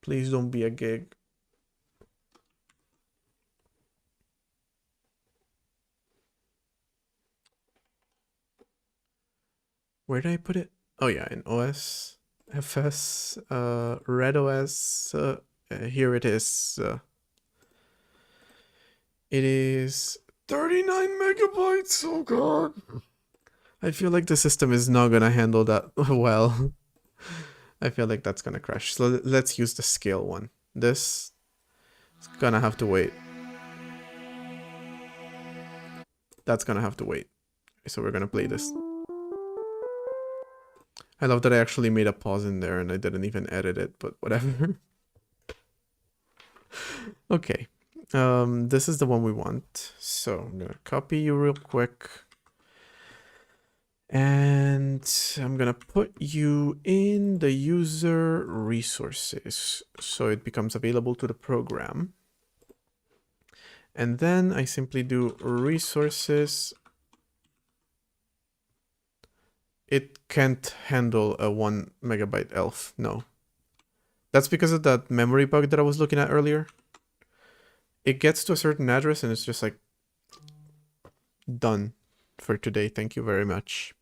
Please don't be a gig. Where did I put it? Oh yeah, in OS, FS, RedOS. Here it is. It is 39 megabytes. Oh god. I feel like the system is not gonna handle that well. I feel like that's gonna crash. So let's use the scale one. This is gonna have to wait. That's gonna have to wait. So we're gonna play this. I love that I actually made a pause in there and I didn't even edit it, but whatever. Okay. This is the one we want. So I'm gonna copy you real quick. And I'm gonna put you in the user resources so it becomes available to the program. And then I simply do resources. It can't handle a 1 megabyte ELF, no. That's because of that memory bug that I was looking at earlier. It gets to a certain address and it's just like, done for today, thank you very much.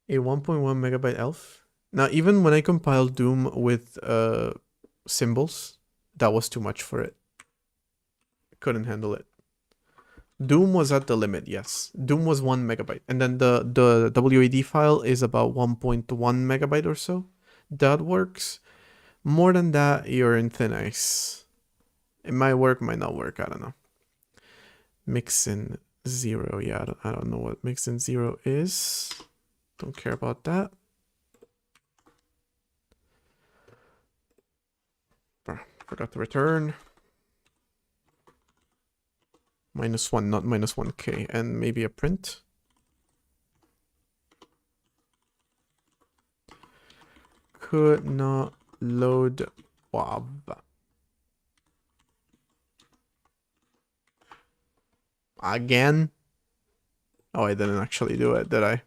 A 1.1 megabyte ELF? Now, even when I compiled Doom with symbols, that was too much for it. Couldn't handle it. Doom was at the limit, yes. Doom was 1 megabyte. And then the WAD file is about 1.1 megabyte or so. That works. More than that, you're in thin ice. It might work, might not work, I don't know. Mixin 0, yeah, I don't know what Mixin 0 is. Don't care about that. Forgot to return. -1, not -1k, and maybe a print. Could not load WAV. Again? Oh, I didn't actually do it, did I?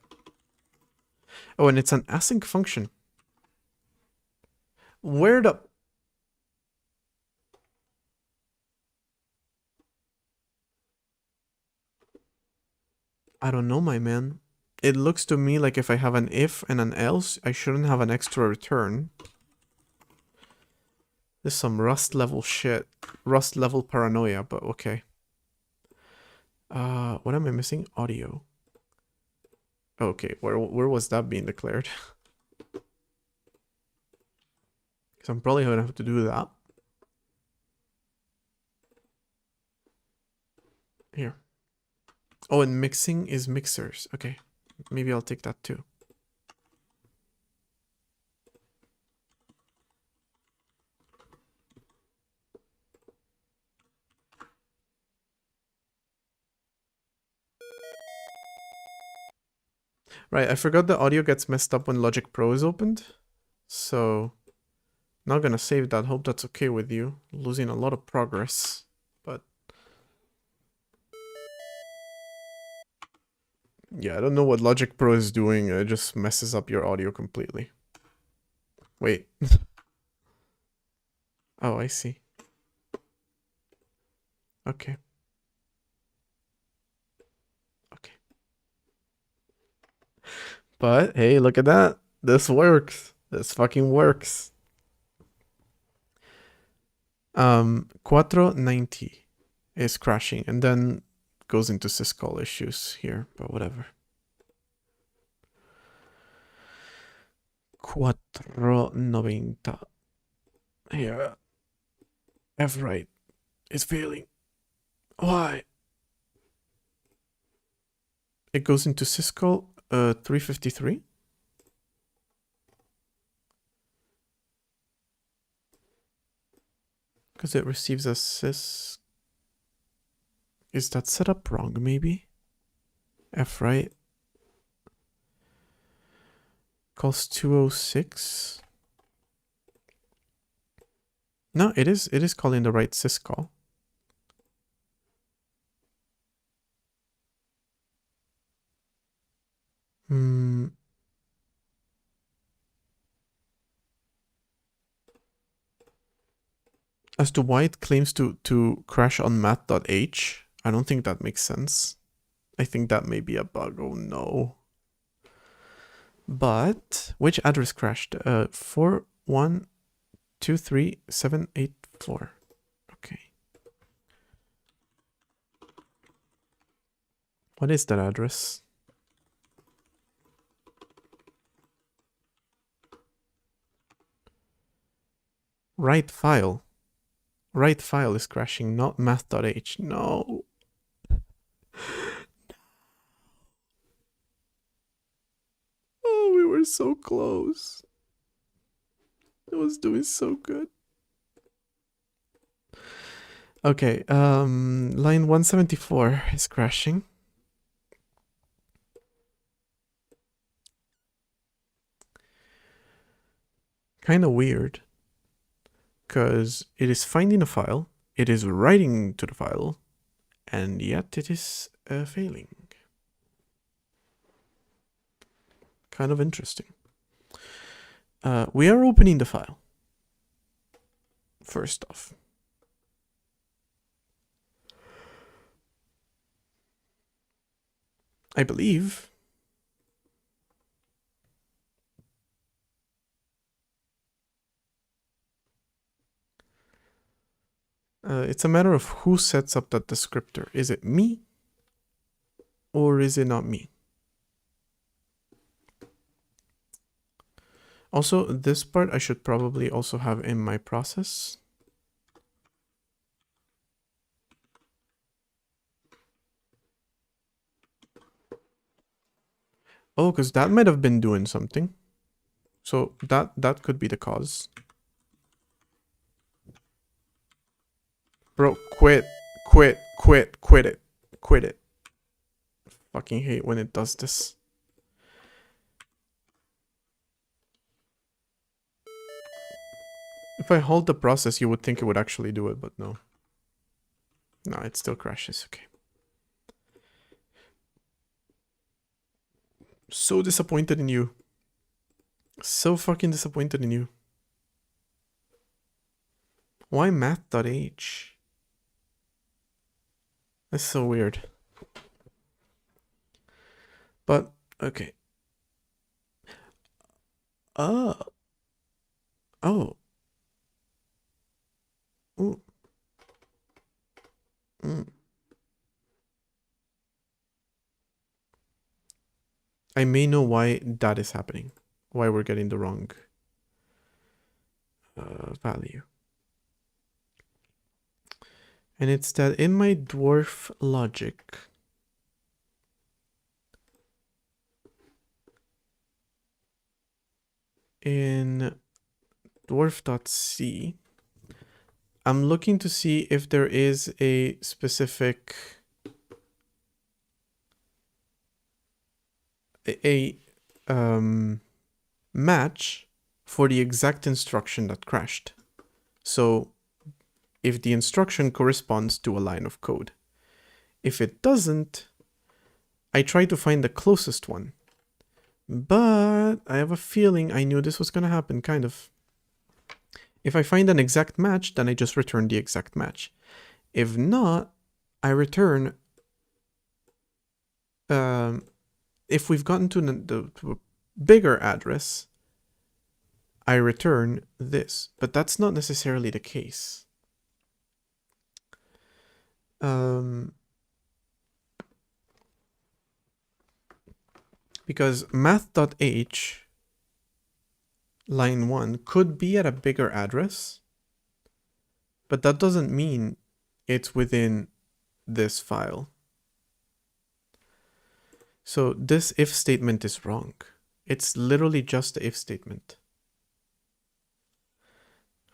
Oh, and it's an async function. Where the... I don't know, my man. It looks to me like if I have an if and an else, I shouldn't have an extra return. This is some Rust level shit. Rust level paranoia, but okay. What am I missing? Audio. Okay, where was that being declared? Because I'm probably gonna have to do that. Here. Oh, and mixing is mixers. Okay, maybe I'll take that too. Right, I forgot the audio gets messed up when Logic Pro is opened. So, not gonna save that. Hope that's okay with you. Losing a lot of progress, but... Yeah, I don't know what Logic Pro is doing. It just messes up your audio completely. Wait. Oh, I see. Okay. Okay. But, hey, look at that. This works. This fucking works. 490 is crashing and then goes into syscall issues here, but whatever. 490. Here. F-right is failing. Why? It goes into syscall 353. Because it receives a sys. Is that set up wrong, maybe? F-right. Calls 206. No, it is calling the right syscall. As to why it claims to crash on math.h, I don't think that makes sense. I think that may be a bug. Oh no. But which address crashed? 4123784. Okay. What is that address? Right file. Right file is crashing, not math.h. No. Oh, we were so close. It was doing so good. Okay, line 174 is crashing. Kind of weird. Because it is finding a file, it is writing to the file, and yet it is failing. Kind of interesting. We are opening the file. First off. I believe It's a matter of who sets up that descriptor. Is it me? Or is it not me? Also, this part I should probably also have in my process. Oh, because that might have been doing something. So that could be the cause. Bro, quit it. Quit it. Fucking hate when it does this. If I hold the process, you would think it would actually do it, but no. No, it still crashes, okay. So disappointed in you. So fucking disappointed in you. Why math.h? That's so weird. But, okay. Oh. Oh. Ooh. Mm. I may know why that is happening. Why we're getting the wrong value. And it's that in my dwarf logic, in dwarf.c, I'm looking to see if there is a specific match for the exact instruction that crashed. So if the instruction corresponds to a line of code. If it doesn't, I try to find the closest one. But I have a feeling I knew this was going to happen, kind of. If I find an exact match, then I just return the exact match. If not, I return... if we've gotten to the bigger address, I return this. But that's not necessarily the case. Because math.h, line 1, could be at a bigger address, but that doesn't mean it's within this file. So this if statement is wrong. It's literally just the if statement.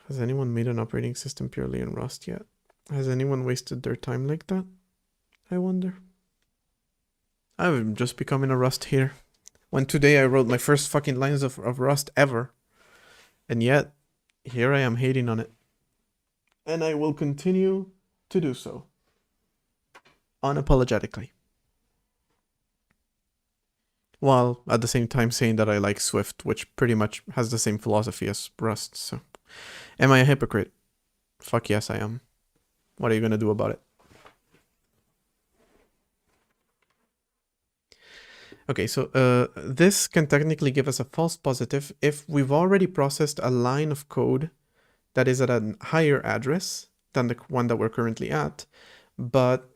Has anyone made an operating system purely in Rust yet? Has anyone wasted their time like that? I wonder. I'm just becoming a Rust hater. When today I wrote my first fucking lines of Rust ever. And yet, here I am hating on it. And I will continue to do so. Unapologetically. While at the same time saying that I like Swift, which pretty much has the same philosophy as Rust, so. Am I a hypocrite? Fuck yes, I am. What are you gonna do about it? Okay, so this can technically give us a false positive if we've already processed a line of code that is at a higher address than the one that we're currently at, but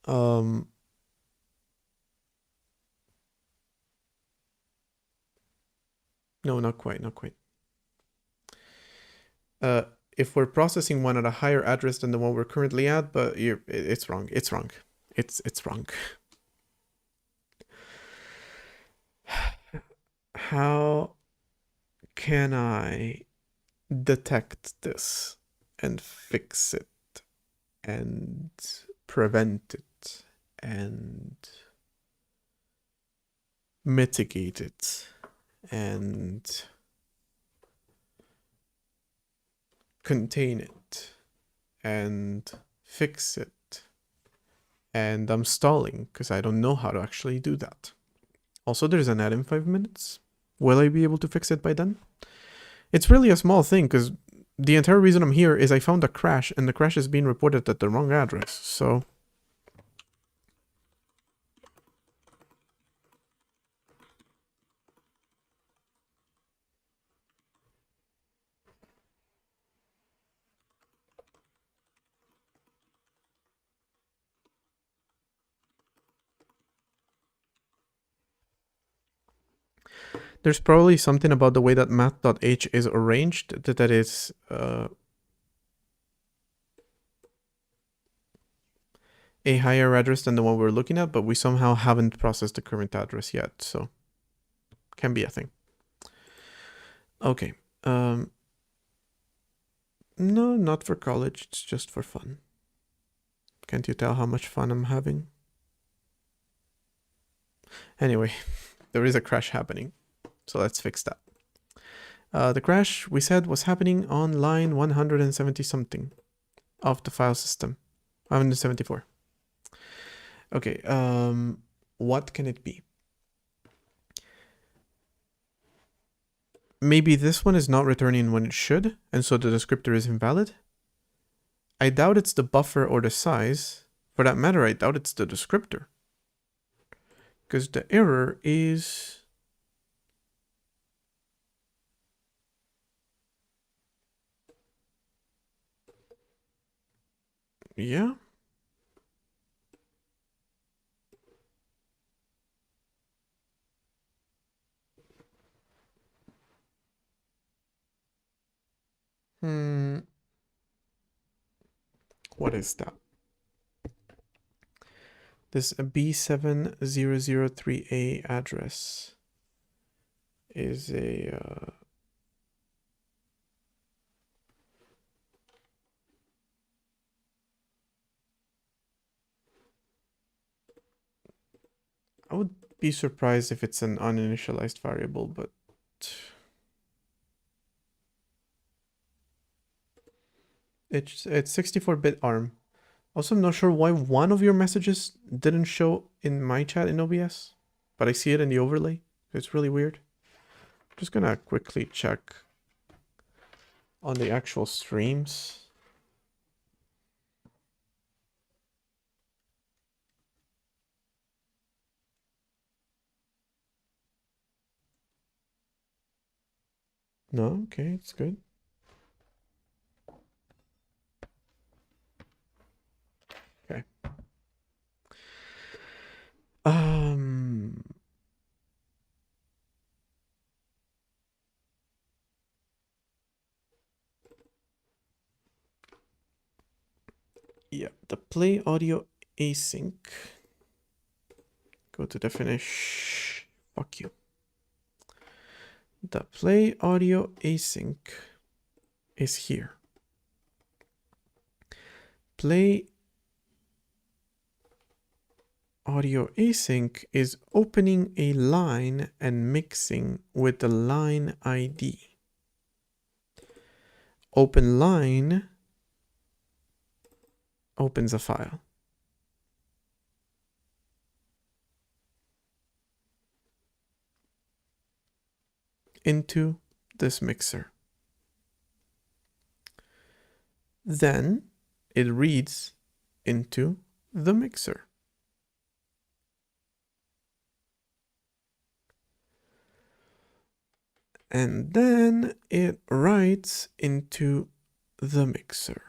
no, not quite. If we're processing one at a higher address than the one we're currently at, but it's wrong. It's wrong. It's wrong. How can I detect this and fix it and prevent it and mitigate it and contain it and fix it? And I'm stalling because I don't know how to actually do that. Also, there's an ad in 5 minutes. Will I be able to fix it by then? It's really a small thing because the entire reason I'm here is I found a crash and the crash is being reported at the wrong address, so... There's probably something about the way that math.h is arranged that is a higher address than the one we're looking at, but we somehow haven't processed the current address yet, so can be a thing. Okay. No, not for college. It's just for fun. Can't you tell how much fun I'm having? Anyway, there is a crash happening, so let's fix that. The crash, we said, was happening on line 170 something of the file system. 174. Okay, what can it be? Maybe this one is not returning when it should, and so the descriptor is invalid? I doubt it's the buffer or the size. For that matter, I doubt it's the descriptor. Because the error is... Yeah. What is that? This B7003A address is a... I would be surprised if it's an uninitialized variable, but... It's 64-bit ARM. Also, I'm not sure why one of your messages didn't show in my chat in OBS, but I see it in the overlay. It's really weird. I'm just gonna quickly check on the actual streams. No, okay, it's good. Okay. Yeah, the play audio async. Go to definition. Fuck you. The play audio async is here. Play audio async is opening a line and mixing with the line ID. Open line opens a file. Into this mixer. Then it reads into the mixer. And then it writes into the mixer.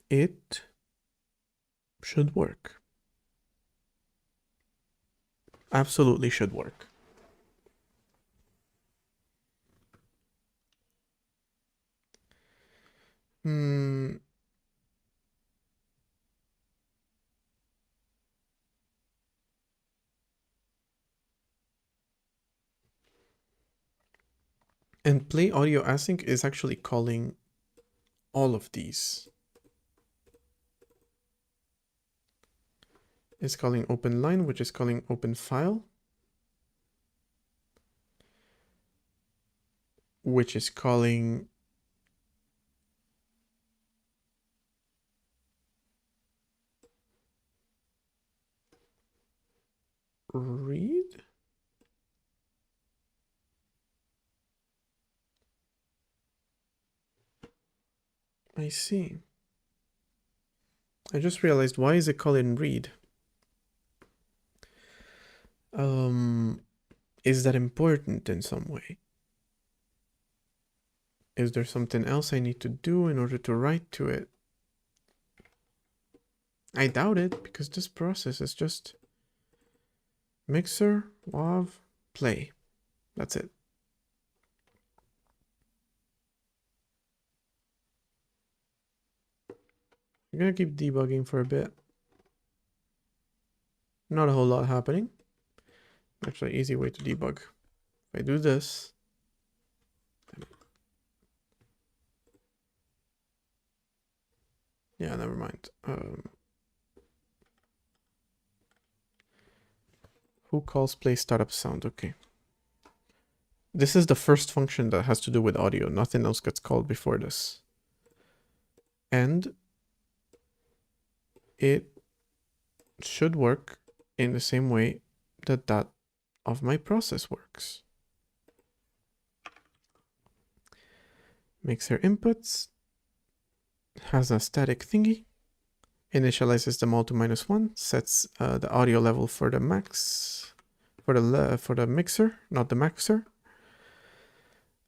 It should work. Absolutely should work. And play audio async is actually calling all of these. It's calling open line, which is calling open file, which is calling read. I see. I just realized, why is it calling read? Is that important in some way? Is there something else I need to do in order to write to it? I doubt it, because this process is just mixer, wav, play. That's it. I'm gonna keep debugging for a bit. Not a whole lot happening. Actually, easy way to debug. If I do this, yeah, never mind. Who calls play startup sound? Okay. This is the first function that has to do with audio. Nothing else gets called before this. And it should work in the same way that that of my process works. Mixer inputs, has a static thingy, initializes them all to -1, sets the audio level for the max, for the mixer, not the maxer,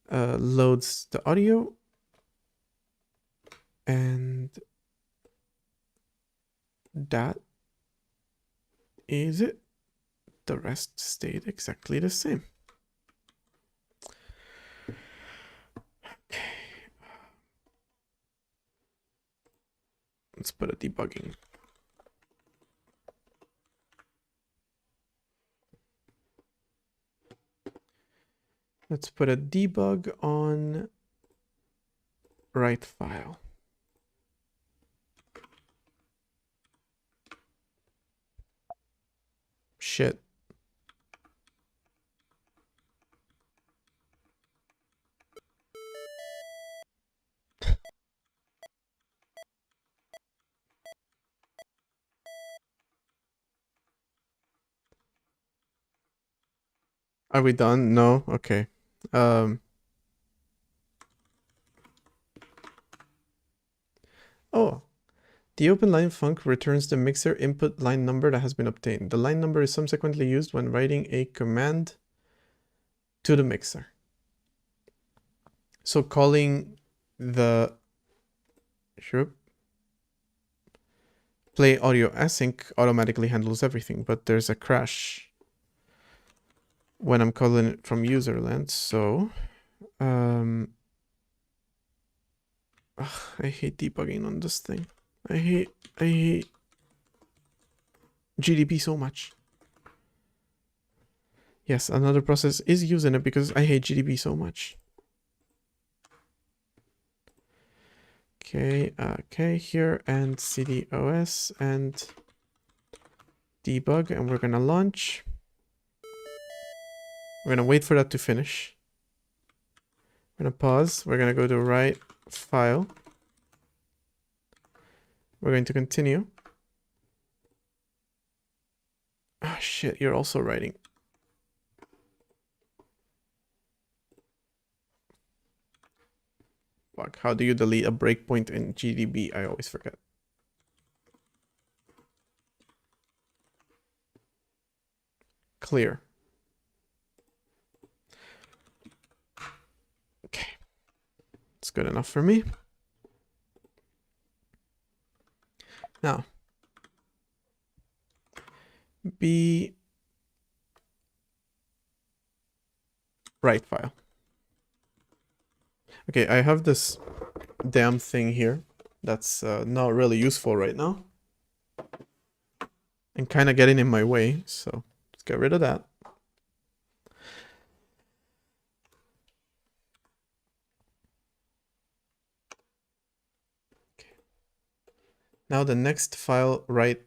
loads the audio, and that is it. The rest stayed exactly the same. Okay. Let's put a debugging. Let's put a debug on write file. Shit. Are we done? No? Okay. Oh, the open line func returns the mixer input line number that has been obtained. The line number is subsequently used when writing a command to the mixer. So calling the play audio async automatically handles everything, but there's a crash when I'm calling it from userland. So I hate debugging on this thing. I hate GDB so much. Yes, another process is using it because I hate GDB so much. Okay, okay, here and cdos and debug, and we're gonna launch. We're gonna wait for that to finish. We're gonna pause. We're gonna go to write file. We're going to continue. Ah, shit, you're also writing. Fuck, how do you delete a breakpoint in GDB? I always forget. Clear. Okay. It's good enough for me. Now, B write file. Okay, I have this damn thing here that's not really useful right now and kind of getting in my way, so let's get rid of that. Okay. Now the next file write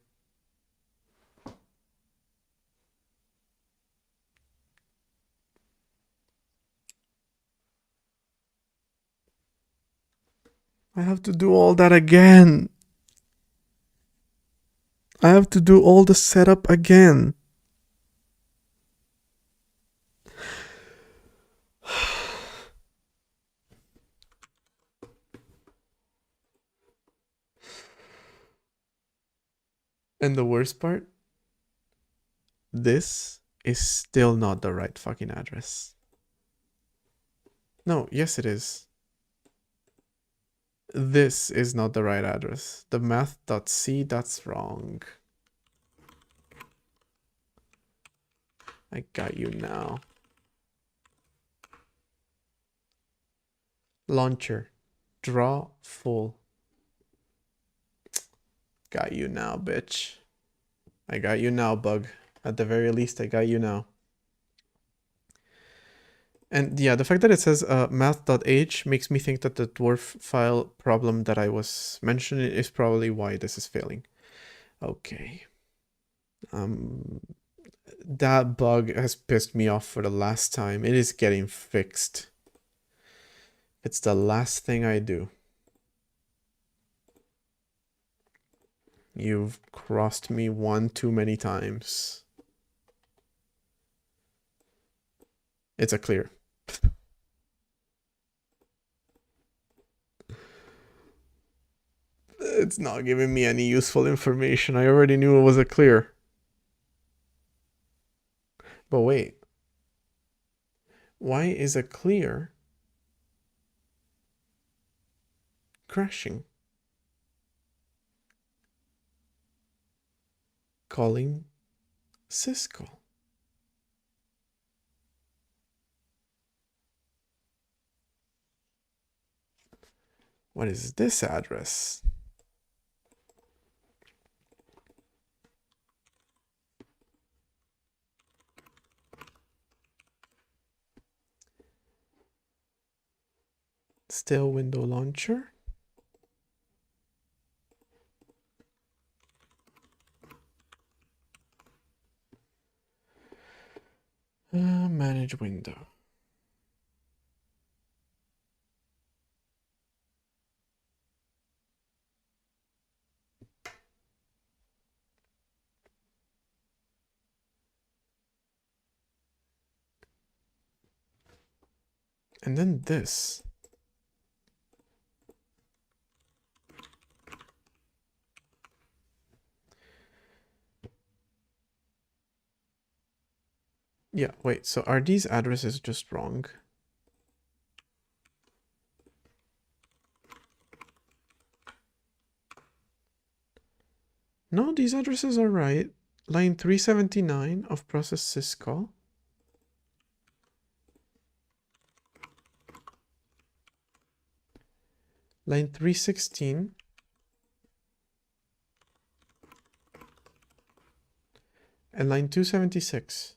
I have to do all that again. I have to do all the setup again. And the worst part, this is still not the right fucking address. No, yes it is. This is not the right address. The math.c, that's wrong. I got you now. Launcher. Draw full. Got you now, bitch. I got you now, bug. At the very least, I got you now. And yeah, the fact that it says math.h makes me think that the dwarf file problem that I was mentioning is probably why this is failing. Okay. That bug has pissed me off for the last time. It is getting fixed. It's the last thing I do. You've crossed me one too many times. It's a clear. It's not giving me any useful information. I already knew it was a clear. But wait. Why is a clear crashing? Calling syscall. What is this address? Still window launcher. Manage window. And then this. Yeah, wait, so are these addresses just wrong? No, these addresses are right. Line 379 of process syscall. Line 316. And line 276.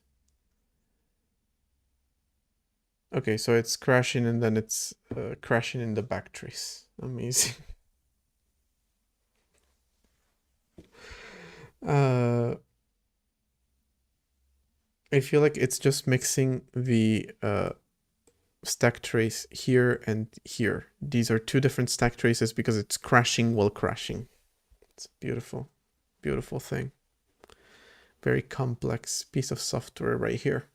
Okay, so it's crashing and then it's crashing in the backtrace. Amazing. I feel like it's just mixing the stack trace here and here. These are two different stack traces because it's crashing while crashing. It's a beautiful, beautiful thing. Very complex piece of software right here.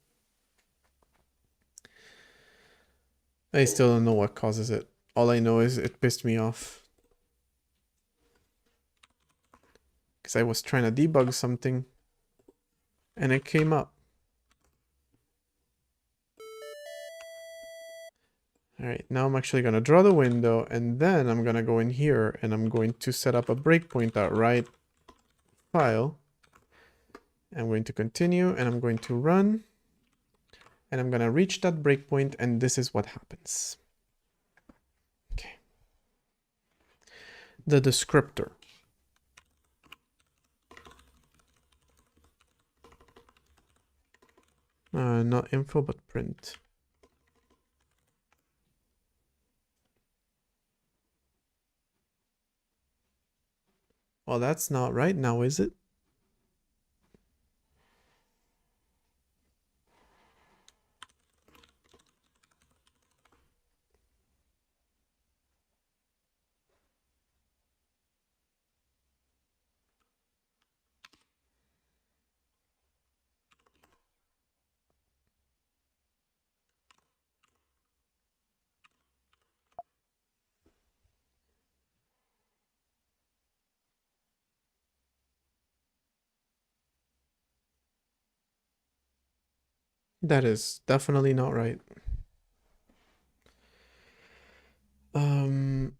I still don't know what causes it. All I know is it pissed me off. Because I was trying to debug something and it came up. All right, now I'm actually going to draw the window and then I'm going to go in here and I'm going to set up a breakpoint at write file. I'm going to continue and I'm going to run and I'm going to reach that breakpoint and this is what happens. Okay. The descriptor. Not info, but print. Well, that's not right now, is it? That is definitely not right. Um,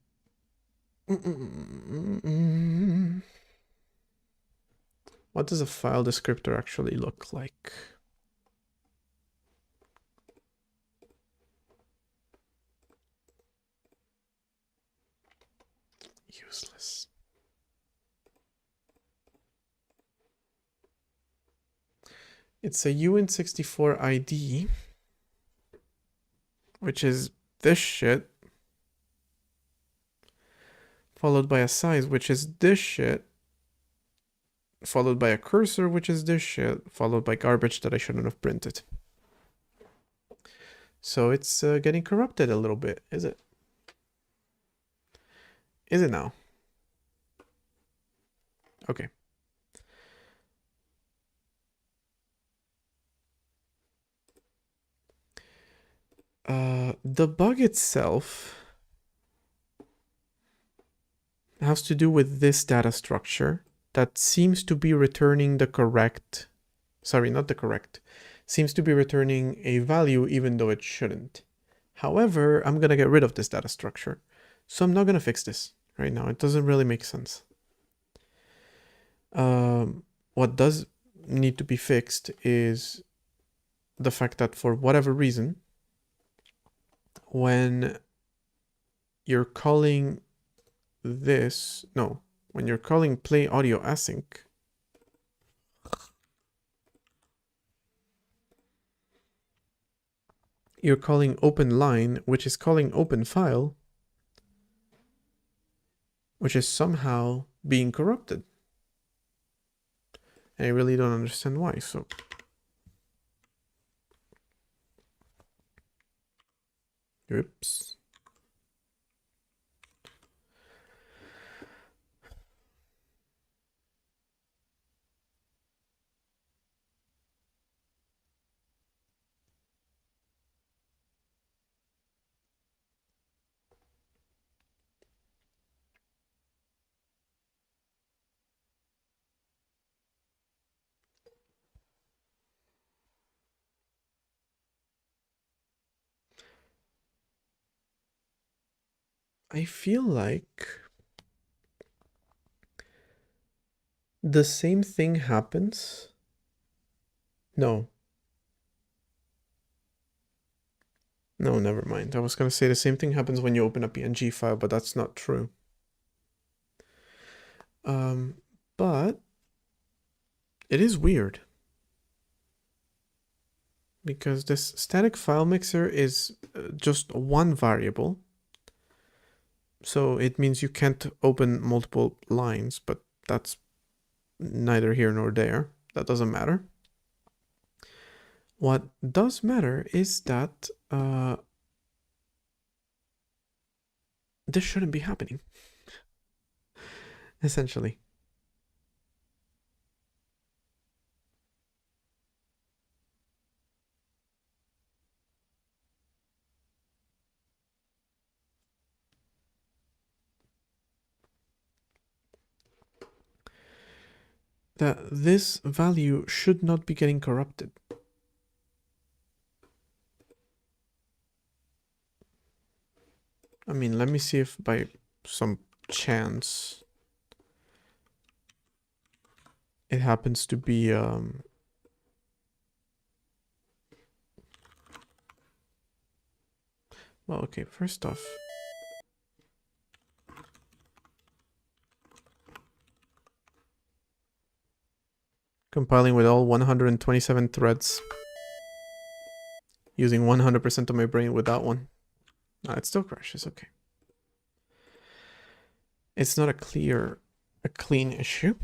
what does a file descriptor actually look like? Useless. It's a uint64 ID, which is this shit, followed by a size, which is this shit, followed by a cursor, which is this shit, followed by garbage that I shouldn't have printed. So it's getting corrupted a little bit, is it? Is it now? Okay. The bug itself has to do with this data structure that seems to be returning the correct, sorry, not the correct, seems to be returning a value even though it shouldn't. However, I'm gonna get rid of this data structure. So I'm not gonna fix this right now. It doesn't really make sense. What does need to be fixed is the fact that for whatever reason, when you're calling this, no, when you're calling play audio async, you're calling open line, which is calling open file, which is somehow being corrupted. And I really don't understand why. So oops. I feel like the same thing happens. No. No, never mind. I was going to say the same thing happens when you open a PNG file, but that's not true. But it is weird because this static file mixer is just one variable. So it means you can't open multiple lines, but that's neither here nor there. That doesn't matter. What does matter is that this shouldn't be happening, essentially. That this value should not be getting corrupted. I mean, let me see if by some chance it happens to be well, okay, first off, compiling with all 127 threads, using 100% of my brain with that one. It still crashes, okay. It's not a clean issue.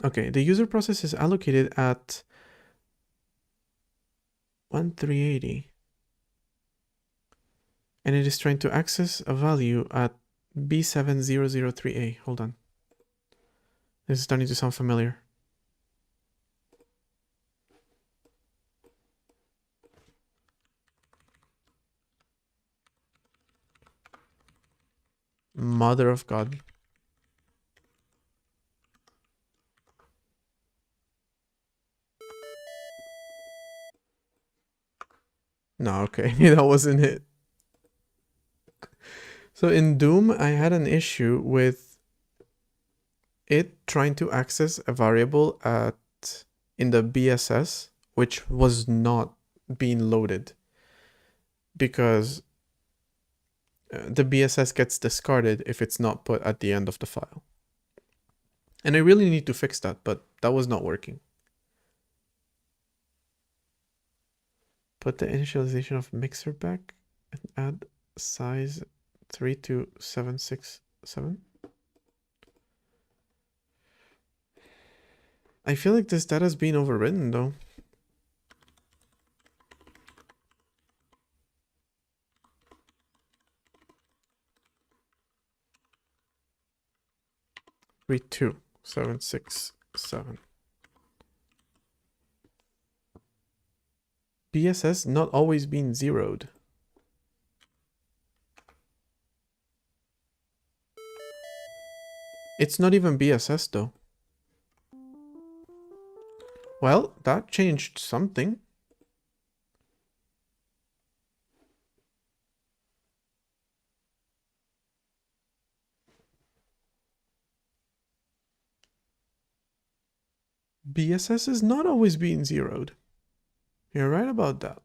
Okay, the user process is allocated at 1380. And it is trying to access a value at B7003A. Hold on. This is starting to sound familiar. Mother of God. No, okay, that wasn't it. So in Doom, I had an issue with it trying to access a variable in the BSS, which was not being loaded because the BSS gets discarded if it's not put at the end of the file. And I really need to fix that, but that was not working. Put the initialization of mixer back and add size 32767. I feel like this data is being overwritten though. Three two 767. BSS not always being zeroed. It's not even BSS though. Well, that changed something. BSS is not always being zeroed. You're right about that.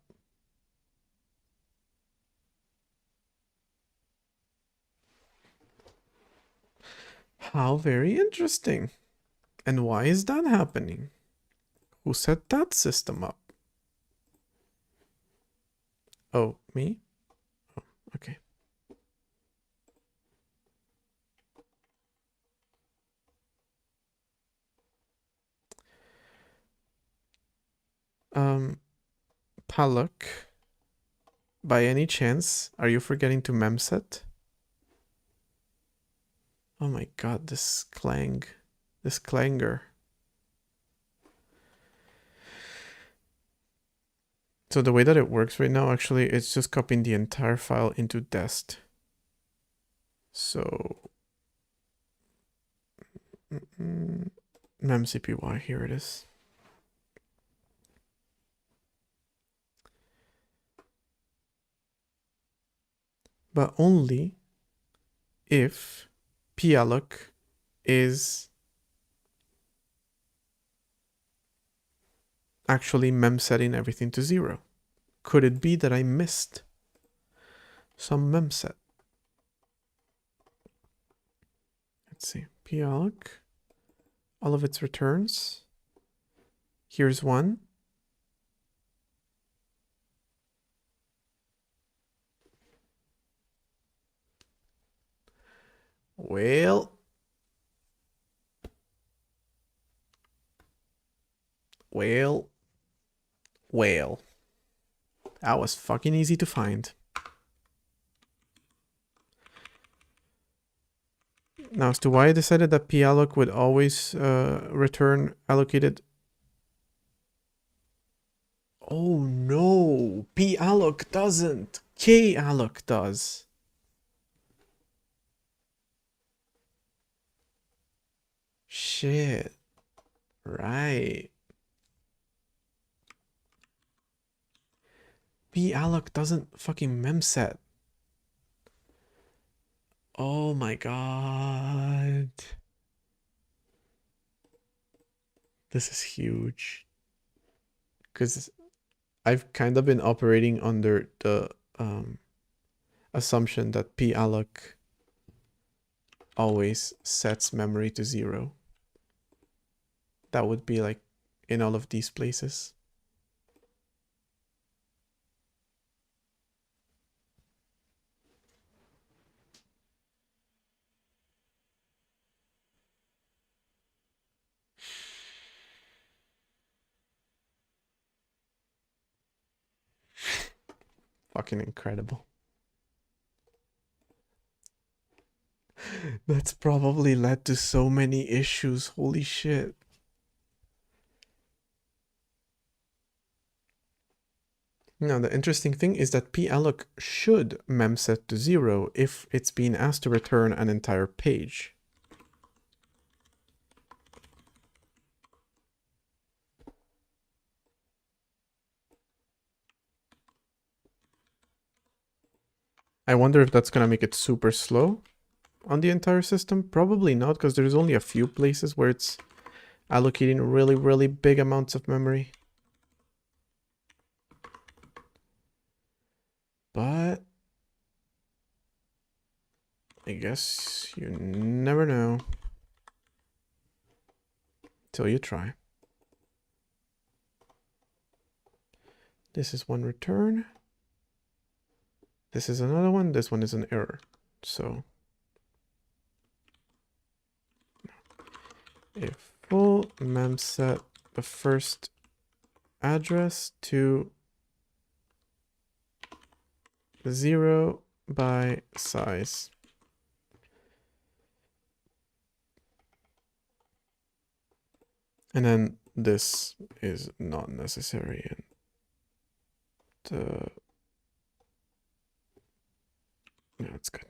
How very interesting. And why is that happening? Who set that system up? Oh, me? Oh, okay. Palak, by any chance, are you forgetting to memset? Oh my god, this clanger. So the way that it works right now, actually, it's just copying the entire file into dest. So, memcpy, here it is. But only if palloc is actually memsetting everything to 0. Could it be that I missed some memset? Let's see, palloc, all of its returns. Here's one. Well, that was fucking easy to find. Now, as to why I decided that palloc would always return allocated. Oh no, palloc doesn't. kalloc does. Shit. Right. palloc doesn't fucking memset. Oh my god. This is huge. Because I've kind of been operating under the assumption that palloc always sets memory to 0. That would be like in all of these places. Fucking incredible. That's probably led to so many issues. Holy shit. Now, the interesting thing is that palloc should memset to 0 if it's being asked to return an entire page. I wonder if that's gonna make it super slow on the entire system. Probably not, because there's only a few places where it's allocating really, really big amounts of memory. But I guess you never know till you try. This is one return. This is another one. This one is an error. So if full mem set the first address to 0 by size. And then this is not necessary. And yeah, that's good.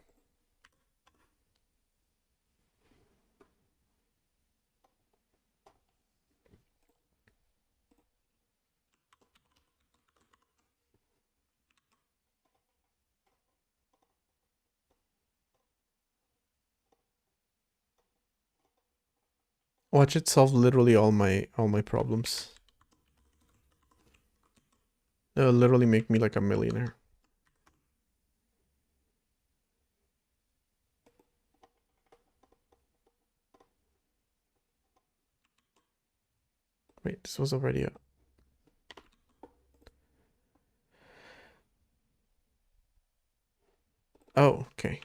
Watch it solve literally all my problems. It'll literally make me like a millionaire. Wait, this was already a... Oh, okay.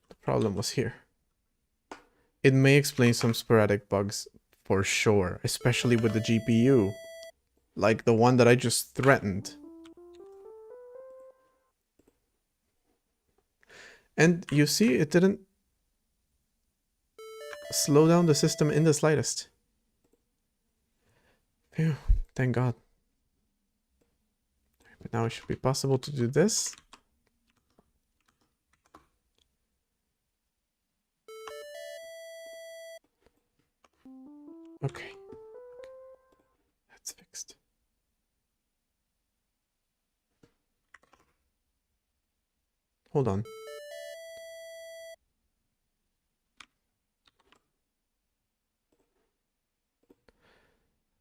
The problem was here. It may explain some sporadic bugs for sure, especially with the GPU. Like the one that I just threatened. And you see, it didn't slow down the system in the slightest. Phew, thank God. But now it should be possible to do this. Okay. That's fixed. Hold on.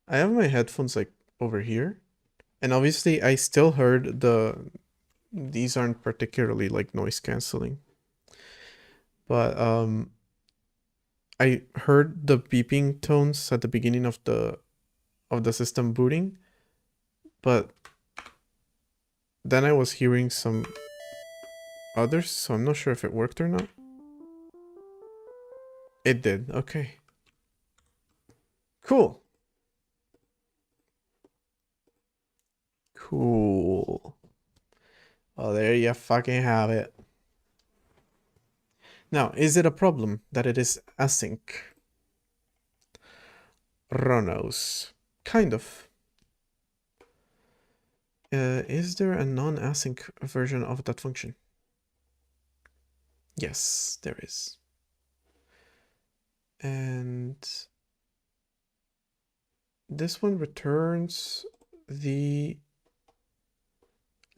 I have my headphones like over here. And obviously I still heard these aren't particularly like noise canceling. But I heard the beeping tones at the beginning of the system booting. But then I was hearing some others, so I'm not sure if it worked or not. It did, okay. Cool. Cool. Oh, there you fucking have it. Now, is it a problem that it is async? Ronos. Kind of. Is there a non-async version of that function? Yes, there is. And this one returns the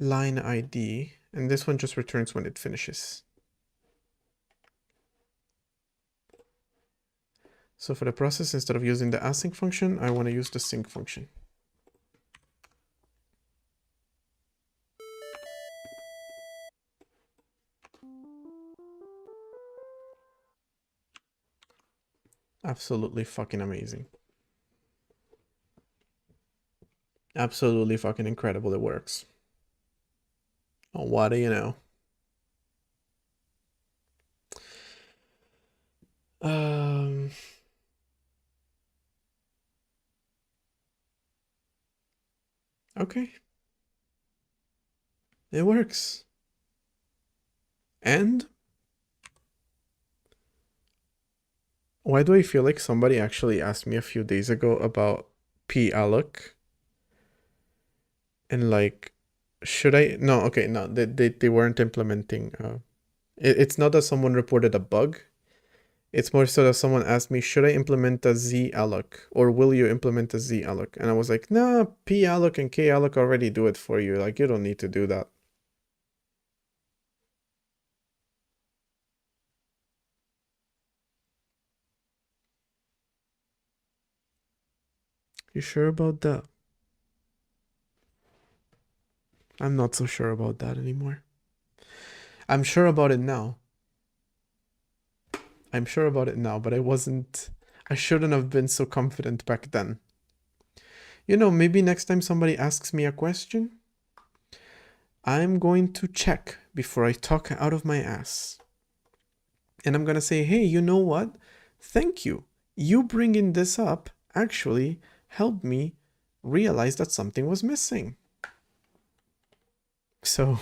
line ID, and this one just returns when it finishes. So for the process, instead of using the async function, I want to use the sync function. Absolutely fucking amazing. Absolutely fucking incredible. It works. Oh, what do you know? Okay. It works. And why do I feel like somebody actually asked me a few days ago about palloc? And like, should I? No, okay, no, they weren't implementing. It's not that someone reported a bug. It's more so that someone asked me, should I implement a zalloc or will you implement a zalloc? And I was like, nah, palloc and kalloc already do it for you. Like, you don't need to do that. You sure about that? I'm not so sure about that anymore. I'm sure about it now. I'm sure about it now, but I shouldn't have been so confident back then. You know, maybe next time somebody asks me a question, I'm going to check before I talk out of my ass. And I'm going to say, hey, you know what? Thank you. You bringing this up actually helped me realize that something was missing. So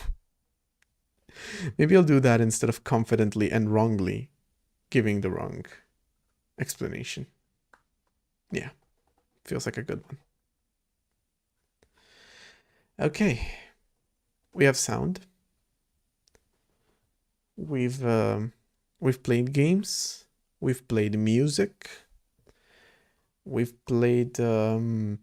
maybe I'll do that instead of confidently and wrongly giving the wrong explanation. Yeah, feels like a good one. Okay, we have sound. We've played games. We've played music. We've played bro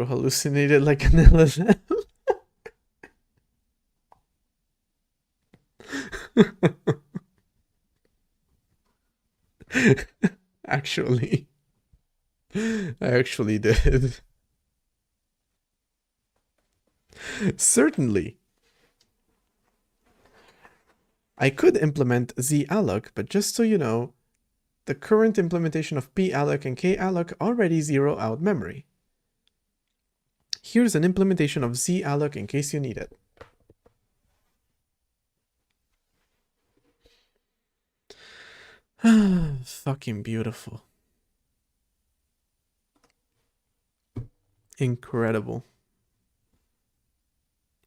hallucinated like an LLM. Actually, I actually did. Certainly. I could implement zalloc, but just so you know, the current implementation of palloc and kalloc already zero out memory. Here's an implementation of zalloc in case you need it. Fucking beautiful. Incredible.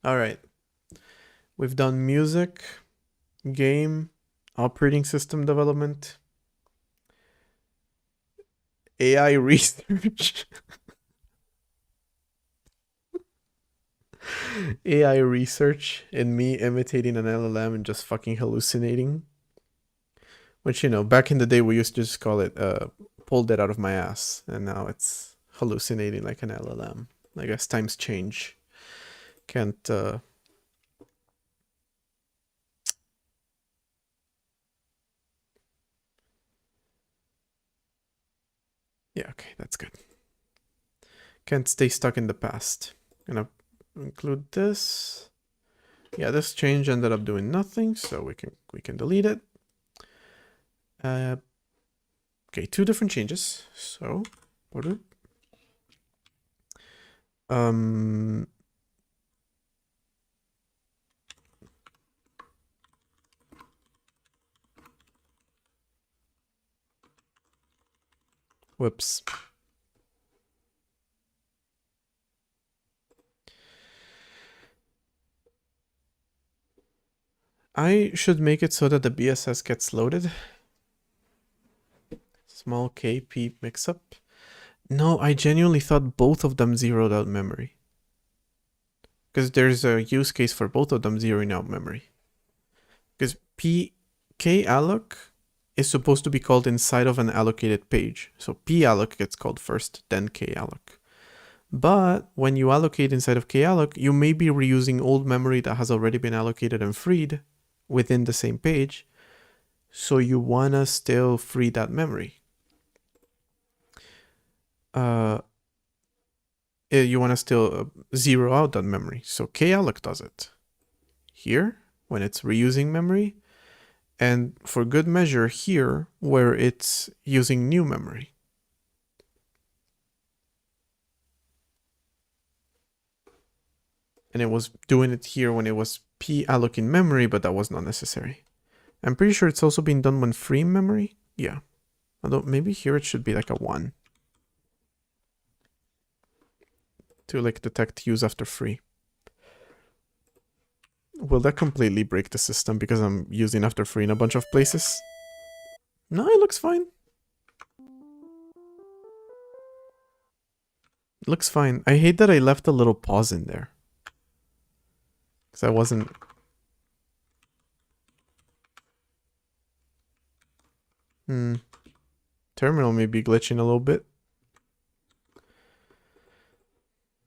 All right. We've done music, game, operating system development, AI research. AI research and me imitating an LLM and just fucking hallucinating. Which, you know, back in the day we used to just call it pulled it out of my ass, and now it's hallucinating like an LLM. I guess times change. Can't yeah, okay, that's good. Can't stay stuck in the past. Gonna include this. Yeah, this change ended up doing nothing, so we can delete it. Okay, two different changes. So, whoops. I should make it so that the BSS gets loaded. Small KP mixup. No, I genuinely thought both of them zeroed out memory. Because there's a use case for both of them zeroing out memory. Because kalloc is supposed to be called inside of an allocated page. So palloc gets called first, then kalloc. But when you allocate inside of kalloc, you may be reusing old memory that has already been allocated and freed within the same page. So you wanna still free that memory. You wanna still zero out that memory. So kalloc does it here when it's reusing memory, and for good measure here where it's using new memory. And it was doing it here when it was palloc in memory, but that was not necessary. I'm pretty sure it's also being done when free memory. Yeah. Although maybe here it should be like a 1. To like detect use after free. Will that completely break the system because I'm using after free in a bunch of places? No, it looks fine. It looks fine. I hate that I left a little pause in there. Because I wasn't... Terminal may be glitching a little bit.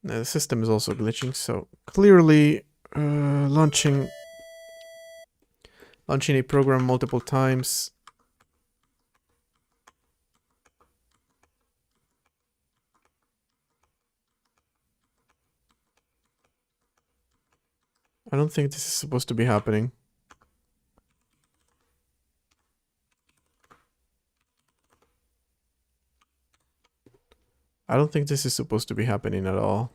The system is also glitching, so clearly launching a program multiple times. I don't think this is supposed to be happening. I don't think this is supposed to be happening at all.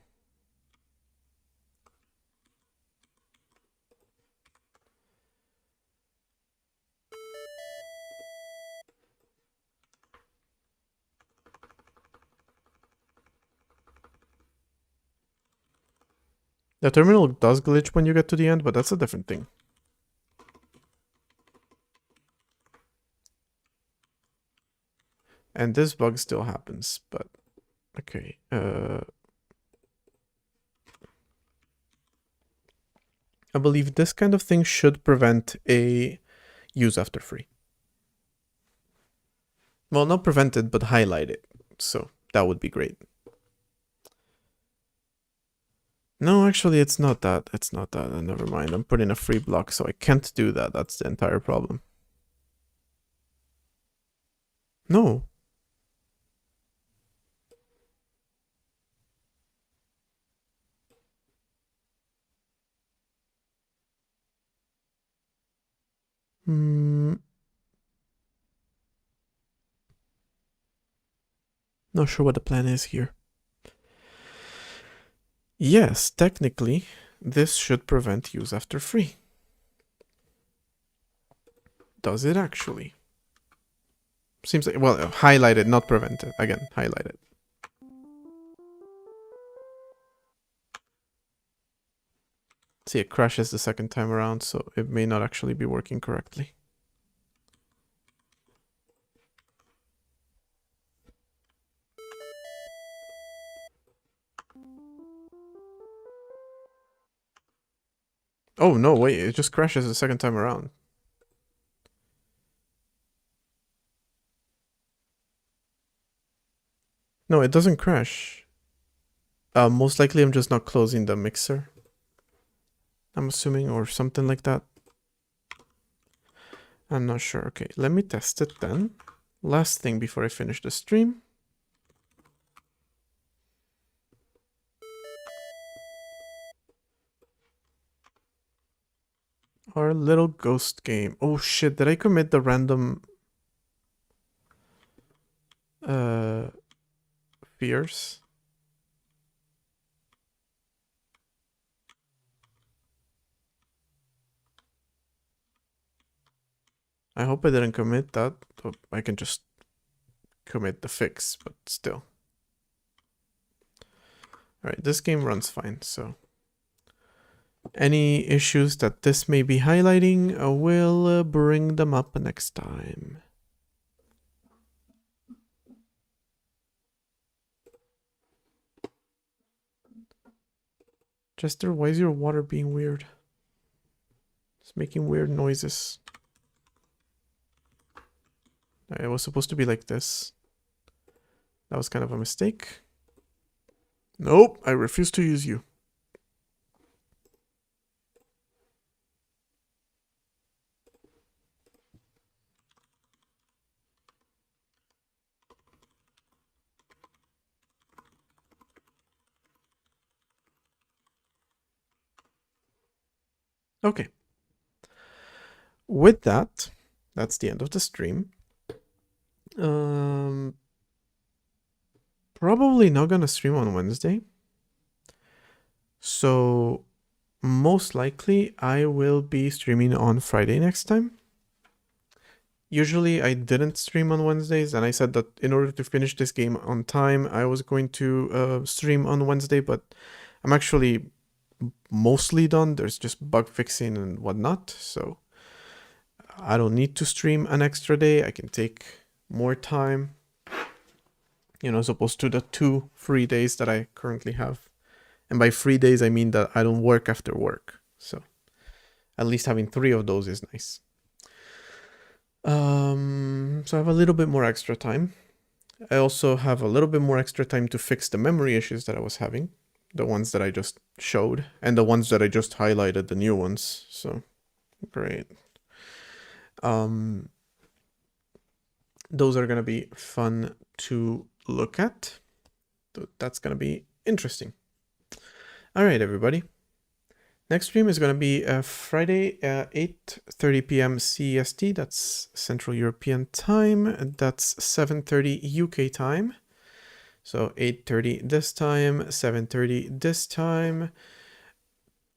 The terminal does glitch when you get to the end, but that's a different thing. And this bug still happens, but okay. I believe this kind of thing should prevent a use after free. Well, not prevent it, but highlight it. So that would be great. No, actually, it's not that. It's not that. Never mind. I'm putting a free block, so I can't do that. That's the entire problem. No. Not sure what the plan is here. Yes, technically, this should prevent use after free. Does it actually? Seems like, well, highlight it, not prevent it. Again, highlight it. See, it crashes the second time around, so it may not actually be working correctly. Oh, no, wait, it just crashes the second time around. No, it doesn't crash. Most likely I'm just not closing the mixer. I'm assuming, or something like that. I'm not sure. Okay, let me test it then. Last thing before I finish the stream. Our little ghost game. Oh shit, did I commit the random fears? I hope I didn't commit that. I can just commit the fix, but still. Alright, this game runs fine, so any issues that this may be highlighting, I will bring them up next time. Jester, why is your water being weird? It's making weird noises. It was supposed to be like this. That was kind of a mistake. Nope, I refuse to use you. Okay. With that, that's the end of the stream. Probably not gonna stream on Wednesday. So most likely I will be streaming on Friday next time. Usually I didn't stream on Wednesdays, and I said that in order to finish this game on time, I was going to stream on Wednesday, but I'm actually mostly done. There's just bug fixing and whatnot, so I don't need to stream an extra day. I can take more time, you know, as opposed to the 2 free days that I currently have. And by free days, I mean that I don't work after work. So at least having 3 of those is nice. So I have a little bit more extra time. I also have a little bit more extra time to fix the memory issues that I was having. the ones that I just showed, and the ones that I just highlighted, the new ones. So great. Those are gonna be fun to look at. That's gonna be interesting. All right, everybody. Next stream is gonna be Friday, 8:30 p.m. CEST. That's Central European Time. That's 7:30 UK time. So 8:30 this time, 7:30 this time.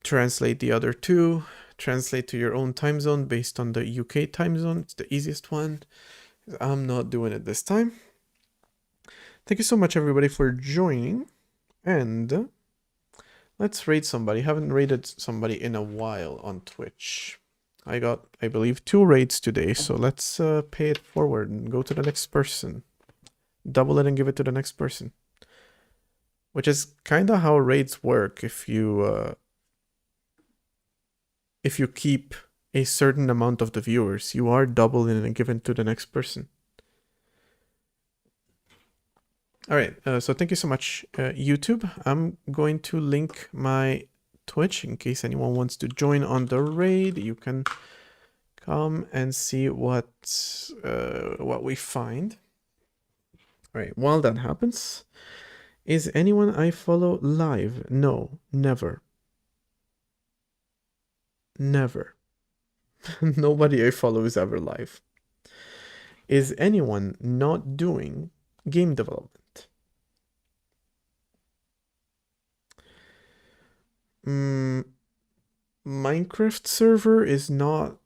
Translate the other two. Translate to your own time zone based on the UK time zone. It's the easiest one. I'm not doing it this time. Thank you so much, everybody, for joining. And let's raid somebody. Haven't raided somebody in a while on Twitch. I got, I believe, 2 raids today. So let's pay it forward and go to the next person. Double it and give it to the next person. Which is kind of how raids work. If you keep a certain amount of the viewers, you are doubling and given to the next person. All right, so thank you so much, YouTube. I'm going to link my Twitch in case anyone wants to join on the raid. You can come and see what we find. All right, while that happens, is anyone I follow live? No, never. Never. Nobody I follow is ever live. Is anyone not doing game development? Minecraft server is not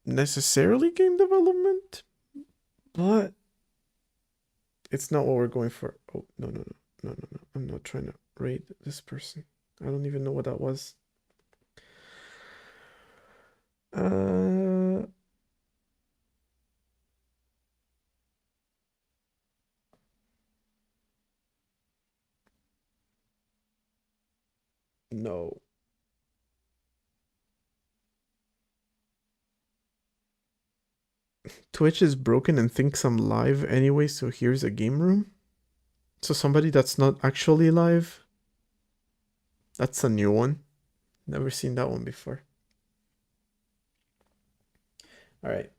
necessarily game development, but it's not what we're going for. Oh, no. I'm not trying to raid this person. I don't even know what that was. No. Twitch is broken and thinks I'm live anyway, so here's a game room. So somebody that's not actually live. That's a new one. Never seen that one before. All right.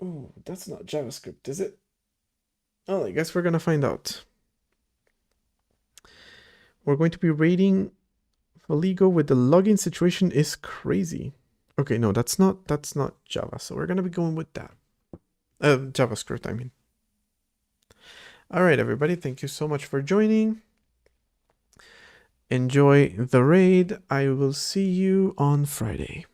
Oh, that's not JavaScript, is it? Oh, I guess we're gonna find out. We're going to be raiding Faligo with the login situation is crazy. Okay, no, that's not Java, so we're gonna be going with that. JavaScript, I mean. All right, everybody, thank you so much for joining. Enjoy the raid. I will see you on Friday.